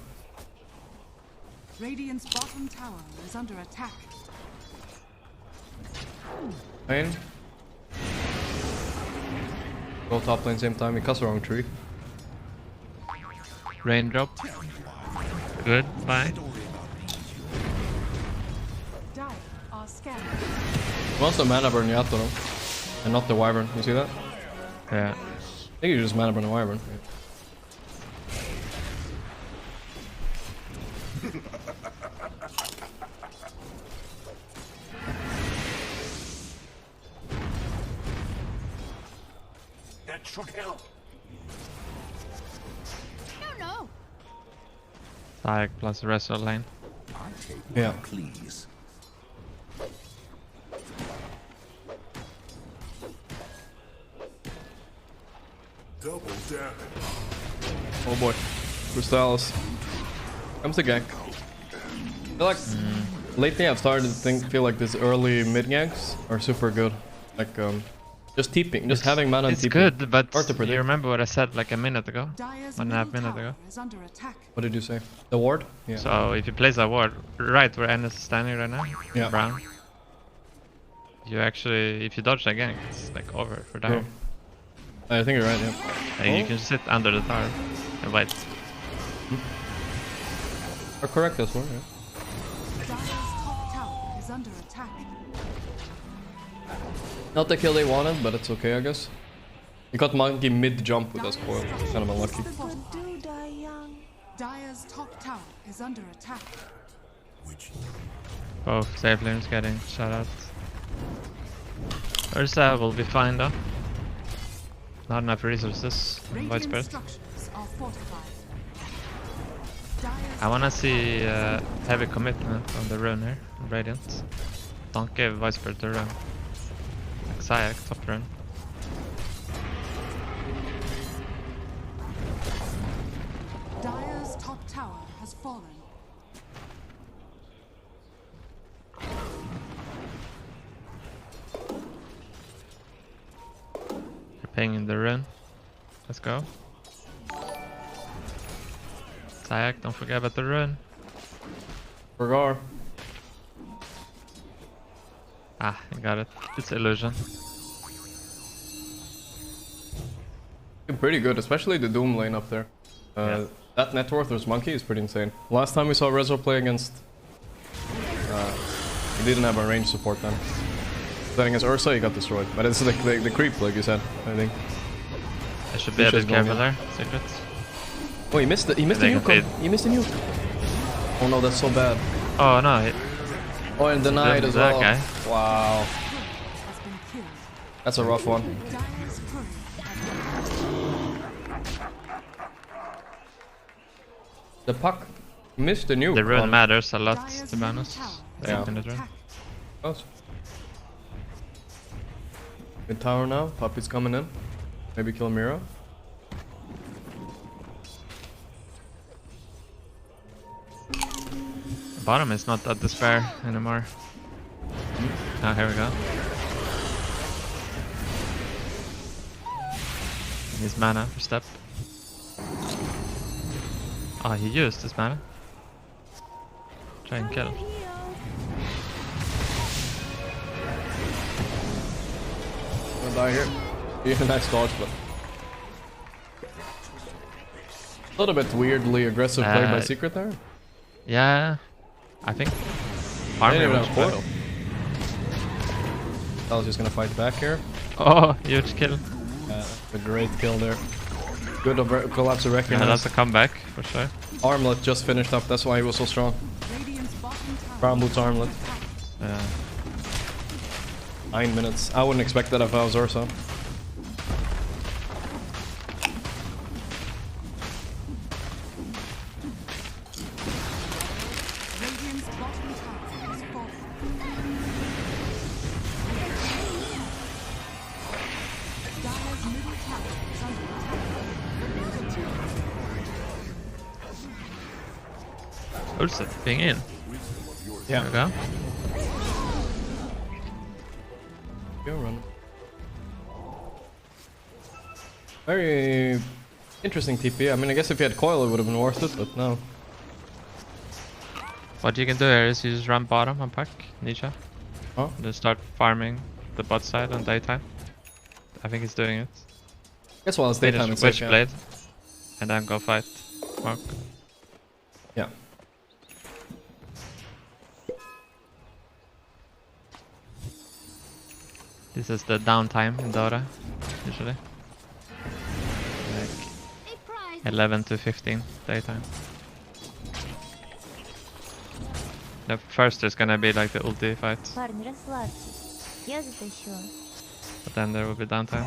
Radiant's bottom tower is under attack. Lane. Go top lane same time. He cuts the wrong tree. Raindrop. Good. Bye. Dire are scanned. He wants the mana burn Yato and not the wyvern. You see that? Yeah. I think you just mana burn the wyvern. That should help. No. Like plus the rest of the lane. Yeah. Please. Double damage. Oh boy. Crystalis. Comes the gank. I feel like lately I've started to feel like these early mid ganks are super good. Like Just TPing, just having mana and it's TPing. good, but Hard to predict. you remember what I said like a minute ago? Dire's 1.5 middle minutes tower ago. is under attack. What did you say? The ward? Yeah. So if you place a ward right where N is standing right now, Yeah. brown, you actually, if you dodge that gank, it's like over for Dire. I think you're right, yeah. And you can sit under the tower and wait. Or correct this one, yeah. Dire's top tower is under attack. Not the kill they wanted, but it's okay, I guess. He got Monkey mid-jump with us coil. Kind of unlucky. Dire's top tower is under attack. Both safe lanes getting shot at. Ursa will be fine though. Not enough resources on White Spirit. Structures are fortified. I wanna see heavy commitment on the rune here, Radiant. Don't give White Spirit the rune. Like Zayak, top rune. Dire's top tower has fallen. You're pinging the rune. Let's go. Zayak, don't forget about the rune. Gorgc. Ah, you got it. It's illusion. Pretty good, especially the Doom lane up there. Yeah. That net worth versus Monkey is pretty insane. Last time we saw Rezo play against... he didn't have a range support then. Then against Ursa he got destroyed. But it's like the creep, like you said, I think. I should be a bit careful there, Secrets. Oh, he missed it. He missed the nuke. He missed the nuke. Oh no, that's so bad. Oh no. Oh, and denied as that well. guy. Wow. That's a rough one. The puck missed the nuke. The rune matters a lot, to be honest. Yeah. Close. Mid tower now. Puppy's coming in. Maybe kill Mira. Bottom is not that despair anymore. Ah, here we go. His mana for step. Oh, he used his mana. Try and kill. Gonna die here. Yeah, nice dodge, but a little bit weirdly aggressive play by Secret there. Yeah, I think. Army was portal. I was just gonna fight back here. Oh, huge kill. A great kill there. Good collapse of Reckoning. Yeah, that's a comeback for sure. Armlet just finished up, that's why he was so strong. Brown Boots Armlet. Yeah. 9 minutes. I wouldn't expect that if I was Ursa. Ursa being in. Yeah. There we go. Go run. Very interesting TP. I mean, I guess if you had coil, it would have been worth it, but no. What you can do here is you just run bottom on pack, Nisha. Oh. Just start farming the bot side on daytime. I think he's doing it. Guess while it's daytime, it's Witchblade, and then go fight Mark. Yeah. This is the downtime in Dota, usually. Like 11 to 15 daytime. The first is gonna be like the ulti fight. But then there will be downtime.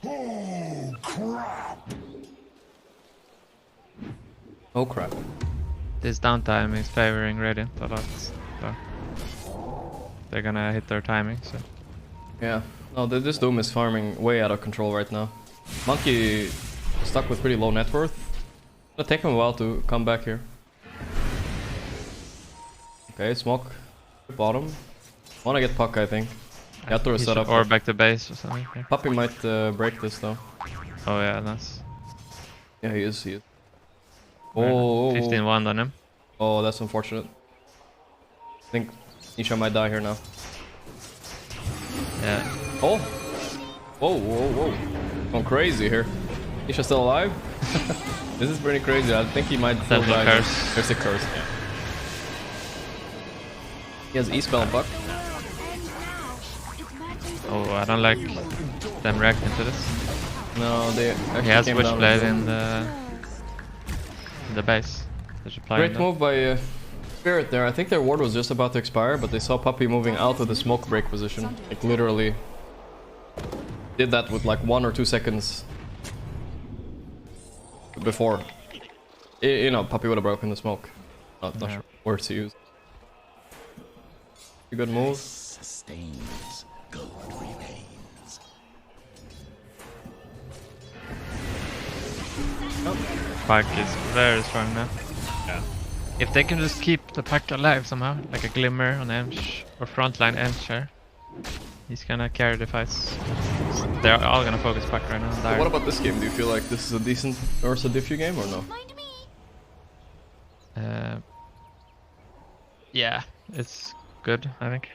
Oh crap! Oh crap. This downtime is favoring Radiant a lot. So they're gonna hit their timing, so. Yeah. No, this Doom is farming way out of control right now. Monkey stuck with pretty low net worth. It'll take him a while to come back here. Okay, smoke. Bottom. Wanna get puck, I think. Yato is set up. Or back to base or something. Yeah. Puppy might break this though. Oh yeah, nice. Yeah, he is. Oh, 15-1 on him. Oh, that's unfortunate. I think Nisha might die here now. Yeah. Oh! Whoa, whoa, whoa. Going crazy here. Nisha still alive? This is pretty crazy. I think he might still die. Curse. There's a curse, yeah. He has E-spell buck. Oh, I don't like them reacting to this. No, they actually He has came down Witchblade in the base. Great move by Spirit there. I think their ward was just about to expire, but they saw Puppy moving out of the smoke break position. Like literally did that with like 1 or 2 seconds before. You know, Puppy would have broken the smoke. Not sure words to use. A good move. Sustains, gold remains. Pack is very strong now. Yeah. If they can just keep the pack alive somehow, like a Glimmer on Emsh or frontline Emsh, he's gonna carry the fights. They're all gonna focus pack right now. So what about this game? Do you feel like this is a decent Ursa Diffu game or no? Yeah, it's good, I think.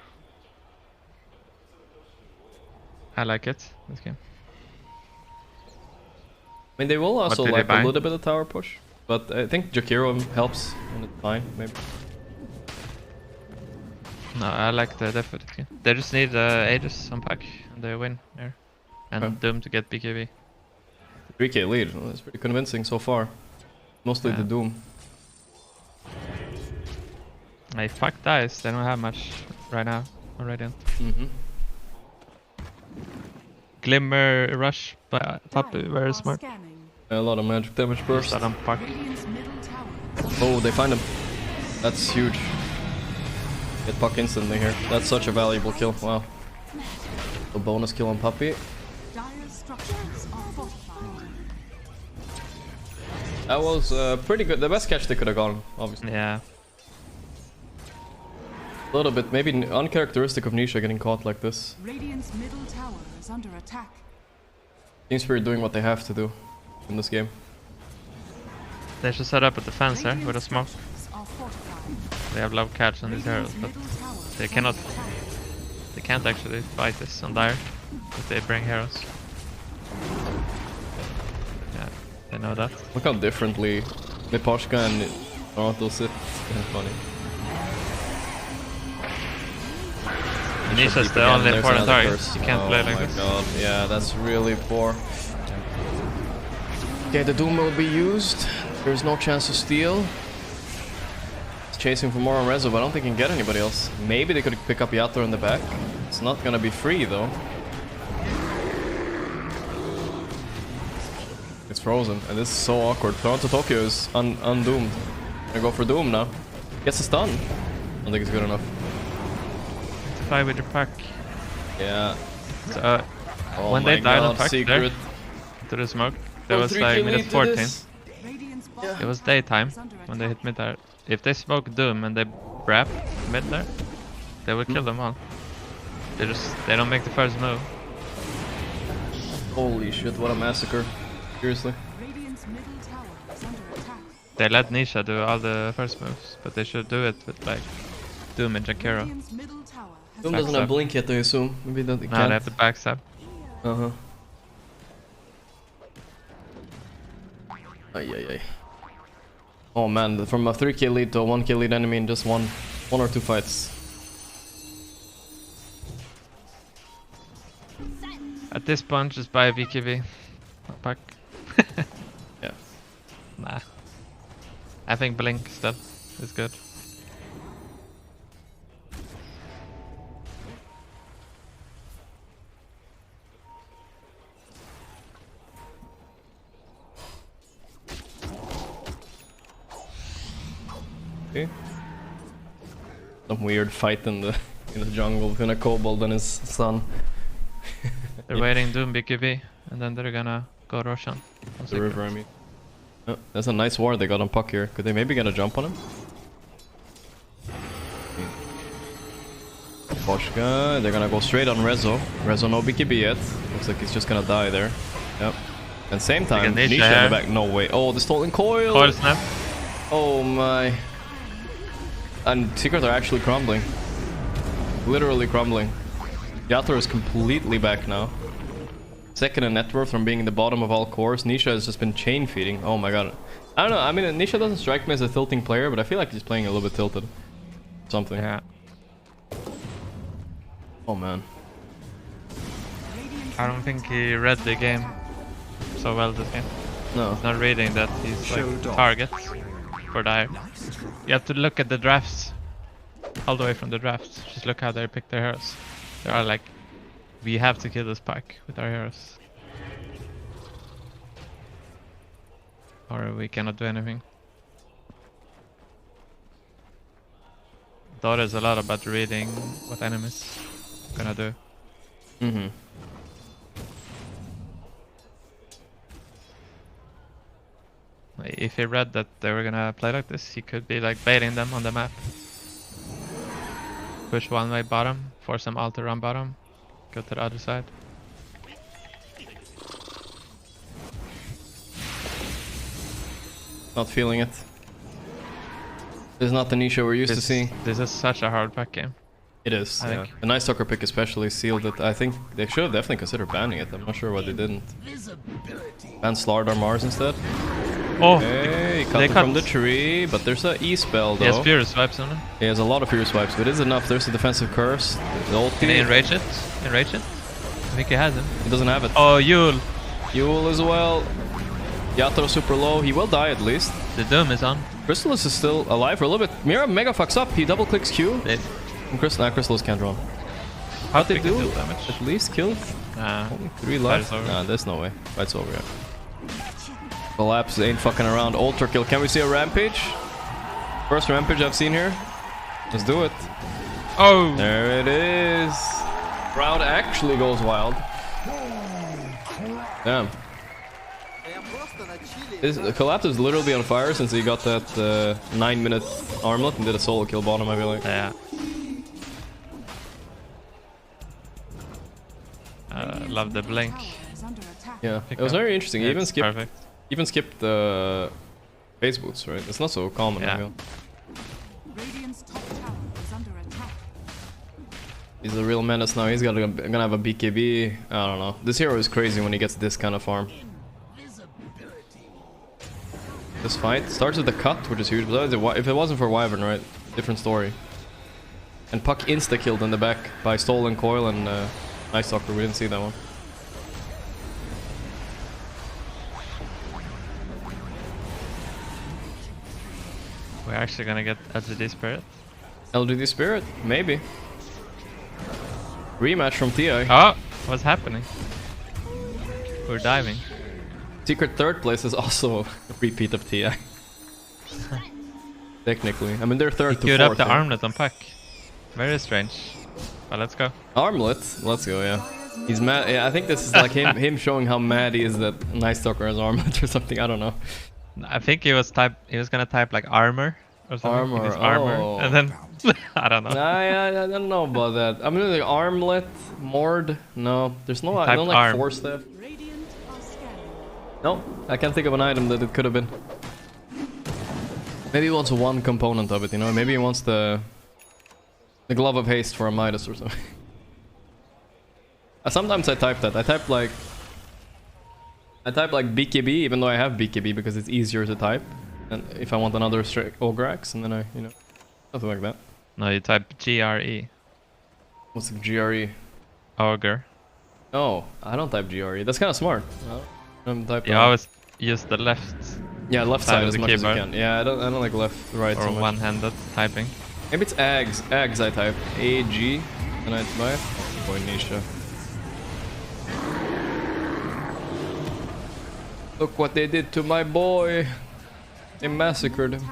I like it, this game. I mean, they will also like a little bit of tower push, but I think Jakiro helps and it's fine, maybe. No, I like the definitely. They just need Aegis on pack and they win here. And Doom to get BKB. 3k lead, well, that's pretty convincing so far. Mostly the Doom. If pack dies, they don't have much right now already. Glimmer rush by Puppy, very smart. A lot of magic damage burst. Pack. Oh, they find him. That's huge. Get Puck instantly here. That's such a valuable kill. Wow. A bonus kill on Puppy. That was pretty good. The best catch they could have gotten, obviously. Yeah. A little bit, maybe uncharacteristic of Nisha getting caught like this. Radiant's middle tower is under attack. Team Spirit doing what they have to do in this game. They should set up a defense here with a smoke. They have low catch on these heroes, but they cannot. They can't actually fight this on Dire if they bring heroes. Yeah, they know that. Look how differently Liposhka and Toronto sit. Funny. Nisha's the only important target. You can't play like this. God. Yeah, that's really poor. Okay, the Doom will be used. There's no chance to steal. He's chasing for more on Rezo, but I don't think he can get anybody else. Maybe they could pick up Yato in the back. It's not gonna be free though. It's frozen, and this is so awkward. Toronto Tokyo is undoomed. Gonna go for Doom now. Gets a stun. I don't think it's good enough. Fly with your pack. Yeah. So, oh when they died on pack secret. there, to the smoke, there was like minute 14. It was daytime when they hit mid there. If they smoke Doom and they wrap mid there, they will kill them all. They don't make the first move. Holy shit, what a massacre. Seriously. They let Nisha do all the first moves, but they should do it with like Doom and Jakiro. Doom doesn't have blink yet, I assume. Maybe that they can't. They have to backstab. Ay. Oh man, from a 3k lead to a 1k lead enemy in just one or two fights. At this point, just buy a BKB. Pack. Yeah. Nah. I think blink still is good. Okay. Some weird fight in the jungle between a kobold and his son. They're waiting Doom BKB, and then they're gonna go Roshan. The river, I mean. Oh, that's a nice ward they got on Puck here. Could they maybe get a jump on him? Gorgc, they're gonna go straight on Rezo. Rezo no BKB yet. Looks like he's just gonna die there. Yep. And same time, Nisha in the back. No way. Oh, the stolen coil. Coil snap. Oh my. And Secrets are actually crumbling. Literally crumbling. Yatoro is completely back now. Second in net worth from being in the bottom of all cores. Nisha has just been chain feeding. Oh my god. I don't know. I mean, Nisha doesn't strike me as a tilting player, but I feel like he's playing a little bit tilted. Something. Yeah. Oh man. I don't think he read the game so well this game. No. He's not reading that he's like target for Dire. You have to look at the drafts. All the way from the drafts. Just look how they pick their heroes. They are like, we have to kill this pack with our heroes. Or we cannot do anything. Dota is a lot about reading what enemies are gonna do. Mm-hmm. If he read that they were gonna play like this, he could be like baiting them on the map. Push one way bottom, force them all to run bottom, go to the other side. Not feeling it. This is not the Nisha we're used to seeing. This is such a hard pack game. It is, yeah. The Night Stalker pick especially sealed it. I think they should have definitely considered banning it. I'm not sure why they didn't. Ban Slardar Mars instead. Oh, hey, cut from the tree, but there's a E spell though. He has Furious Swipes on him. He has a lot of Furious Swipes, but it is enough. There's a defensive curse. The ulti. Can he enrage it? Enrage it? I think he has him. He doesn't have it. Oh, Yule. Yule as well. Yatoro super low. He will die at least. The Doom is on. Chrysalis is still alive for a little bit. Mira mega fucks up. He double clicks Q. And Chrysalis can't run. How'd they do? Damage. At least kill? Only 3 left. Nah, there's no way. Fight's over, yeah. Collapse ain't fucking around. Ultra kill. Can we see a rampage? First rampage I've seen here. Let's do it. Oh! There it is. Crowd actually goes wild. Damn. Collapse is literally on fire since he got that 9-minute armlet and did a solo kill bottom, I feel like. Yeah. Love the blink. Yeah, it was very interesting. He even skipped the phase boots, right? It's not so common. Yeah. I feel. He's a real menace now. He's gonna have a BKB. I don't know. This hero is crazy when he gets this kind of farm. This fight starts with the cut, which is huge. But if it wasn't for Wyvern, right? Different story. And Puck insta-killed in the back by Stolen Coil and Night Stalker. We didn't see that one. We're actually gonna get LGD Spirit. LGD Spirit? Maybe. Rematch from TI. Oh! What's happening? We're diving. Secret third place is also a repeat of TI. Technically. I mean, they're third to fourth. Queued up the armlet on Puck. Very strange. But let's go. Armlet? Let's go, yeah. He's mad. Yeah, I think this is like him showing how mad he is that Night Stalker has armlet or something. I don't know. I think he was gonna type like armor or something. Armor. And then I don't know. I don't know about that. I'm gonna like armlet, Mord. No, there's no. I don't like force stuff. No, I can't think of an item that it could have been. Maybe he wants one component of it, you know? Maybe he wants the Glove of Haste for a Midas or something. Sometimes I type that. I type like BKB, even though I have BKB because it's easier to type. And if I want another Gorgc, and then I, you know, something like that. No, you type GRE. What's the GRE? Ogre. Oh, I don't type GRE. That's kind of smart. You always use the left. Yeah, left side as much as you can. Yeah, I don't like left, right. Or one-handed typing. Maybe it's Ags. Ags I type. AG. And I type. Boy, Nisha. Look what they did to my boy. They massacred him.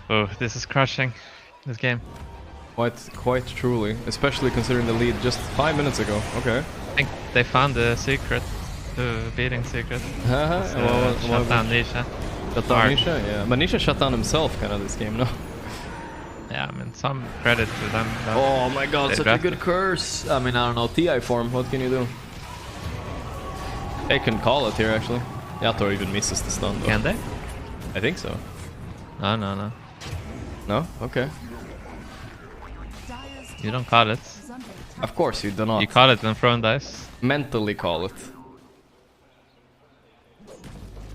Oh, this is crushing. This game. Quite truly, especially considering the lead just 5 minutes ago. Okay. I think they found the secret, the beating secret. Shut down Nisha. Shut down Nisha? Yeah, but Nisha shut down himself kind of this game, no? Yeah, I mean, some credit to them. Oh my god, such a good curse! I mean, I don't know, TI form, what can you do? They can call it here, actually. Yato even misses the stun, though. Can they? I think so. No, no, no. No? Okay. You don't call it. Of course you do not. You call it when throwing dice. Mentally call it.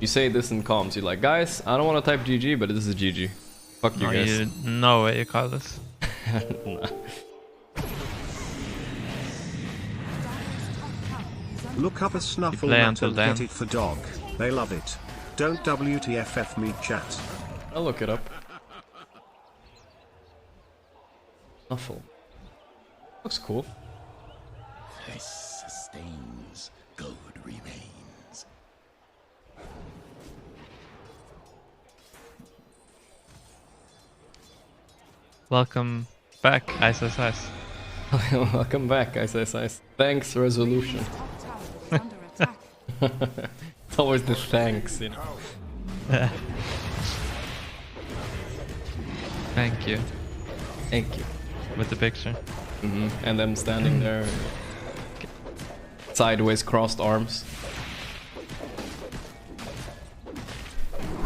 You say this in comms, you're like, guys, I don't want to type GG, but this is GG. Fuck you guys. You know what you call this. Nah. Look up a snuffle mat and get it for dog. They love it. Don't WTFF me chat. I'll look it up. Snuffle. Looks cool. This sustains, gold remains. Welcome back, Ice Ice Ice. Welcome back, Ice Ice Ice. Thanks, resolution. It's always the thanks, you know. Yeah. Thank you. Thank you. With the picture. And them standing there. Sideways crossed arms.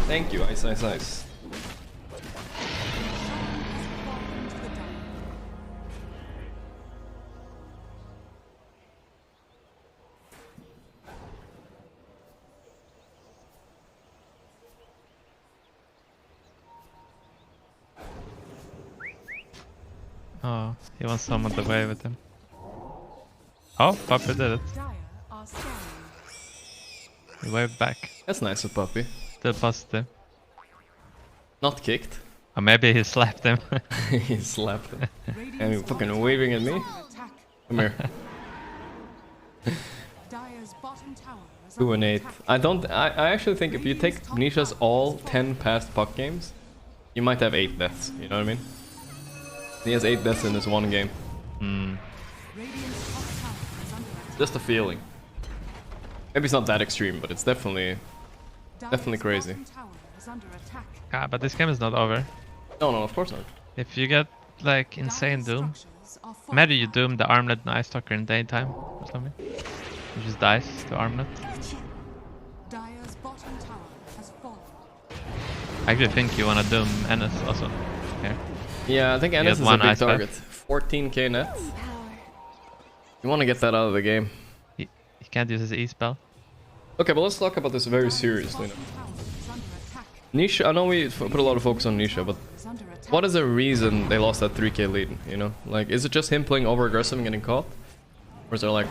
Thank you, Ice Ice Ice. Oh, he wants someone to wave with him. Oh, Puppy did it. He waved back. That's nice of Puppy. Still positive. Not kicked. Or maybe he slapped him. He slapped him. And he fucking waving at me? Come here. 2-8. I actually think if you take Nisha's all 10 past puck games, you might have 8 deaths, you know what I mean? He has 8 deaths in this one game. Just a feeling. Maybe it's not that extreme, but it's definitely crazy. Ah, but this game is not over. No, of course not. If you get like insane doom, maybe you doom the armlet and ice talker in daytime or something. You just dies to armlet. I actually think you wanna doom Ennis also here. Yeah, I think Ennis is a big target. 14k net. You wanna get that out of the game. He can't use his E-spell. Okay, but let's talk about this very seriously now. Nisha, I know we put a lot of focus on Nisha, but what is the reason they lost that 3k lead, you know? Like, is it just him playing over-aggressive and getting caught? Or is there like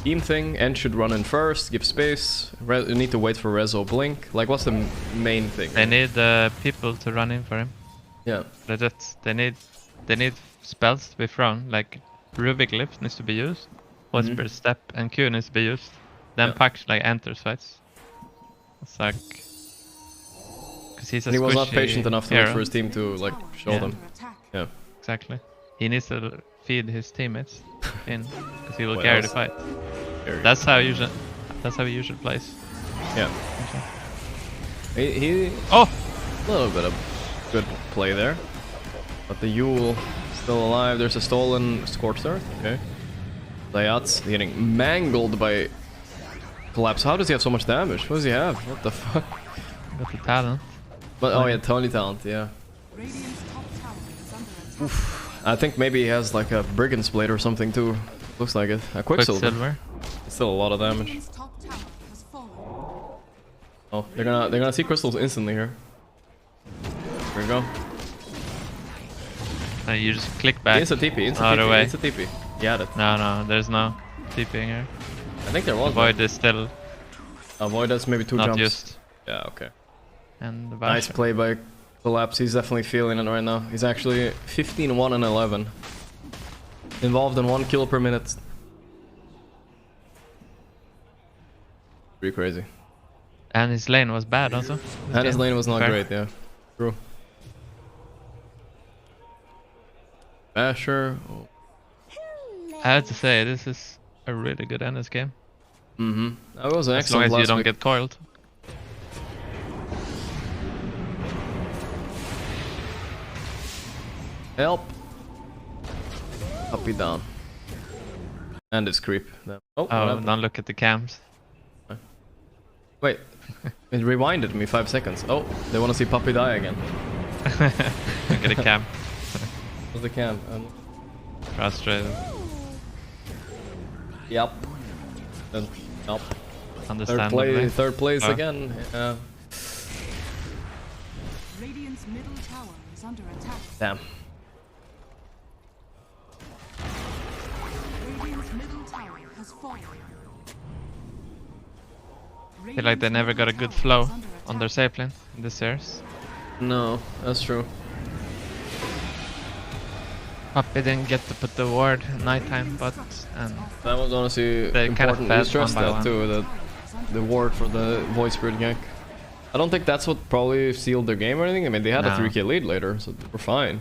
team thing, End should run in first, give space, you need to wait for Rezo blink? Like, what's the main thing? They need people to run in for him. Yeah. They need spells to be thrown, like Ruby Glyph needs to be used, Whisper Step and Q needs to be used. Then Puck like enters fights. It's like... He was not patient enough to wait for his team to like show them. Yeah, exactly. He needs to feed his teammates in, because he will carry the fight. That's how he usually plays. Yeah. He a little bit of good play there, but the Yule still alive. There's a stolen Scorched Earth. Okay. Layats getting mangled by Collapse. How does he have so much damage? What does he have? What the fuck? Got the talent. But oh yeah, Tony talent, yeah. Oof. I think maybe he has like a Brigand's Blade or something too. Looks like it. A Quicksilver. It's still a lot of damage. Oh, they're gonna see crystals instantly here. Here we go. You just click back. It's a TP. It's a TP. Yeah, that. No, there's no TPing here. I think there was. Void is still. Void has maybe 2 not jumps. Used. Yeah, okay. And the nice play by Collapse. He's definitely feeling it right now. He's actually 15, 1 and 11. Involved in 1 kill per minute. Pretty crazy. And his lane was bad also. And his lane was not great, yeah. True. Basher. Oh. I have to say, this is a really good Ennis game. That was an excellent as long as you don't week. get coiled. Help! Puppy down. And it's creep. Oh, don't look at the cams. Wait, it rewinded me 5 seconds. Oh, they want to see Puppy die again. Look at the cam. What's the cam? Frustrated. Yup. Nope. Understandably. Third place again. Radiant's middle tower is under attack. Damn. Radiant's middle tower has fallen. I feel like they never got a good flow on their safe lane in this series. No, that's true. Puppy didn't get to put the ward nighttime, but that was honestly they important. Kind of you stressed that too, that the ward for the Void Spirit gank. I don't think that's what probably sealed their game or anything. I mean, they had a 3k lead later, so we're fine.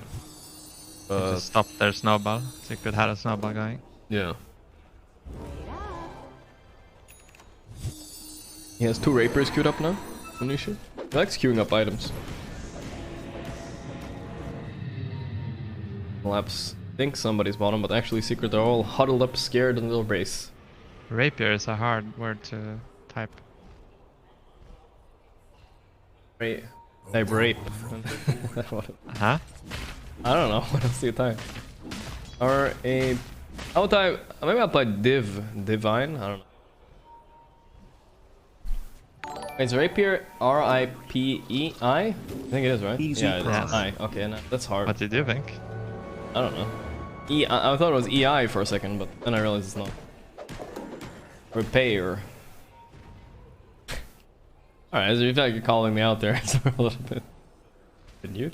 They just stopped their snowball. So you could have a snowball going. Yeah. He has 2 Rapiers queued up now. He likes queuing up items. Collapse. Think somebody's bottom, but actually Secret are all huddled up, scared, and they'll brace. Rapier is a hard word to type. Type rape. Huh? I don't know. What else do you type? Or a... I would type... Maybe I'll type divine? I don't know. It's Rapier R-I-P-E-I? I think it is, right? Easy yeah, cross. it's I. Okay, no, that's hard. What did you think? I don't know. I thought it was EI for a second, but then I realized it's not. Repair. Alright, so you feel like you're calling me out there a little bit. Can you?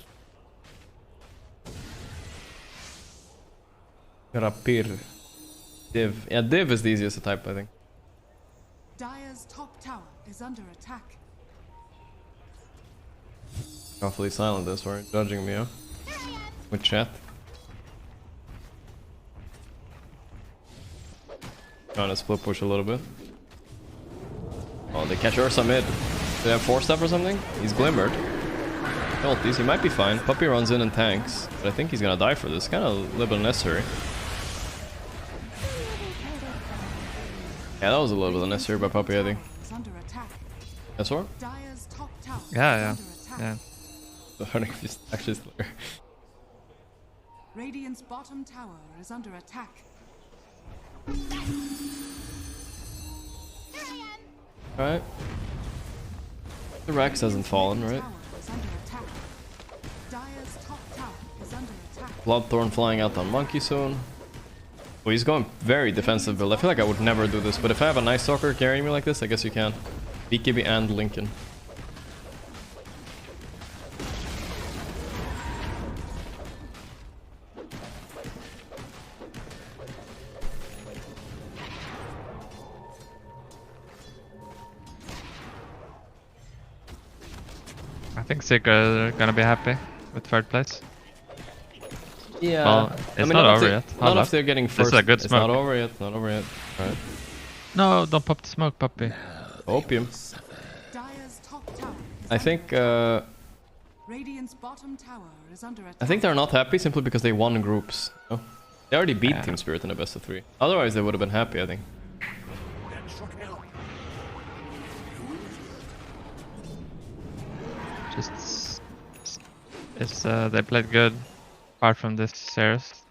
Rapir. Div. Yeah, div is the easiest to type, I think. Dire's top tower is under attack. Awfully silent this, right? Judging me, huh? With chat. Trying to split push a little bit. Oh, they catch Ursa mid. Do they have 4-step or something? He's glimmered. Ulties, he might be fine. Puppy runs in and tanks, but I think he's gonna die for this. Kind of a little bit unnecessary. Yeah, that was a little bit unnecessary by Puppy, I think. That's what? Yeah. The hunting is actually slower. Radiant's bottom tower is under attack. Alright. The Rex hasn't fallen, right? Bloodthorn flying out on Monkey soon. Well, he's going very defensive build. I feel like I would never do this, but if I have a Night Stalker carrying me like this, I guess you can. BKB and Lincoln. I think Secret are gonna be happy with 3rd place. Yeah. Well, it's not over yet. Not if they're getting first. This is a good it's smoke. not over yet. Not over yet. Alright. No, don't pop the smoke, Puppy. Opium. I think. Radiant's bottom tower is under attack. I think they're not happy simply because they won groups. Oh. They already beat Team Spirit in a best of 3. Otherwise, they would have been happy, I think. They played good, apart from this series.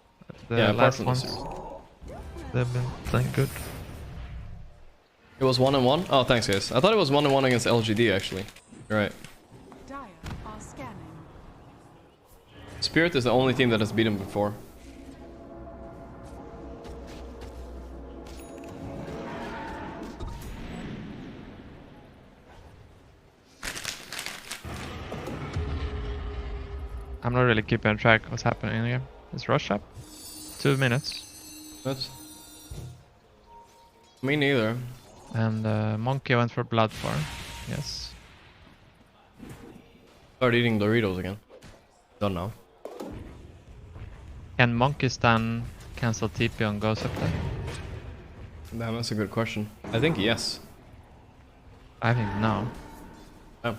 The last ones, they've been playing good. It was 1-1? Oh, thanks guys. I thought it was 1-1 against LGD actually. You're right. Spirit is the only team that has beaten before. I'm not really keeping track of what's happening here. Is Rush up? 2 minutes. That's... Me neither. And Monkey went for Bloodthorn. Yes. Start eating Doritos again. Don't know. Can Monkey Stun cancel TP on Gorgc then? Damn, that's a good question. I think yes. I think no. Oh.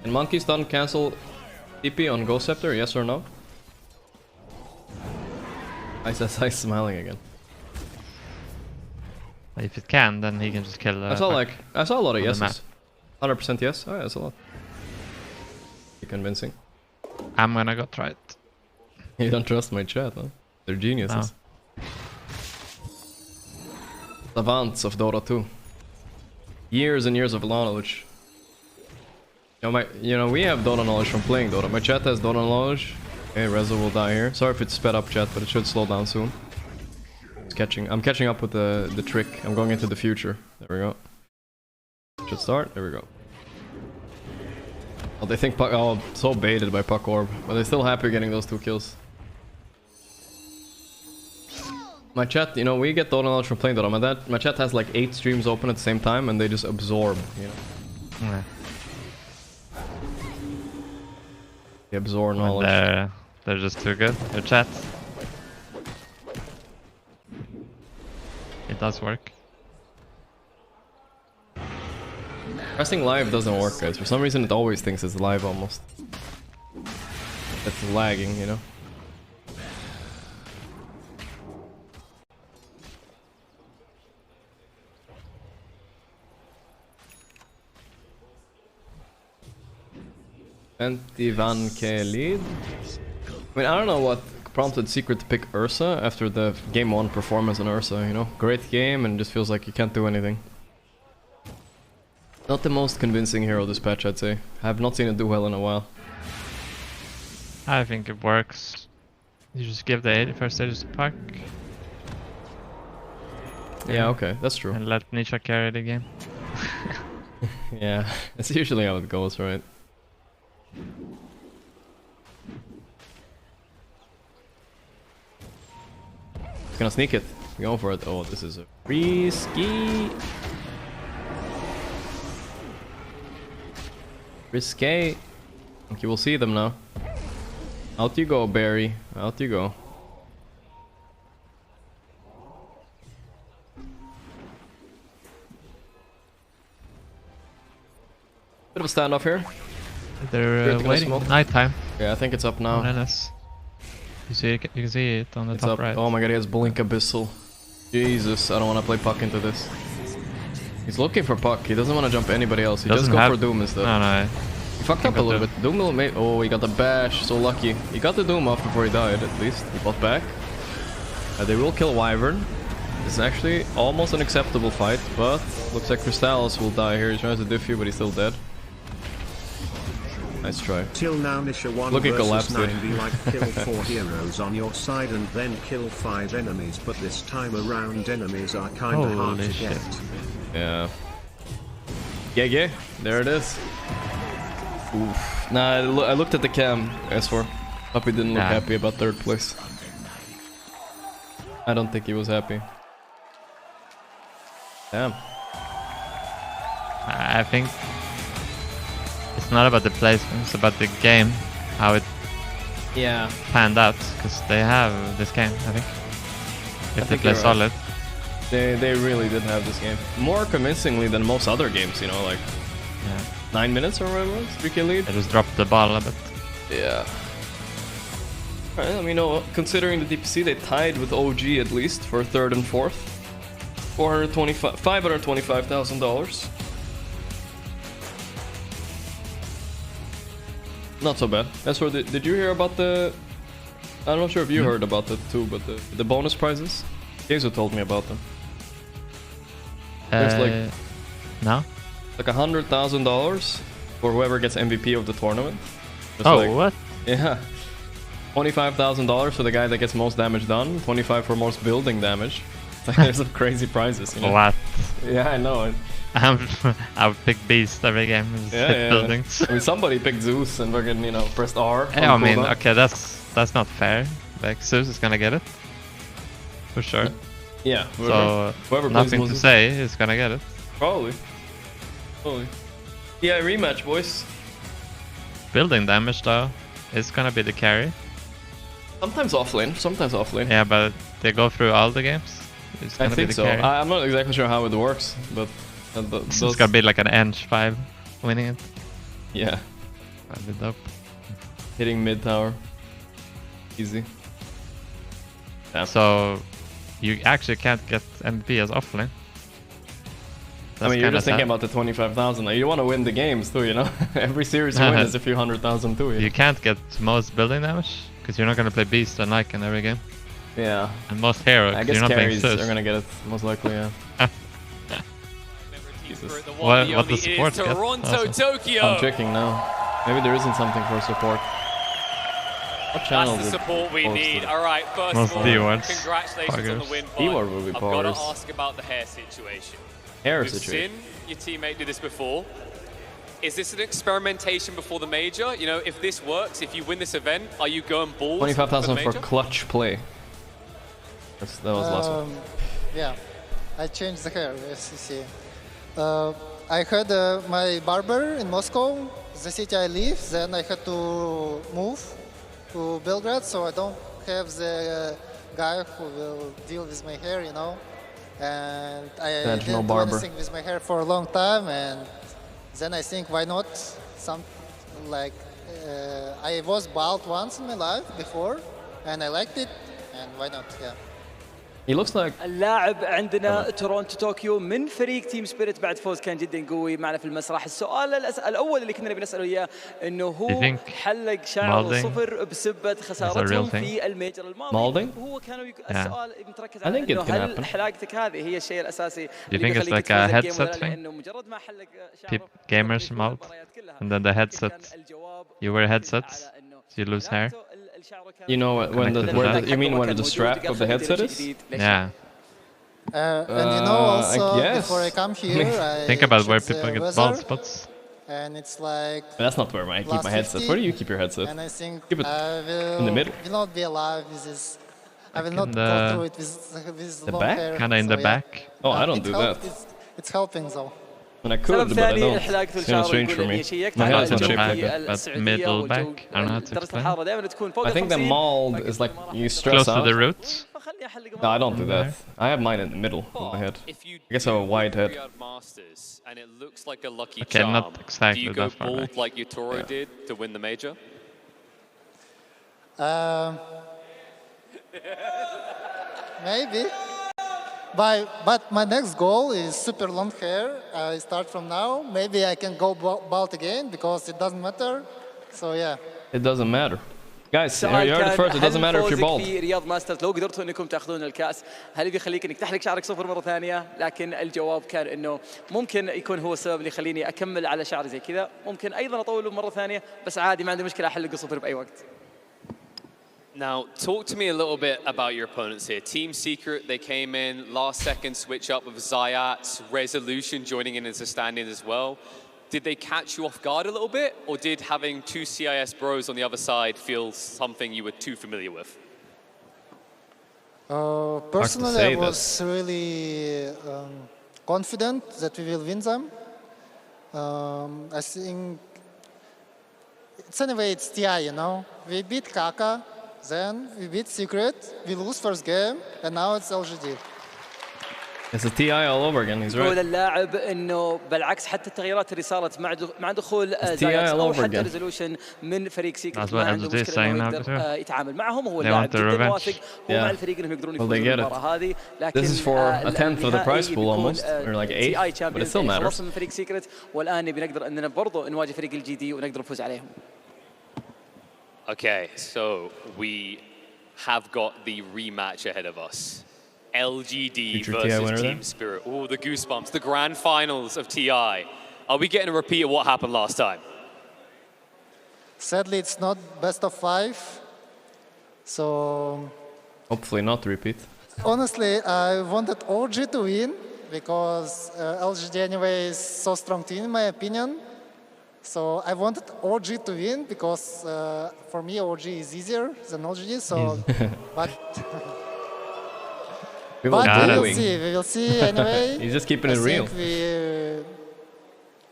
Can Monkey Stun cancel TP on Ghost Scepter, yes or no? Ice smiling again. If it can, then he can just kill. I saw a lot of yeses. 100% yes. Oh yeah, that's a lot. You're convincing. I'm gonna go try it. You don't trust my chat, huh? They're geniuses. No. Savants of Dota 2. Years and years of knowledge. You know, we have Dota knowledge from playing Dota. My chat has Dota knowledge. Okay, Rezo will die here. Sorry if it's sped up chat, but it should slow down soon. I'm catching up with the trick. I'm going into the future. There we go. Should start. There we go. Oh, they think Puck. Oh, so baited by Puck Orb, but they're still happy getting those 2 kills. My chat, you know, we get Dota knowledge from playing Dota. My chat has like 8 streams open at the same time, and they just absorb. You know. Yeah. They absorb knowledge. They're just too good. Their chat. It does work. Pressing live doesn't work, guys. For some reason, it always thinks it's live almost. It's lagging, you know. Van K lead. I mean, I don't know what prompted Secret to pick Ursa after the game 1 performance on Ursa, you know? Great game and just feels like you can't do anything. Not the most convincing hero this patch, I'd say. I have not seen it do well in a while. I think it works. You just give the first stages to Puck. Yeah, okay, that's true. And let Nisha carry the game. Yeah, that's usually how it goes, right? He's gonna sneak it. Going for it. Oh, this is a risky. Risque. I think you will see them now. Out you go, Barry. Out you go. Bit of a standoff here. They're waiting. Nighttime. Yeah, I think it's up now. You can see it on the top right. Oh my god, he has Blink Abyssal. Jesus, I don't want to play Puck into this. He's looking for Puck. He doesn't want to jump anybody else. He just go for Doom instead. No. He fucked up a little bit. Doom will make. Oh, he got the bash. So lucky. He got the Doom off before he died, at least. He bought back. They will kill Wyvern. It's actually almost an acceptable fight, but looks like Crystallis will die here. He tries to diff you, but he's still dead. Nice try. Till now, Nisha 1 versus 90, like kill 4 heroes on your side and then kill 5 enemies, but this time around enemies are kinda hard to get. Yeah. Yeah, there it is. Oof. Nah, I looked at the cam, S4. Puppy didn't look happy about 3rd place. I don't think he was happy. Damn. I think it's not about the placement, it's about the game, how it panned out, because they have this game, I think. If they play solid. They really did have this game. More convincingly than most other games, you know, like 9 minutes or whatever it was, 3k lead. They just dropped the ball a bit. Yeah. Alright, I mean, considering the DPC, they tied with OG at least for 3rd and 4th. $525,000. Not so bad. That's where did you hear about the... I'm not sure if you heard about it too, but the bonus prizes? Jason told me about them. There's like... No? Like $100,000 for whoever gets MVP of the tournament. What? Yeah. $25,000 for the guy that gets most damage done. 25 for most building damage. There's some crazy prizes. You know? What? Yeah, I know. I would pick Beast every game and hit buildings. I mean, somebody picked Zeus and fucking, you know, pressed R. Yeah, I mean, okay, that's not fair. Like, Zeus is gonna get it. For sure. Yeah. Whoever nothing to say is gonna get it. Probably. Yeah, rematch, boys. Building damage, though, is gonna be the carry. Sometimes offlane. Yeah, but they go through all the games. I think so. Carry. I'm not exactly sure how it works, but... It's gonna be like an Eng 5 winning it. Yeah. That'd be dope. Hitting mid tower. Easy. Yeah. So you actually can't get MVP as offlane. I mean, you're just thinking about the 25,000. You want to win the games too, you know? Every series you win is a few 100,000 too. You can't get most building damage because you're not going to play Beast and Ike in every game. Yeah. And most hero, I guess you're not carries playing are going to get it, most likely, yeah. What the support get? Toronto, Tokyo. I'm checking now. Maybe there isn't something for support. What channel That's the support we need. it? Alright, first Most of all, D-words. congratulations on the win. D-word will be I've got to powers. ask about the hair situation. Hair We've situation. seen your teammate do this before. Is this an experimentation before the major? You know, if this works, if you win this event, are you going balls? 25,000 for major? clutch play. That was the last one. Yeah, I changed the hair, as you see. I had my barber in Moscow, the city I live, then I had to move to Belgrade, so I don't have the guy who will deal with my hair, you know. And I didn't do anything with my hair for a long time, and then I think, why not? I was bald once in my life before, and I liked it, and why not, yeah. He looks like اللاعب عندنا تورونتو طوكيو من فريق تيم سبيريت بعد فوز كان جدا قوي معنا في المسرح. السؤال الاول اللي كنا بنساله اياه انه هو حلق شعر صفر بسبه خسارتهم في الميجر الماضي. وهو كانوا السؤال متركز على انه هل حلاقتك هذه هي الشيء الاساسي اللي بيخليك تفوز الجيم ولا لا؟ انه مجرد ما حلق شعره gamers mouth and then the headset. You wear headsets, so you lose hair. You know you mean where the strap of the headset is? Yeah. And you know also before I come here, think about where people get bald spots. And it's like that's not where I keep my headset. Where do you keep your headset? And I think keep it in the middle. Will not be alive with this. I will not go through it with the long back? hair. Kinda in the back. Oh, I don't do that. It's helping though. And I could, but I don't. It's kind of strange for me. My head's not shaped like that. But middle back, I don't know how to explain. I think the mold is like you stress close out. to the roots. No, I don't do that. I have mine in the middle of my head. I guess I have a wide head. And it looks like a lucky Okay, charm. not exactly Do you go that far bald back. like Yutoro did to win the major? Maybe. But my next goal is super long hair. I start from now. Maybe I can go bald again because it doesn't matter. So yeah. It doesn't matter. Guys, you heard it first. It doesn't matter if you're bald. في رياض ماسترز لو قدرتوا انكم تاخذون الكاس، هل بيخليك انك تحلق شعرك صفر مره ثانيه؟ لكن الجواب كان انه ممكن يكون هو السبب اللي يخليني اكمل على شعري زي كذا، ممكن ايضا اطوله مره ثانيه، بس عادي ما عندي مشكله احلقه صفر باي وقت. Now, talk to me a little bit about your opponents here. Team Secret, they came in, last second switch up with Zayat, Resolution joining in as a stand-in as well. Did they catch you off guard a little bit, or did having two CIS bros on the other side feel something you were too familiar with? Personally, I was really confident that we will win them. I think it's TI, you know. We beat Kaka. Then we beat Secret, we lose first game, and now it's LGD. It's a TI all over again, he's right. يقول اللاعب انه بالعكس حتى التغييرات اللي صارت مع دخول زاياكس او حتى ريزولوشن من فريق سيكرت ما عنده مشكله انه يقدر يتعامل معهم. هو اللاعب جدا واثق ومع الفريق انهم يقدرون يفوزون بالمباراه هذه. لكن This is for a tenth of the price pool almost, or like eighth, but it still matters. خلصنا من فريق سيكرت والان نبي نقدر اننا برضو نواجه فريق الجي دي ونقدر نفوز عليهم. Okay, so we have got the rematch ahead of us. LGD versus Team Spirit. Oh, the goosebumps, the grand finals of TI. Are we getting a repeat of what happened last time? Sadly, it's not best of 5. So... Hopefully not repeat. Honestly, I wanted OG to win because LGD anyway is so strong team in my opinion. So I wanted OG to win because for me OG is easier than LGD. So, but we will see. We will see anyway. He's just keeping it real.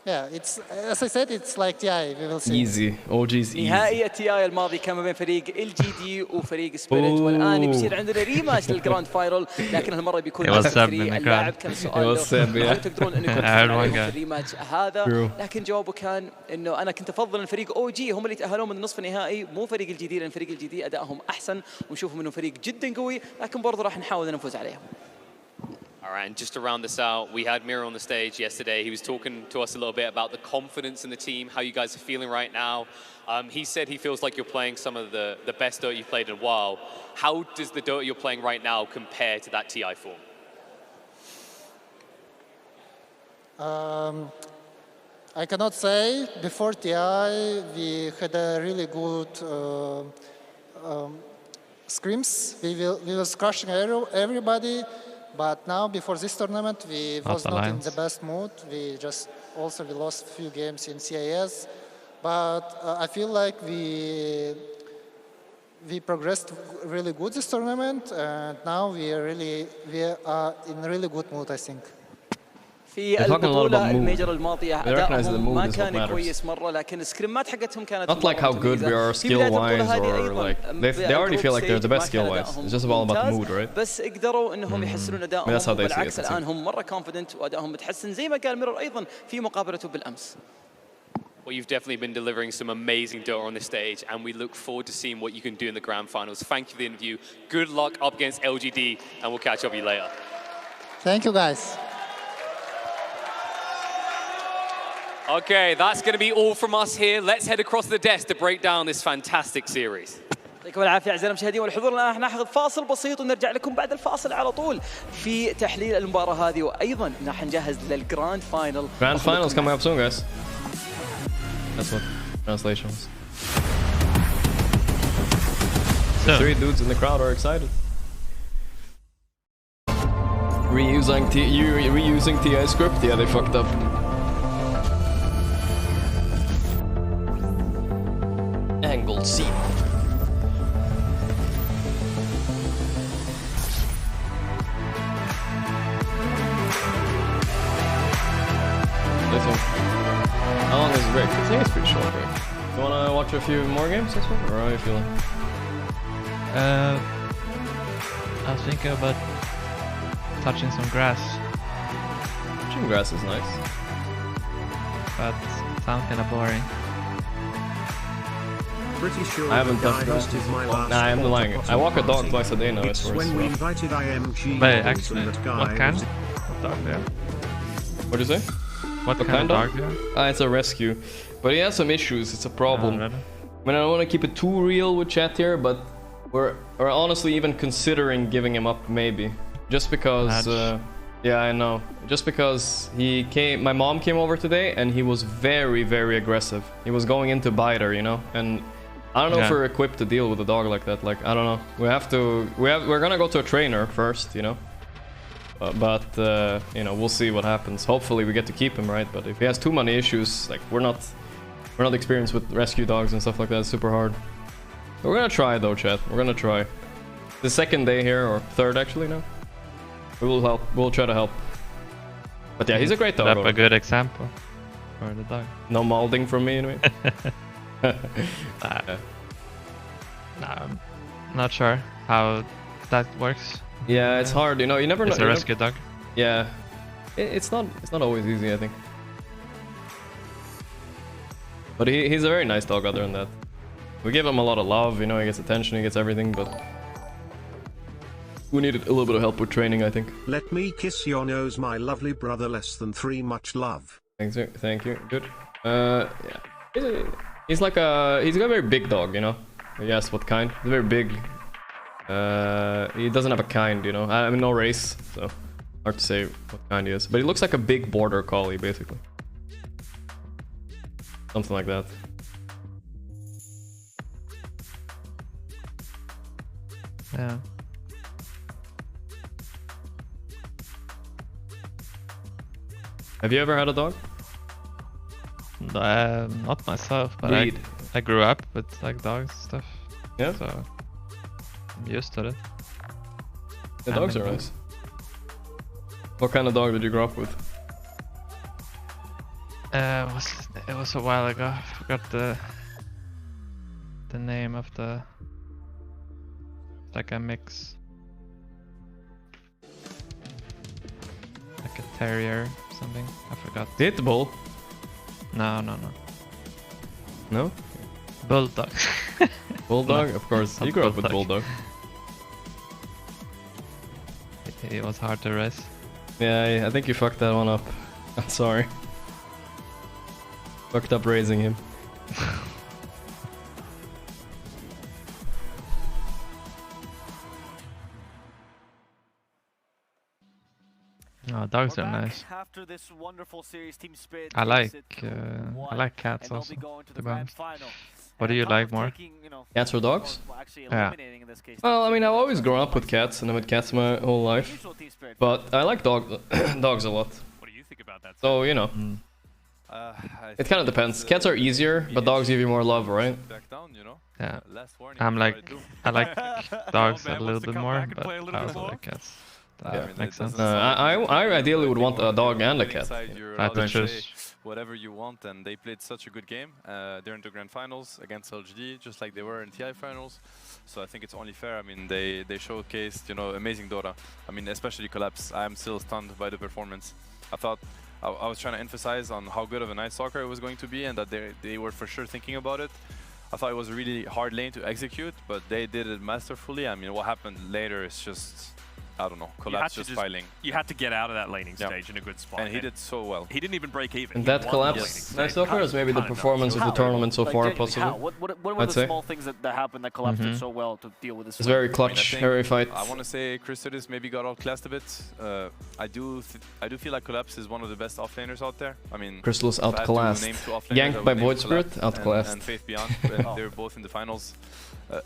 Yeah, it's as I said, it's like TI. We will see. Easy. OG's easy. نهائي التي اي الماضي كان ما بين فريق ال جي دي وفريق سبيريت، والان بيصير عندنا ريماتش للجراند فاينل، لكن هالمره بيكون اللاعب كان سؤال هل تقدرون انكم تفوزون عليهم في الريماتش هذا؟ لكن جوابه كان انه انا كنت افضل الفريق او جي هم اللي تاهلوا من نصف النهائي، مو فريق الجي دي، لان فريق الجي دي ادائهم احسن ونشوفهم انه فريق جدا قوي، لكن برضه راح نحاول نفوز عليهم. All right, and just to round this out, we had Mira on the stage yesterday. He was talking to us a little bit about the confidence in the team, how you guys are feeling right now. He said he feels like you're playing some of the best Dota you've played in a while. How does the Dota you're playing right now compare to that TI form? I cannot say. Before TI, we had a really good scrims. We were crushing everybody. But now, before this tournament, we was not in the best mood. We lost a few games in CIS. But I feel like we progressed really good this tournament, and now we are in a really good mood, I think. في البطولة الميجر الماضية أدائهم ما كان كويس مرة، لكن السكريمات حقتهم كانت not like how good we are skill-wise or like they already feel like they're the best skill-wise. It's just all about the mood, right? بس قدروا إنهم يحسنون أدائهم، بالعكس الآن هم مرة confident وأدائهم متحسن زي ما قال ميرور أيضا في مقابلته بالأمس. Well, you've definitely been delivering some amazing Dota on this stage, and we look forward to seeing what you can do in the grand finals. Thank you for the interview. Good luck up against LGD, and we'll catch up with you later. Thank you, guys. Okay, that's going to be all from us here. Let's head across the desk to break down this fantastic series. يعطيكم العافية أعزائي المشاهدين والحضور. الآن ناخذ فاصل بسيط ونرجع لكم بعد الفاصل على طول في تحليل المباراة هذه، وأيضا راح نجهز للجراند فاينل. Grand finals coming up soon, guys. That's what translation was. The 3 dudes in the crowd are excited. Reusing TI script? Yeah, they fucked up. Angled seat. This one. How long is the break? I think it's pretty short break. You wanna watch a few more games this one? Or how are you feeling? I was thinking about touching some grass. Touching grass is nice. But it sounds kinda boring. Pretty sure I haven't touched grass. Nah, I'm lying. I walk a dog twice a day now. It's when we invited IMG. But actually, what kind of dog there? What'd you say? What kind of dog there? It's a rescue. But he has some issues, it's a problem. Really? I mean, I don't want to keep it too real with chat here, but we're honestly even considering giving him up, maybe. Just because, yeah, I know. Just because my mom came over today and he was very, very aggressive. He was going into biter, you know? And I don't know if we're equipped to deal with a dog like that. Like, I don't know. We're gonna go to a trainer first, you know? But you know, we'll see what happens. Hopefully we get to keep him, right? But if he has too many issues, like we're not experienced with rescue dogs and stuff like that. It's super hard. But we're gonna try though, chat. We're gonna try. The second day here, or third actually now. We will help. We'll try to help. But yeah, he's a great dog. That's a good example for the dog. No molding from me anyway. Nah, I'm not sure how that works. Yeah, it's hard, you know. You never know. It's a rescue dog. Yeah, it's not always easy, I think. But he's a very nice dog. Other than that, we give him a lot of love. You know, he gets attention, he gets everything. But we needed a little bit of help with training, I think. Let me kiss your nose, my lovely brother. Less than 3, much love. Thank you. Good. Yeah. He's got a very big dog, you know. Yes, what kind? He's very big. He doesn't have a kind, you know. I mean, no race, so hard to say what kind he is. But he looks like a big border collie, basically. Something like that. Yeah. Have you ever had a dog? Not myself, but I grew up with like dogs and stuff. Yeah. So I'm used to it. The dogs are nice. What kind of dog did you grow up with? It was a while ago. I forgot the name of the, like a mix, like a terrier something. I forgot. Pitbull? No. No? Bulldog. Bulldog, No, of course. You not grew up with Bulldog. It was hard to raise. Yeah, I think you fucked that one up. I'm sorry. Fucked up raising him. Oh, dogs are nice. After this wonderful series, Team Spirit I like cats also, to be honest. What do you like more? Cats or dogs? Yeah. Well, I mean, I've always grown up with cats, and I've had cats my whole life. But I like dogs a lot. What do you think about that? So, you know. It kind of depends. Cats are easier, but dogs give you more love, right? Yeah. I like dogs a little bit more, but I also like cats. That makes sense. I ideally would want a dog and a cat. You're allowed to say whatever you want, and they played such a good game. They're in the grand finals against LGD, just like they were in TI finals. So I think it's only fair. I mean, they showcased, you know, amazing Dota. I mean, especially Collapse. I'm still stunned by the performance. I thought I was trying to emphasize on how good of a Night Stalker it was going to be, and that they were for sure thinking about it. I thought it was a really hard lane to execute, but they did it masterfully. I mean, what happened later is just, I don't know, Collapse just filing. You had to get out of that laning stage in a good spot. And he did so well. He didn't even break even. And that Collapse Night Stalker is maybe the performance of the tournament so far, possibly. What were the small things that happened that Collapse did so well to deal with this? It's very clutch, very fight. I want to say Crystadis maybe got outclassed a bit. I do feel like Collapse is one of the best offlaners out there. I mean, Crystal's outclassed. Yanked by Void Spirit, outclassed. And Faith Beyond, they're both in the finals.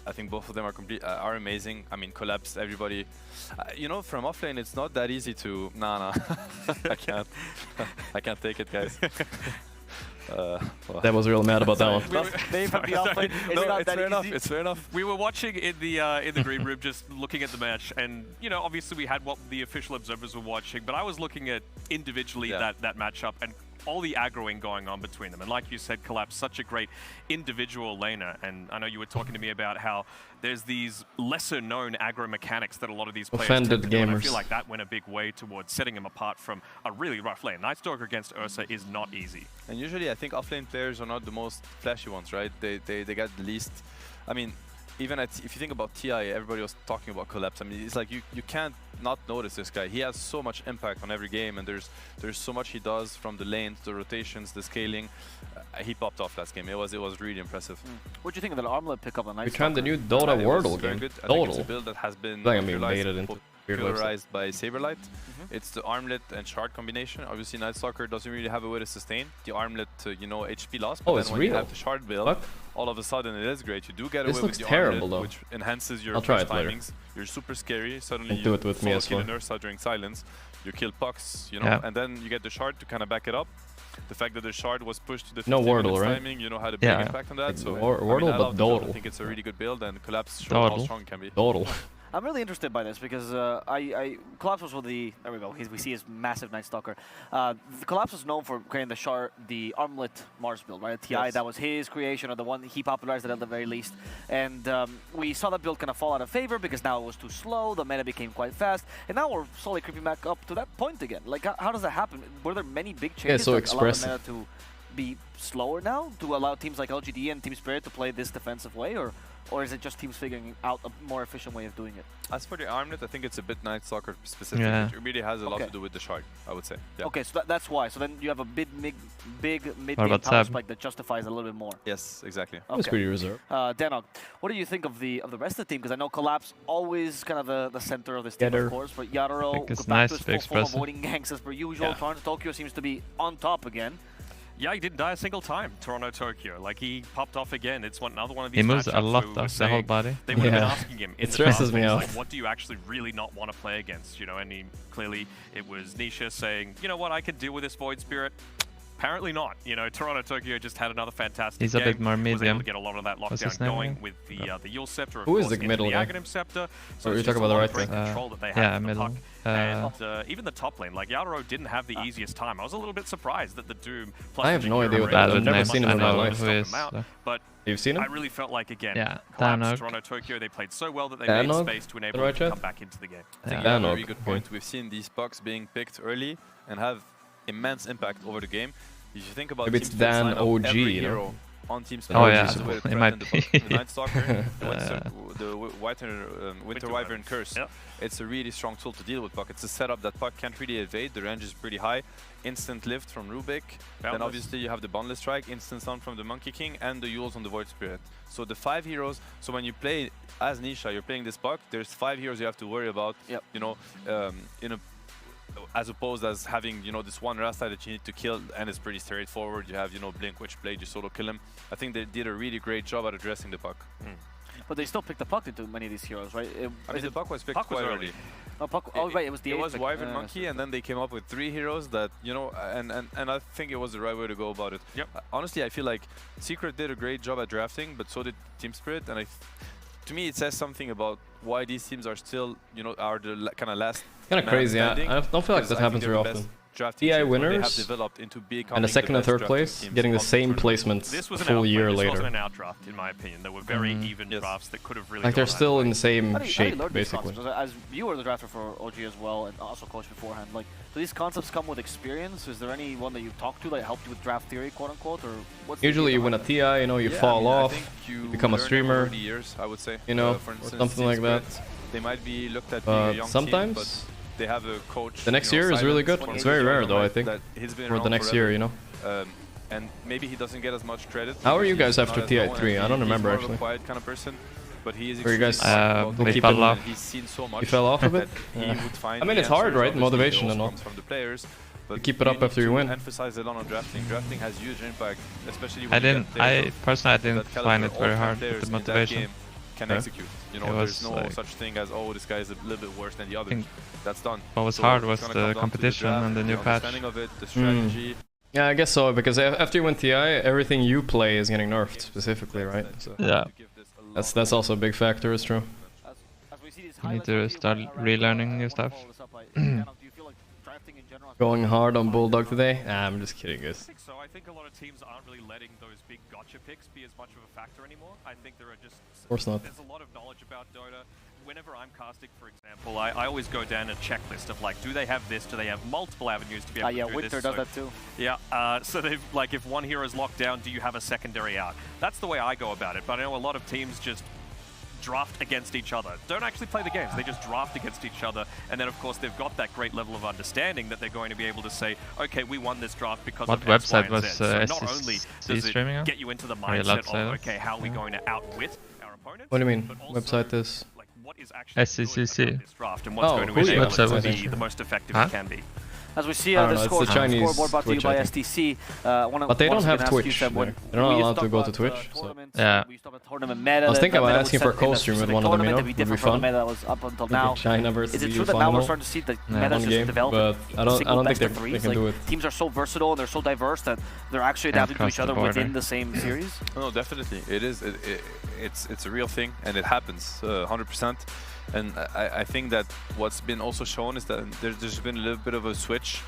I think both of them are amazing. I mean, Collapse, everybody. You know, from offlane, it's not that easy to. Nah. I can't. I can't take it, guys. That was real mad about that one. It's fair enough. We were watching in the green room, just looking at the match, and you know, obviously we had what the official observers were watching, but I was looking at individually that matchup and all the aggroing going on between them. And like you said, Collapse, such a great individual laner. And I know you were talking to me about how there's these lesser known aggro mechanics that a lot of these players tend to do. And I feel like that went a big way towards setting him apart from a really rough lane. Night Stalker against Ursa is not easy. And usually I think offlane players are not the most flashy ones, right? They got the least. I mean, even if you think about TI, everybody was talking about Collapse. I mean, it's like you can't not notice this guy. He has so much impact on every game, and there's so much he does, from the lanes, the rotations, the scaling. He popped off last game. It was really impressive. What do you think of that armlet pickup on Night We tried the new Dota Wordle game. I think it's a build that has been popularized by Saberlight. It's the armlet and shard combination. Obviously, Night Stalker doesn't really have a way to sustain the armlet, you know, HP loss. But then when you have the shard build, all of a sudden it is great. You do get away with the armlet, which enhances your burst timings. You're super scary. Suddenly you kill an Ursa during silence. You kill pucks, you know, and then you get the shard to kind of back it up. The fact that the shard was pushed to the 15 minutes timing, you know, had a big impact on that. So Wordle, but Dodal. I think it's a really good build, and Collapse shows how strong it can be. Dodal. I'm really interested by this because Collapse was with the, there we go, we see his massive Night Stalker. Collapse was known for creating the armlet Mars build, right? TI, that was his creation, or the one he popularized it at the very least. And we saw that build kind of fall out of favor because now it was too slow, the meta became quite fast, and now we're slowly creeping back up to that point again. Like, how does that happen? Were there many big changes that allow the meta to be slower now, to allow teams like LGD and Team Spirit to play this defensive way, or is it just teams figuring out a more efficient way of doing it? As for the armlet, I think it's a bit Night Stalker specific. It really has a lot to do with the shard, I would say. Yeah. Okay, so that's why. So then you have a big mid-game power spike that justifies a little bit more. Yes, exactly. Okay. That's pretty reserved. Denog, what do you think of the rest of the team? Because I know Collapse always kind of the center of this team, of course, but Yarrow goes back to his full form, avoiding ganks as per usual. Toronto Tokyo seems to be on top again. Yeah, he didn't die a single time, Toronto Tokyo. Like, he popped off again. It's another one of these He moves a lot, though, the whole body. They would have been asking him. It stresses me out. Like, what do you actually really not want to play against? You know, and clearly it was Nisha saying, you know what, I can deal with this Void Spirit. apparently not. You know, Toronto Tokyo just had another fantastic He's game. a bit more medium. Was able to get a lot of that lockdown going with the Yule Scepter. Who is the middle guy? Scepter. So you're talking about the right thing. thing. Control that they Yeah, have middle. And even the top lane, like Yatoro didn't have the easiest time. I was a little bit surprised that the Doom plus I have no idea what that I've never seen him in my life. But you've seen him? I really felt like, again, Danog. Toronto Tokyo, they played so well that they Danog? made space to enable them to come back into the game. I think you have a very good point. We've seen these pucks being picked early and have immense impact over the game. If you think about maybe it's Team Dan Spirit's lineup, OG, every you know? hero on Team Oh Spirit yeah, has a way to it might threaten be. the Night Stalker, the Winter Wyvern Curse. Yeah. It's a really strong tool to deal with puck. It's a setup that puck can't really evade. The range is pretty high. Instant lift from Rubik. Then obviously you have the Boundless Strike, instant stun from the Monkey King, and the Yules on the Void Spirit. So the 5 heroes. So when you play as Nisha, you're playing this puck. There's 5 heroes you have to worry about. Yep. You know, as opposed as having, you know, this one Rasta that you need to kill, and it's pretty straightforward. You have, you know, Blink, which Blade, you solo kill him. I think they did a really great job at addressing the puck. But they still picked the puck into many of these heroes, right? I mean, the puck was picked quite early. Oh, puck, oh, right, it was the It was pick. Wyvern Monkey, and then they came up with 3 heroes that, you know, and I think it was the right way to go about it. Yep. Honestly, I feel like Secret did a great job at drafting, but so did Team Spirit, and to me, it says something about why these teams are still, you know, are the kind of last. Kind of crazy. I don't feel like that happens very often. TI winners and the second and third place getting the same placements a full year later. This wasn't an outdraft, in my opinion. There were very even drafts that could have really. Like they're still in the same How do you shape, learn these basically. concepts? As you were the drafter for OG as well, and also coach beforehand, like, do these concepts come with experience? Is there anyone that you've talked to that helped you with draft theory, quote unquote, or what's Usually you win a TI, you know, you fall off, you become a streamer, 30 years, I would say. You know, for instance, or something like that. They might be looked at being a young sometimes team, but they have a coach. the next year is really good. It's very rare though, I think, for the next year, you know. And maybe he doesn't get as much credit. How are you guys after TI3? I don't remember actually. He's more of a quiet kind of person, but he is. Were you guys we fell off? He's seen so much. You fell off a bit? He would find I mean, it's hard, right? Motivation and all. From the players. But you keep it up after you win. Emphasize a lot on drafting. Drafting has huge impact, especially when I personally didn't find it very hard with the motivation. Can execute. You know, there's no such thing as, oh, this guy is a little bit worse than the other. That's done. What was hard was the competition and the new patch. The strategy. Yeah, I guess so, because after you win TI, everything you play is getting nerfed specifically, right? So yeah. That's also a big factor, it's true. You need to start relearning new stuff. Going hard on Bulldog today? Nah, I'm just kidding, guys. I think so. I think a lot of teams aren't really letting those big gotcha picks be as much of a factor anymore. I think there are just... Of course not. There's a lot of knowledge about Dota. Whenever I'm casting, for example, I always go down a checklist of like, do they have this? Do they have multiple avenues to be able to do Winter this? does that too. Yeah, so they've, like, if one hero is locked down, do you have a secondary out? That's the way I go about it, but I know a lot of teams just draft against each other. Don't actually play the games, they just draft against each other, and then of course they've got that great level of understanding that they're going to be able to say, okay, we won this draft because what of X, website Y, and was Z. So not only does it get you into the mindset of, okay, how are we going to outwit our opponent? What do you mean? Website is? Like, what is actually SCCC. this draft and what's going to enable it to be the most effective it can be. As we see the scoreboard brought to you by STC. But they don't have Twitch. They're not allowed to go to Twitch. So. Yeah. I was thinking about asking for a co-stream with one of them, you know? Would be fun. That was up until now. China versus Is it EU true that now we're final. starting to see the meta just develop? But I don't think they can do it. Teams are so versatile and they're so diverse that they're actually adapting to each other within the same series. No, definitely. It is. It's a real thing, and it happens 100%. And I think that what's been also shown is that there's been a little bit of a switch,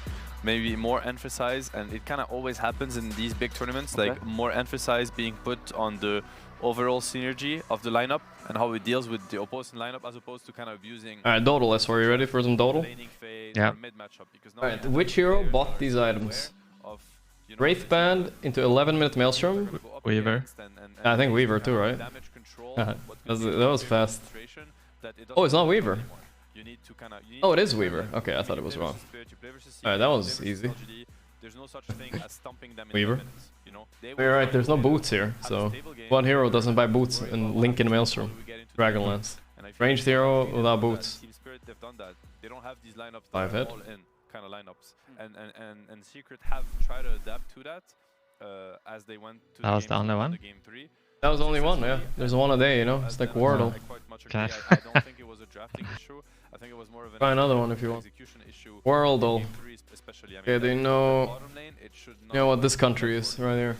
maybe more emphasis, and it kind of always happens in these big tournaments, like more emphasis being put on the overall synergy of the lineup and how it deals with the opposing lineup as opposed to kind of using... Alright, Dodal, let's are you ready for some Dodal? Yeah. Alright, which hero bought these items? Wraith Band into 11-minute Maelstrom? Weaver. I think Weaver too, right? that was fast. Oh, it's not Weaver. Oh, it is Weaver. Okay, I thought it was wrong. Alright, that was easy. Weaver. You're right, there's no boots here, so one hero doesn't buy boots and Link in Maelstrom. Dragonlance. Ranged hero without boots. 5 hit. Kind of lineups, and Secret have tried to adapt to that as they went to that was the only one? Game 3. That was only one, yeah. There's one a day, you know. It's like Wordle. I don't think it was a drafting issue. I think it was more of an try another one if you want. execution issue. Wordle. Especially. Okay, do you know You know what this country is right here?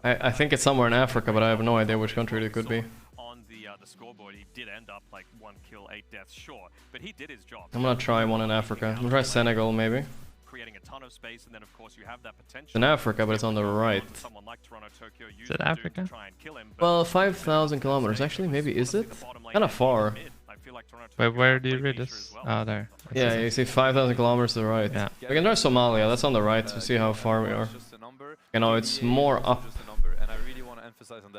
I think it's somewhere in Africa, but I have no idea which country it could be. On the scoreboard, he did end up like 1 kill, 8 deaths, sure, but he did his job. I'm gonna try one in Africa. I'm gonna try Senegal, maybe. Creating a ton of space, and then of course you have that potential. It's in Africa, but it's on the right. Is it Africa? Well, 5,000 kilometers. Actually, maybe is it? Kind of far. Wait, where do you read this? Oh, there. Yeah, you see 5,000 kilometers to the right. Yeah. We can try Somalia. That's on the right to see how far we are. You know, it's more up.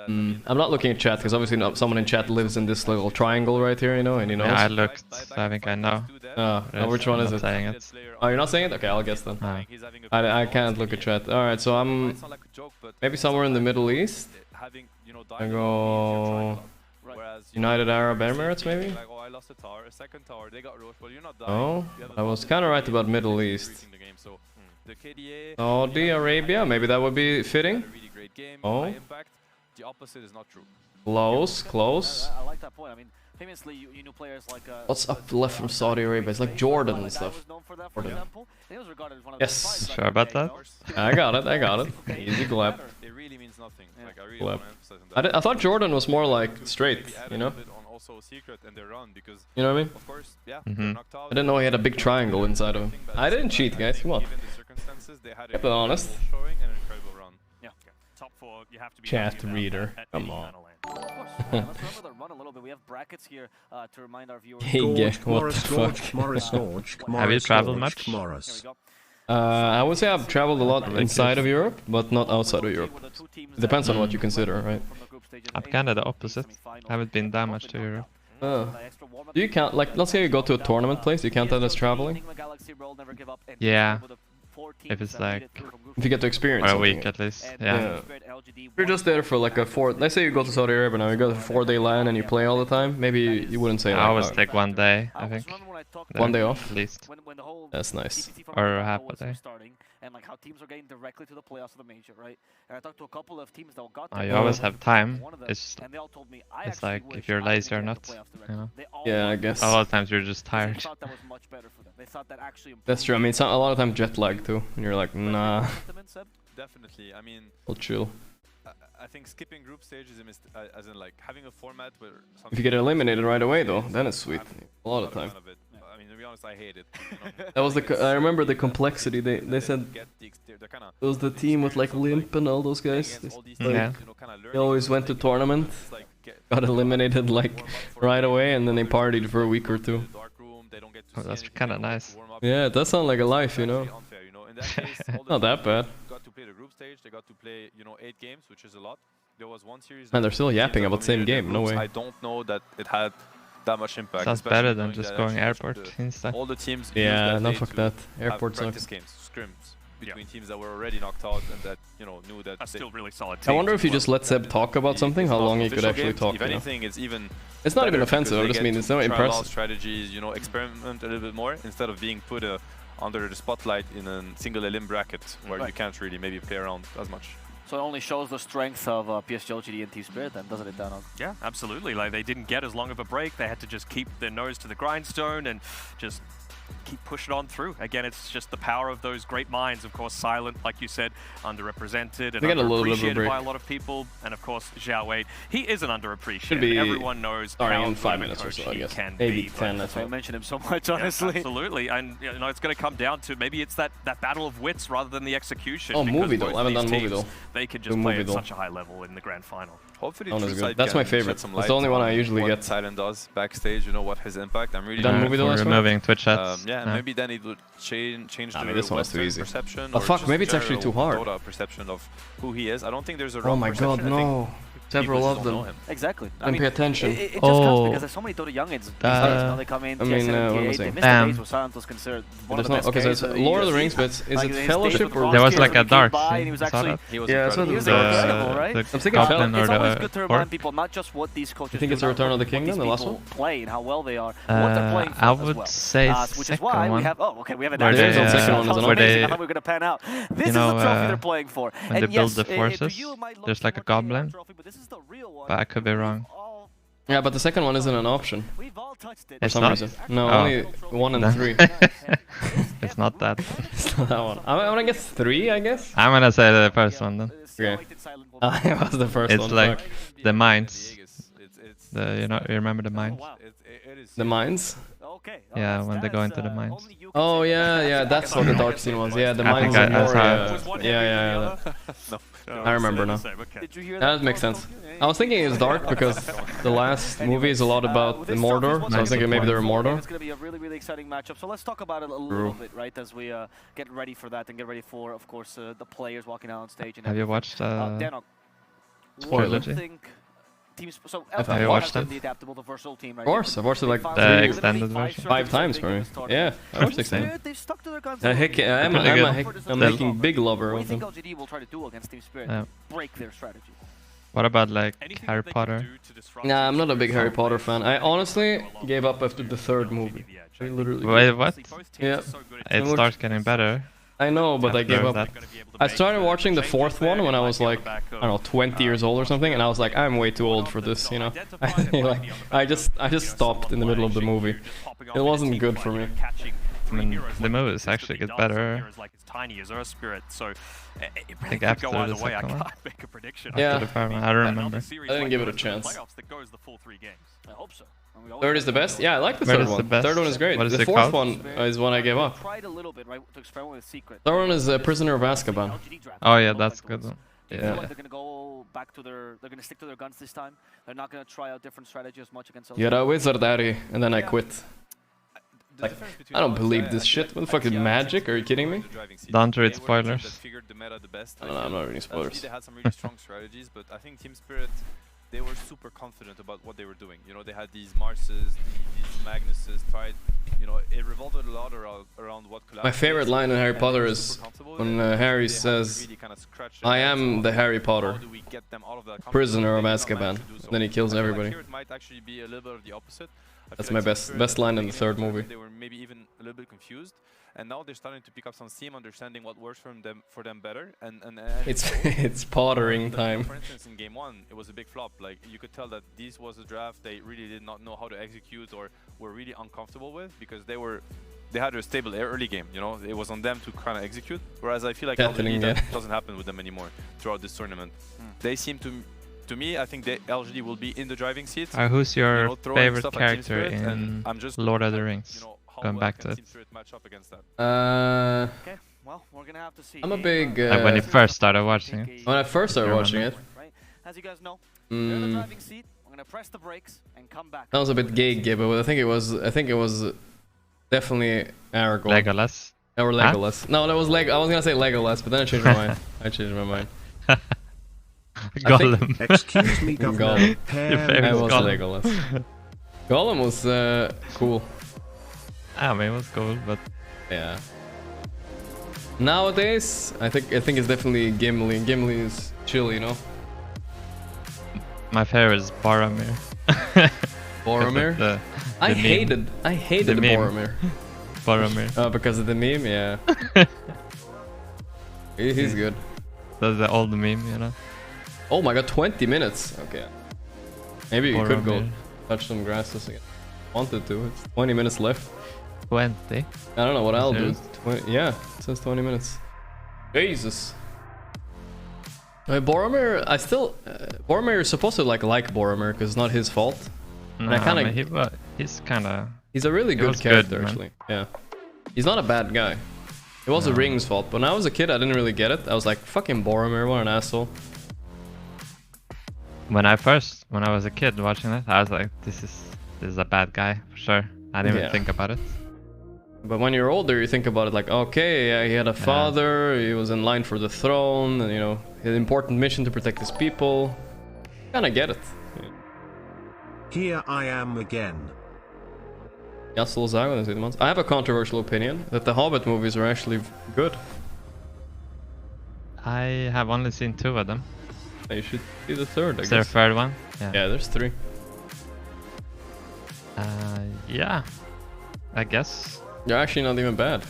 I'm not looking at chat because obviously someone in chat lives in this little triangle right here, you know, and he knows. Yeah, I looked. I think I know. Which one is it? Saying it. Oh, you're not saying it? Okay, I'll guess then. No. I can't look at chat. Alright, so I'm maybe somewhere in the Middle East. I go United Arab Emirates, maybe? Oh, I was kind of right about Middle East. Saudi Arabia, maybe that would be fitting. Oh. Close, close. I like that point. I mean, famously, you knew players like. What's up left from Saudi Arabia? It's like Jordan and stuff. Jordan. Yes. Sure about that? I got it. Easy glap. It really means nothing. Like, I really Glap. want to emphasize on that. I thought Jordan was more like straight, you know? You know what I mean? Of course, yeah, I didn't know he had a big triangle inside of him. I didn't cheat, guys. Come on. Keep it honest. Chat reader. Come on. Let's run the run a little bit. We have brackets here to remind our viewers. Hey, what the fuck? Have you traveled much? I would say I've traveled a lot inside of Europe, but not outside of Europe. It depends on what you consider, right? I'm kind of the opposite. I haven't been that much to Europe. Do you count, like, let's say you go to a tournament place, you count that as traveling? Yeah. If it's like... If you get to experience or a something. week at least, yeah. You're just there for like a let's say you go to Saudi Arabia now, you go to a 4-day LAN and you play all the time, maybe you wouldn't say like... I always take 1 day, I think. 1 day off? At least. That's nice. Or half a day. And like how teams are getting directly to the playoffs of the major, right? And I talked to a couple of teams that got you always have time. It's like if you're lazy or not, you know? Yeah, I guess. A lot of times you're just tired. That's true. I mean, it's not, a lot of times jet lag too, and you're like, nah. Definitely. I mean, I'll chill. I think skipping group stages is as in like having a format where If you get eliminated right away though, then it's sweet. A lot of time. I mean, to be honest, I hate it. That was I remember the complexity. They said it was the team with like Limp and all those guys. Yeah. They always went to tournament, got eliminated like right away, and then they partied for a week or two. Oh, that's kind of nice. Yeah, it does sound like a life, you know. Not that bad. Got to play the group stage. They got to play, 8 games, which is a lot. There was one series. And they're still yapping about the same game. No way. I don't know that it had that much impact. Sounds better than just going airport instead. All the teams. Yeah, no, fuck that. Airport practice sucks. games, scrims between teams that were already knocked out and that knew that. That's still really solid. I wonder if you just let Seb talk about something, how long he could actually talk. If anything, it's even. It's not even offensive. I just mean it's not impressive. Strategies, experiment a little bit more instead of being put under the spotlight in a single elim bracket where you can't really maybe play around as much. So it only shows the strength of PSG LGD and Team Spirit then, doesn't it, Danog? Yeah, absolutely. Like, they didn't get as long of a break. They had to just keep their nose to the grindstone and just keep pushing on through. Again, it's just the power of those great minds. Of course, Silent, like you said, underrepresented and underappreciated by a lot of people. And of course, Xiao Wei, he isn't underappreciated. Should be everyone knows starting how in 5 good minutes or so, I guess. Maybe 10. That's why I mention him so much, honestly. Yeah, absolutely, and it's going to come down to maybe it's that battle of wits rather than the execution. Oh, movie though. I haven't done movie though. They can just play at such a high level in the grand final. Hopefully, that's my favorite. That's the only one I usually get. Silent does backstage, what his impact. I'm really done movie though. Removing Twitch chats. Yeah, and maybe then it would change the this one's too easy. Perception. Oh fuck, maybe it's actually too hard. Perception of who he is. I don't think there's a wrong. Oh my god, no. Several of them. Exactly. And pay attention. It just comes because there's so many Dota youngins. They come in, I mean, what am I saying? They missed the days where Silent was considered one of the best. Okay, so it's Lord of the Rings, but is it Fellowship or... There was like a dark. He was actually... Yeah, so he was incredible, right? I'm thinking of It's always good to remind people not just what these coaches You think it's a Return of the Kingdom, the last one? Play and how well they are, what they're playing for I would say which is why we have... Oh, okay, we have an answer. There's a second one, isn't amazing. I thought we were going to pan out. This is the trophy they're playing for. When they build the forces, there's like a goblin. But I could be wrong. Yeah, but the second one isn't an option. For some reason. No, Oh. only 1 and 3. It's not that. It's not that one. I'm gonna guess 3, I guess. I'm gonna say the first one then. Okay. It was the first one. It's like fuck. the mines. You remember the mines? The mines? Yeah, when they go into the mines. Oh yeah, that's what the dark scene was. Yeah, the I mines think are more. I Yeah. I remember now. That makes sense. I was thinking it's dark because the last movie is a lot about the Mordor, so I was thinking maybe they're Mordor. It's going to be a really exciting matchup. So let's talk about it a little bit, right, as we get ready for that and get ready for, of course, the players walking out on stage. And Have you watched Danok, Trilogy? So Have you watched them? the adaptable, the versatile team, right? Of course, I've watched it like The extended version. 5 times for me. Yeah, I watched extended. They've stuck to their guns. I'm making big lover We of think them. LGD will try to duel against Team Spirit, Yeah. break their strategy. What about like Harry Potter? Nah, I'm not a big Harry Potter fan. I honestly gave up after the 3rd movie. I literally Wait, gave up. what? Yeah. It starts getting better. I know, but I gave After up. that. I started watching the 4th one when I was like, I don't know, 20 years old or something, and I was like, I'm way too old for this, you know. Like, I just stopped in the middle of the movie. It wasn't good for me. I mean, the movies actually get better. I think after the second one. Yeah. After the first one, I don't remember. I didn't give it a chance. I hope so. 3rd is the best? Yeah, I like the 3rd 3rd is the one. best. 3rd one is great. What is The it 4th called? one is one I gave up. Tried a little bit, right, to experiment with Secret. 3rd one is Prisoner of Azkaban. Oh yeah, that's a good one. They're Yeah. going to go back to they're going to stick to their guns this time. They're not going to try out different strategies as much against You're a wizard, Daddy, and then I quit. Like, I don't believe this shit. What the fuck is magic? Are you kidding me? Don't read spoilers. I don't know, I'm not reading spoilers. They had some really strong strategies, but I think Team Spirit, they were super confident about what they were doing. You know, they had these Marses, these Magnuses, tried, you know, it revolved a lot around what could My favorite line in Harry Potter is when Harry says, I am the Harry Potter, prisoner of Azkaban. Then he kills everybody. Here it might actually be a little bit of the opposite. I That's feel my like Team best Spirit, line in the beginning 3rd of the movie. They were maybe even a little bit confused, and now they're starting to pick up some steam, understanding what works for them better. And It's pottering time. For instance, in game 1, it was a big flop. Like, you could tell that this was a draft they really did not know how to execute or were really uncomfortable with, because they had a stable early game. You know, it was on them to kind of execute. Whereas I feel like LGD, that doesn't happen with them anymore throughout this tournament. They seem to me, I think the LGD will be in the driving seat. Who's your favorite character Spirit, in I'm just Lord of the Rings? Going back to it. Okay, well, we're going to have to see. I'm a big... Like when you first started watching it. When I first started watching it. Right? As you guys know, they're in the driving seat. I'm going to press the brakes and come back. That was a bit gay, but I think it was definitely Aragorn. Legolas. Or Legolas. Huh? No, that was I was gonna say Legolas, but then I changed my mind. Gollum. Excuse me, Governor. I was Legolas. Gollum was cool. I mean, it was cool, but yeah. Nowadays, I think it's definitely Gimli. Gimli is chill, you know. My favorite is Boromir. Boromir? I hated the Boromir. Boromir. Because of the meme, yeah. He's good. That's the old meme, you know. Oh my god, 20 minutes. Okay. Maybe you could go Boromir. touch some grasses again. Wanted to. It's 20 minutes left. 20? I don't know what I'll do. Serious? Yeah, it says 20 minutes. Jesus. Boromir, Boromir is supposed to like Boromir because it's not his fault. No, he's kind of... He's a really good character, actually. Yeah. He's not a bad guy. It was the Ring's fault, but when I was a kid, I didn't really get it. I was like, fucking Boromir, what an asshole. When I was a kid watching it, I was like, this is a bad guy, for sure. I didn't even think about it. But when you're older, you think about it like, okay, yeah, he had a father, he was in line for the throne, and, you know, he had an important mission to protect his people. Kinda get it. Yeah. Here I am again. I have a controversial opinion that the Hobbit movies are actually good. I have only seen 2 of them. You should see the 3rd, I guess. Is there a 3rd one? Yeah, there's 3. Yeah, I guess. They're actually not even bad.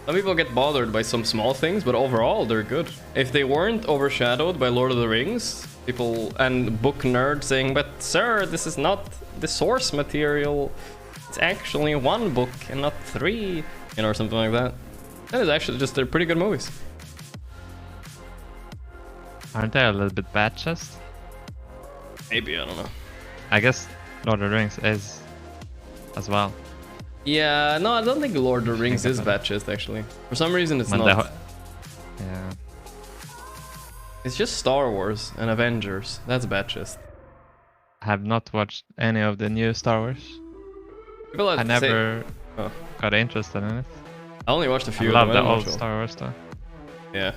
Some people get bothered by some small things, but overall they're good. If they weren't overshadowed by Lord of the Rings, people and book nerds saying, but sir, this is not the source material. It's actually one book and not 3, you know, or something like that. That is actually just, they're pretty good movies. Aren't they a little bit batches? Maybe, I don't know. I guess Lord of the Rings is as well. Yeah, no, I don't think Lord of the Rings is batches actually. For some reason it's not. Yeah. It's just Star Wars and Avengers. That's batches. I have not watched any of the new Star Wars. I never got interested in it. I only watched a few. I love the old Star Wars stuff. Yeah.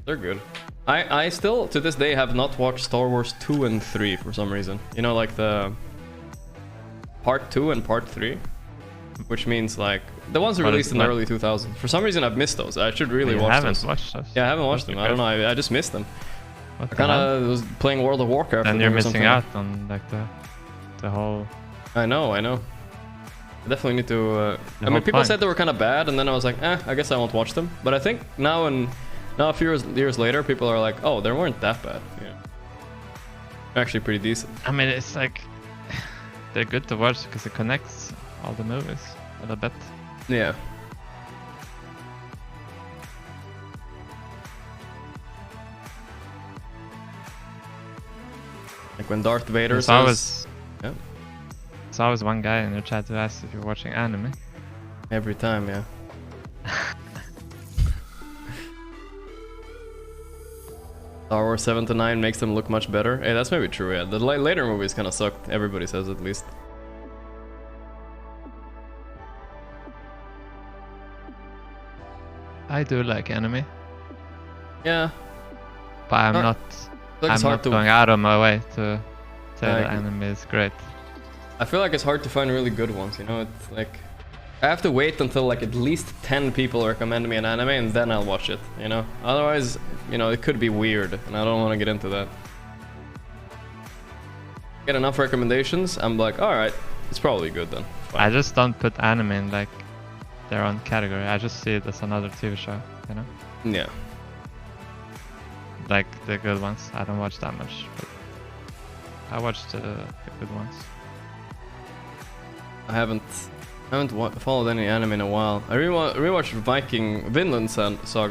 They're good. I still, to this day, have not watched Star Wars 2 and 3 for some reason. You know, like the Part 2 and Part 3. Which means, like, the ones released in the early 2000s. For some reason, I've missed those. I should really watch those. Watched those. Yeah, I haven't watched them. I don't know. I just missed them. I kind of was playing World of Warcraft. And you're missing out on, like, the whole... I know. I definitely need to... I mean, people said they were kind of bad, and then I was like, I guess I won't watch them. But I think now a few years later, people are like, oh, they weren't that bad. Yeah. They're actually pretty decent. I mean, it's like... They're good to watch because it connects all the movies a little bit. Yeah. Like when Darth Vader says... Yeah. There's always one guy in your chat who asks if you're watching anime. Every time, yeah. Star Wars 7 to 9 makes them look much better. Hey, that's maybe true, yeah. The later movies kind of sucked. Everybody says at least. I do like anime. Yeah. But I'm not going out of my way to say that anime is great. I feel like it's hard to find really good ones, you know? It's like... I have to wait until like at least 10 people recommend me an anime and then I'll watch it, you know? Otherwise, you know, it could be weird and I don't want to get into that. Get enough recommendations, I'm like, alright, it's probably good then. I just don't put anime in like their own category. I just see it as another TV show, you know? Yeah. Like the good ones. I don't watch that much, but I watched the good ones. I haven't followed any anime in a while. I rewatched Vinland Saga